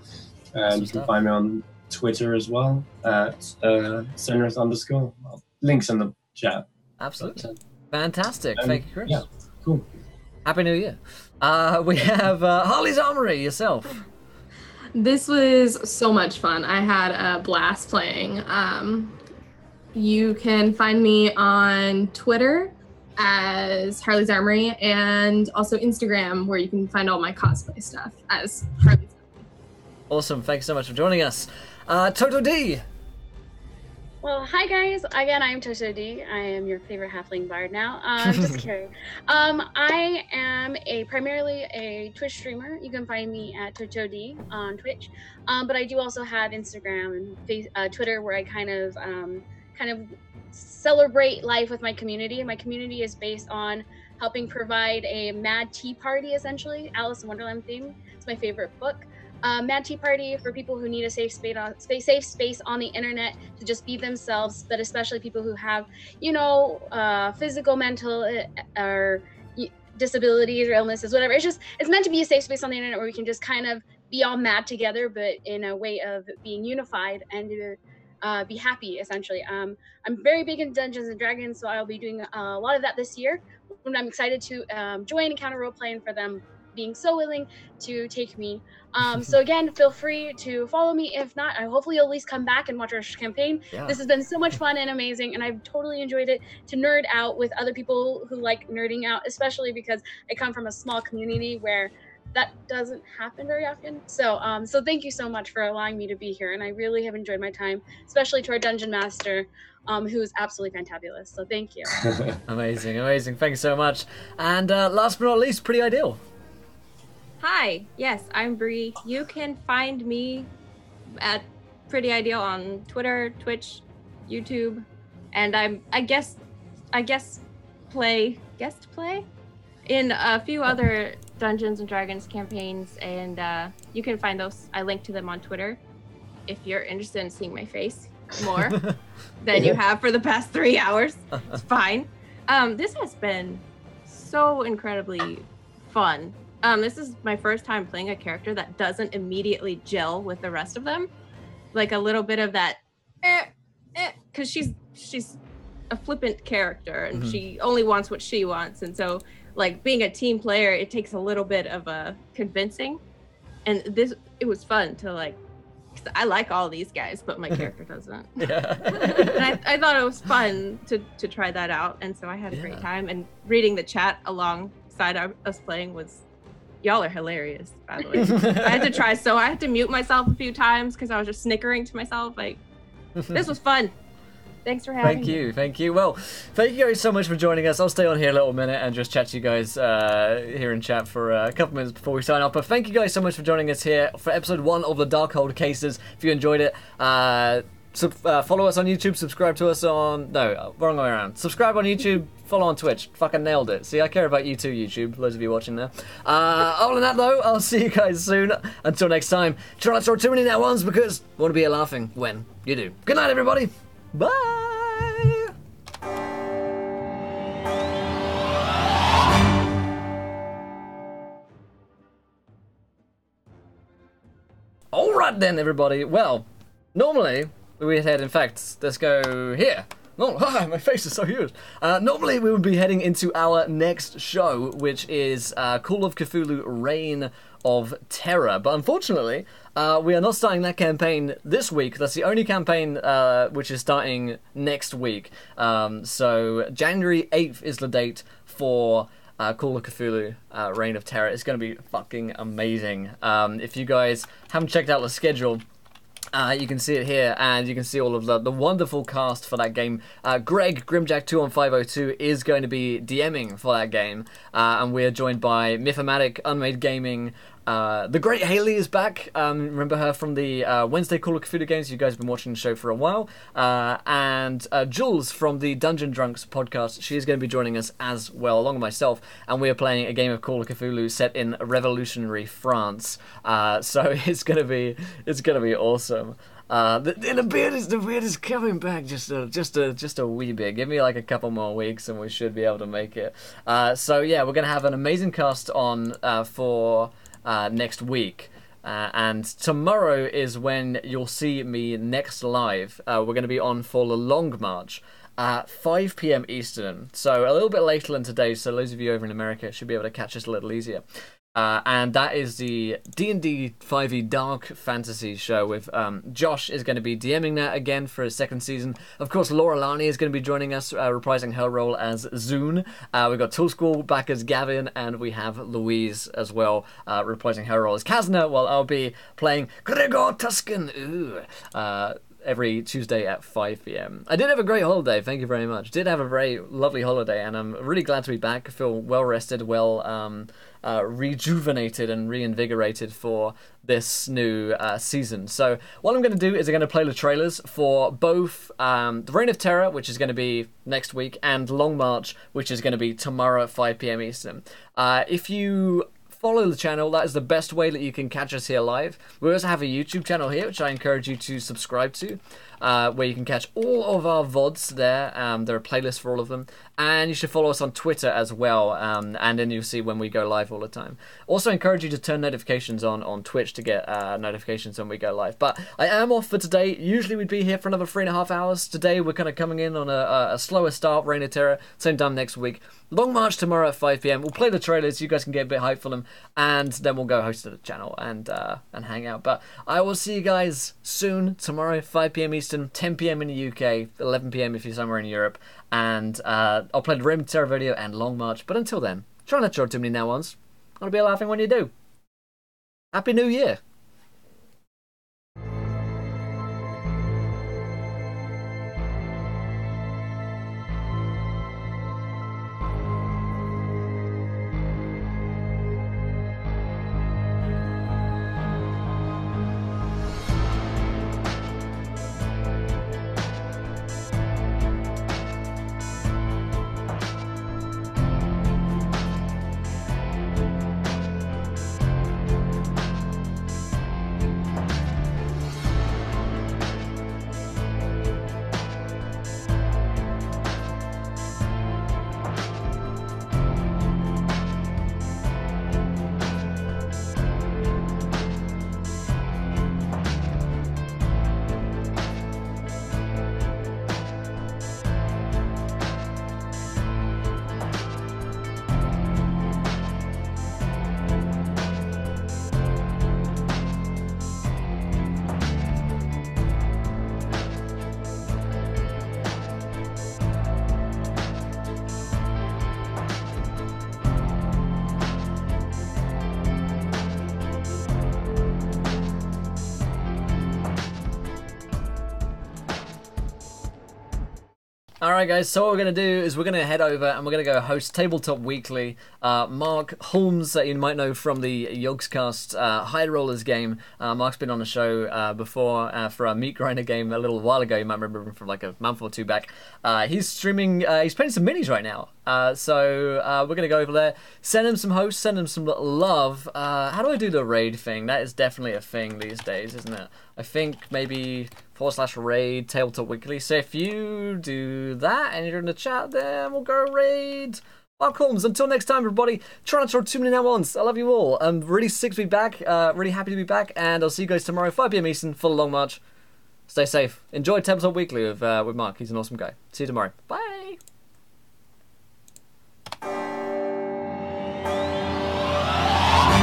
And you can find me on Twitter as well at Senrith_. Links in the chat. Absolutely. Fantastic. Thank you, Chris. Yeah, cool. Happy New Year. We have Harley's Armory, yourself. This was so much fun. I had a blast playing. You can find me on Twitter as Harley's Armory, and also Instagram, where you can find all my cosplay stuff as Harley's Armory. Awesome. Thanks so much for joining us. Toto D. Well, hi guys. Again, I'm Toto D. I am your favorite halfling bard now. Just kidding. I am primarily a Twitch streamer. You can find me at Toto D on Twitch. But I do also have Instagram and Twitter, where I kind of celebrate life with my community. My community is based on helping provide a mad tea party, essentially, Alice in Wonderland theme. It's my favorite book. Mad Tea Party for people who need a safe space on the internet to just be themselves, but especially people who have, physical, mental, or disabilities or illnesses, whatever. It's meant to be a safe space on the internet where we can just kind of be all mad together, but in a way of being unified and be happy, essentially. I'm very big in Dungeons and Dragons, so I'll be doing a lot of that this year. And I'm excited to join Encounter Roleplaying for them being so willing to take me. So again, feel free to follow me. If not, hopefully you'll at least come back and watch our campaign. Yeah. This has been so much fun and amazing, and I've totally enjoyed it to nerd out with other people who like nerding out, especially because I come from a small community where that doesn't happen very often. So thank you so much for allowing me to be here, and I really have enjoyed my time, especially to our Dungeon Master, who is absolutely fantabulous. So thank you. Amazing. Thanks so much. And last but not least, Pretty Ideal. Hi, yes, I'm Bree. You can find me at Pretty Ideal on Twitter, Twitch, YouTube, and I guess guest play in a few other Dungeons and Dragons campaigns, and you can find those. I link to them on Twitter if you're interested in seeing my face more than you have for the past 3 hours. It's fine. This has been so incredibly fun. This is my first time playing a character that doesn't immediately gel with the rest of them. Like a little bit of that, because she's a flippant character and she only wants what she wants. And so, like, being a team player, it takes a little bit of a convincing. And it was fun to, like, 'cause I like all these guys, but my character doesn't. And I thought it was fun to try that out. And so I had a great time. And reading the chat alongside us playing was, y'all are hilarious, by the way. I had to mute myself a few times because I was just snickering to myself. Like, this was fun. Thanks for having me. Thank you. Well, thank you guys so much for joining us. I'll stay on here a little minute and just chat to you guys here in chat for a couple minutes before we sign off. But thank you guys so much for joining us here for episode 1 of the Darkhold Cases. If you enjoyed it, follow us on YouTube, subscribe to us on... No, wrong way around. Subscribe on YouTube, follow on Twitch. Fucking nailed it. See, I care about you too, YouTube. Loads of you watching there. Other than that, though, I'll see you guys soon. Until next time, try not to throw too many net ones because I want to be here laughing when you do. Good night, everybody. Bye! Alright then, everybody. Well, normally we'd head, in fact, let's go here. Oh, hi, my face is so huge. Normally we would be heading into our next show, which is Call of Cthulhu Reign of Terror. But unfortunately, we are not starting that campaign this week. That's the only campaign which is starting next week. So January 8th is the date for Call of Cthulhu Reign of Terror. It's going to be fucking amazing. If you guys haven't checked out the schedule, you can see it here, and you can see all of the wonderful cast for that game. Greg, Grimjack21502, is going to be DMing for that game, and we are joined by Mythomatic, Unmade Gaming, the great Haley is back. Remember her from the Wednesday Call of Cthulhu games. You guys have been watching the show for a while. And Jules from the Dungeon Drunks podcast. She is going to be joining us as well, along with myself. And we are playing a game of Call of Cthulhu set in revolutionary France. So it's gonna be awesome. The beard is coming back just a wee bit. Give me like a couple more weeks and we should be able to make it. So yeah, we're gonna have an amazing cast on for next week. And tomorrow is when you'll see me next live. We're going to be on for the Long March at 5 p.m. Eastern. So a little bit later than today, so those of you over in America should be able to catch us a little easier. And that is the D&D5E Dark Fantasy show with Josh is going to be DMing that again for his second season. Of course, Laura Lani is going to be joining us, reprising her role as Zune. We've got Tool School back as Gavin, and we have Louise as well, reprising her role as Kazna, while I'll be playing Gregor Tuscan. Every Tuesday at 5 p.m. I did have a great holiday, thank you very much. Did have a very lovely holiday, and I'm really glad to be back. I feel well rested, well rejuvenated and reinvigorated for this new season. So what I'm going to do is I'm going to play the trailers for both The Reign of Terror, which is going to be next week, and Long March, which is going to be tomorrow at 5 p.m. Eastern. If you follow the channel, that is the best way that you can catch us here live. We also have a YouTube channel here, which I encourage you to subscribe to, where you can catch all of our VODs there. There are playlists for all of them. And you should follow us on Twitter as well, and then you'll see when we go live all the time. Also encourage you to turn notifications on Twitch to get notifications when we go live. But I am off for today. Usually we'd be here for another 3.5 hours. Today we're kind of coming in on a slower start, Reign of Terror, same time next week. Long March tomorrow at 5 p.m. We'll play the trailers, you guys can get a bit hyped for them, and then we'll go host the channel and hang out. But I will see you guys soon, tomorrow, 5 p.m. Eastern, 10 p.m. in the UK, 11 p.m. if you're somewhere in Europe. And I'll play the Reign of Terror video and Long March. But until then, try not to draw too many now ones. I'll be laughing when you do. Happy New Year! Alright guys, so what we're going to do is we're going to head over and we're going to go host Tabletop Weekly. Mark Holmes, that you might know from the Yogscast High Rollers game. Mark's been on the show before for a Meat Grinder game a little while ago. You might remember him from like a month or two back. He's streaming, he's playing some minis right now. So we're going to go over there, send him some hosts, send him some love. How do I do the raid thing? That is definitely a thing these days, isn't it? I think maybe /raid Tabletop Weekly. So if you do that and you're in the chat, then we'll go raid Mark Holmes. Until next time, everybody, try not to throw too many at once. I love you all. I'm really sick to be back, really happy to be back, and I'll see you guys tomorrow, 5 p.m. Eastern, for the Long March. Stay safe. Enjoy Tabletop Weekly with Mark. He's an awesome guy. See you tomorrow. Bye.